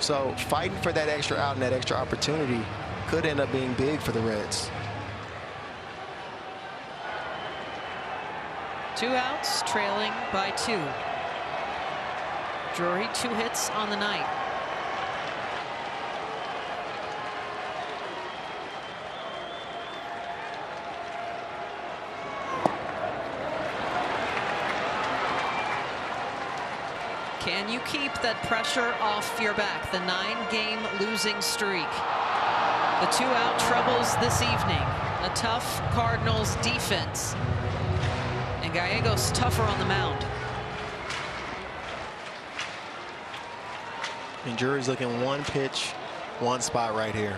So fighting for that extra out and that extra opportunity could end up being big for the Reds. 2 outs, trailing by 2. Drury 2 hits on the night. Can you keep that pressure off your back? The 9-game losing streak. The 2-out troubles this evening. A tough Cardinals defense. And Gallegos tougher on the mound. And Drury's looking one pitch, one spot right here.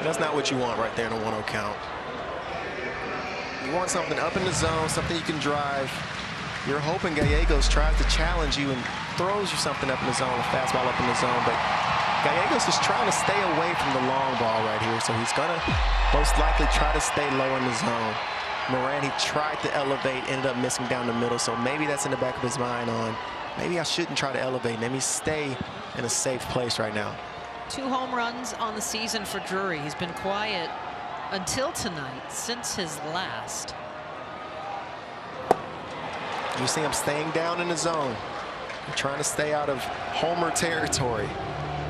That's not what you want right there in a 1-0 count. You want something up in the zone, something you can drive. You're hoping Gallegos tries to challenge you and throws you something up in the zone, a fastball up in the zone. But Gallegos is trying to stay away from the long ball right here. So he's going to most likely try to stay low in the zone. Moran, he tried to elevate, ended up missing down the middle. So maybe that's in the back of his mind on, maybe I shouldn't try to elevate. Let me stay in a safe place right now. 2 home runs on the season for Drury. He's been quiet until tonight since his last. You see him staying down in the zone, trying to stay out of homer territory.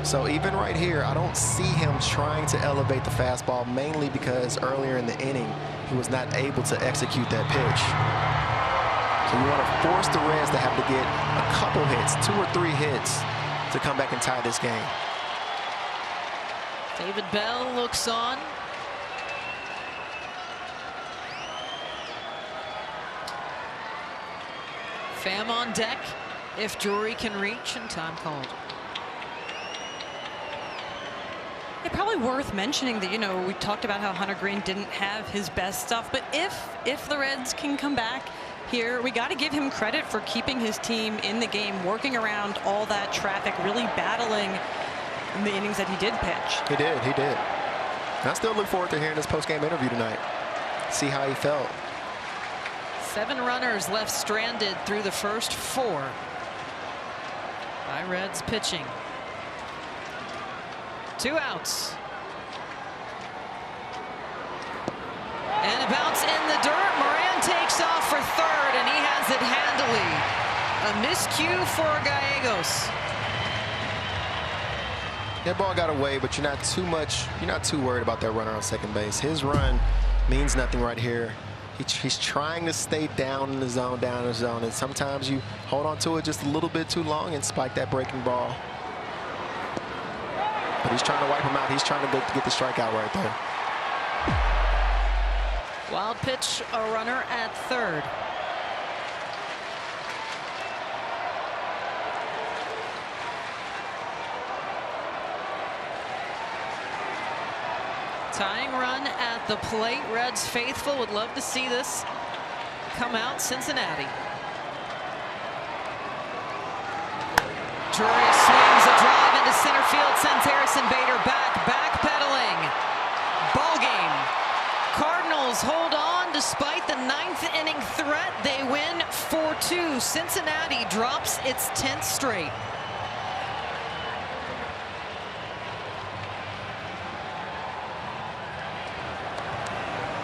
So even right here, I don't see him trying to elevate the fastball, mainly because earlier in the inning, he was not able to execute that pitch. So you want to force the Reds to have to get a couple hits, 2 or 3 hits, to come back and tie this game. David Bell looks on. Pham on deck if Drury can reach, and time called. It's probably worth mentioning that, you know, we talked about how Hunter Green didn't have his best stuff, but if the Reds can come back here, we got to give him credit for keeping his team in the game, working around all that traffic, really battling in the innings that he did pitch. He did. And I still look forward to hearing this post-game interview tonight. See how he felt. 7 runners left stranded through the first 4 by Reds pitching. 2 outs. And a bounce in the dirt. Moran takes off for third, and he has it handily. A miscue for Gallegos. That ball got away, but you're not too worried about that runner on second base. His run means nothing right here. He's trying to stay down in the zone, and sometimes you hold on to it just a little bit too long and spike that breaking ball. But he's trying to wipe him out. He's trying to get the strikeout right there. Wild pitch, a runner at third. Tying run at the plate. Reds faithful would love to see this come out. Cincinnati. Drury swings a drive into center field, sends Harrison Bader backpedaling. Ball game. Cardinals hold on despite the 9th inning threat. They win 4-2. Cincinnati drops its 10th straight.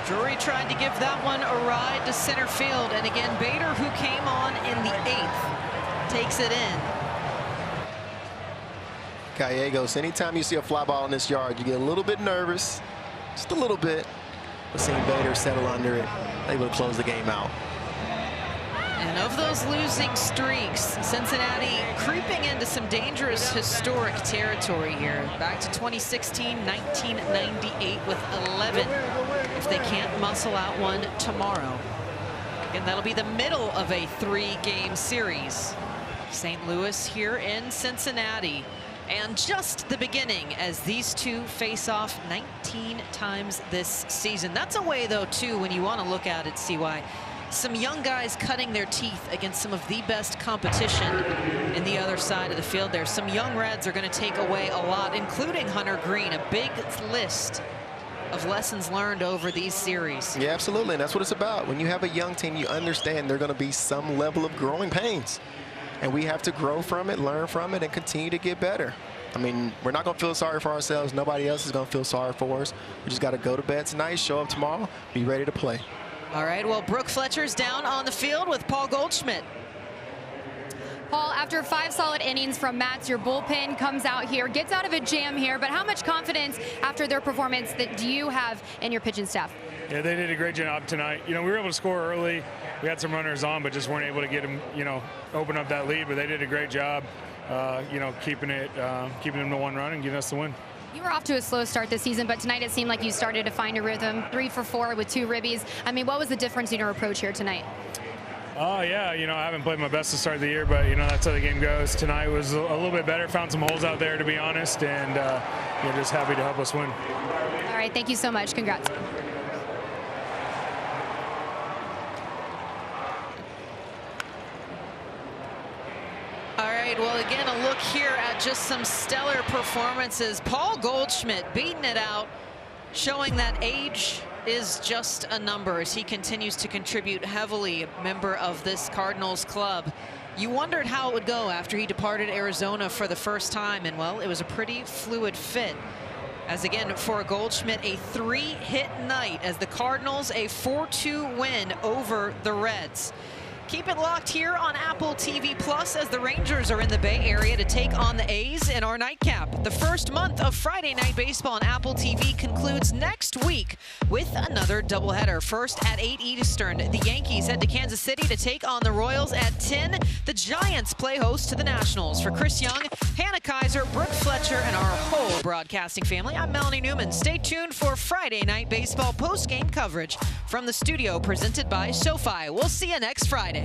Drury tried to give that one a ride to center field, and again Bader, who came on in the 8th, takes it in. Gallegos, anytime you see a fly ball in this yard, you get a little bit nervous, just a little bit. But seeing Bader settle under it, able to close the game out. And of those losing streaks, Cincinnati creeping into some dangerous historic territory here. Back to 2016, 1998 with 11 if they can't muscle out one tomorrow. And that'll be the middle of a 3-game series. St. Louis here in Cincinnati. And just the beginning as these two face off 19 times this season. That's a way, though, too, when you want to look at it, CY. Some young guys cutting their teeth against some of the best competition in the other side of the field there. Some young Reds are going to take away a lot, including Hunter Green. A big list of lessons learned over these series. Yeah, absolutely. And that's what it's about. When you have a young team, you understand there are going to be some level of growing pains. And we have to grow from it, learn from it, and continue to get better. I mean, we're not going to feel sorry for ourselves. Nobody else is going to feel sorry for us. We just got to go to bed tonight, show up tomorrow, be ready to play. All right, well, Brooke Fletcher's down on the field with Paul Goldschmidt. Paul, after 5 solid innings from Mats, your bullpen comes out here, gets out of a jam here, but how much confidence after their performance that do you have in your pitching staff? Yeah, they did a great job tonight. You know, we were able to score early. We had some runners on, but just weren't able to get them, you know, open up that lead. But they did a great job, you know, keeping them to 1 run and getting us the win. You were off to a slow start this season, but tonight it seemed like you started to find a rhythm. 3 for 4 with 2 ribbies. I mean, what was the difference in your approach here tonight? Oh, yeah, you know, I haven't played my best to start the year, but, you know, that's how the game goes. Tonight was a little bit better. Found some holes out there, to be honest, and you know, just happy to help us win. All right, thank you so much. Congrats. All right, well, again, a look here at just some stellar performances. Paul Goldschmidt beating it out, showing that age is just a number as he continues to contribute heavily, a member of this Cardinals club. You wondered how it would go after he departed Arizona for the first time, and, well, it was a pretty fluid fit. As, again, for Goldschmidt, a 3-hit night as the Cardinals a 4-2 win over the Reds. Keep it locked here on Apple TV Plus as the Rangers are in the Bay Area to take on the A's in our nightcap. The first month of Friday Night Baseball on Apple TV concludes next week with another doubleheader. First at 8 Eastern, the Yankees head to Kansas City to take on the Royals at 10. The Giants play host to the Nationals. For Chris Young, Hannah Kaiser, Brooke Fletcher, and our whole broadcasting family, I'm Melanie Newman. Stay tuned for Friday Night Baseball post-game coverage from the studio presented by SoFi. We'll see you next Friday.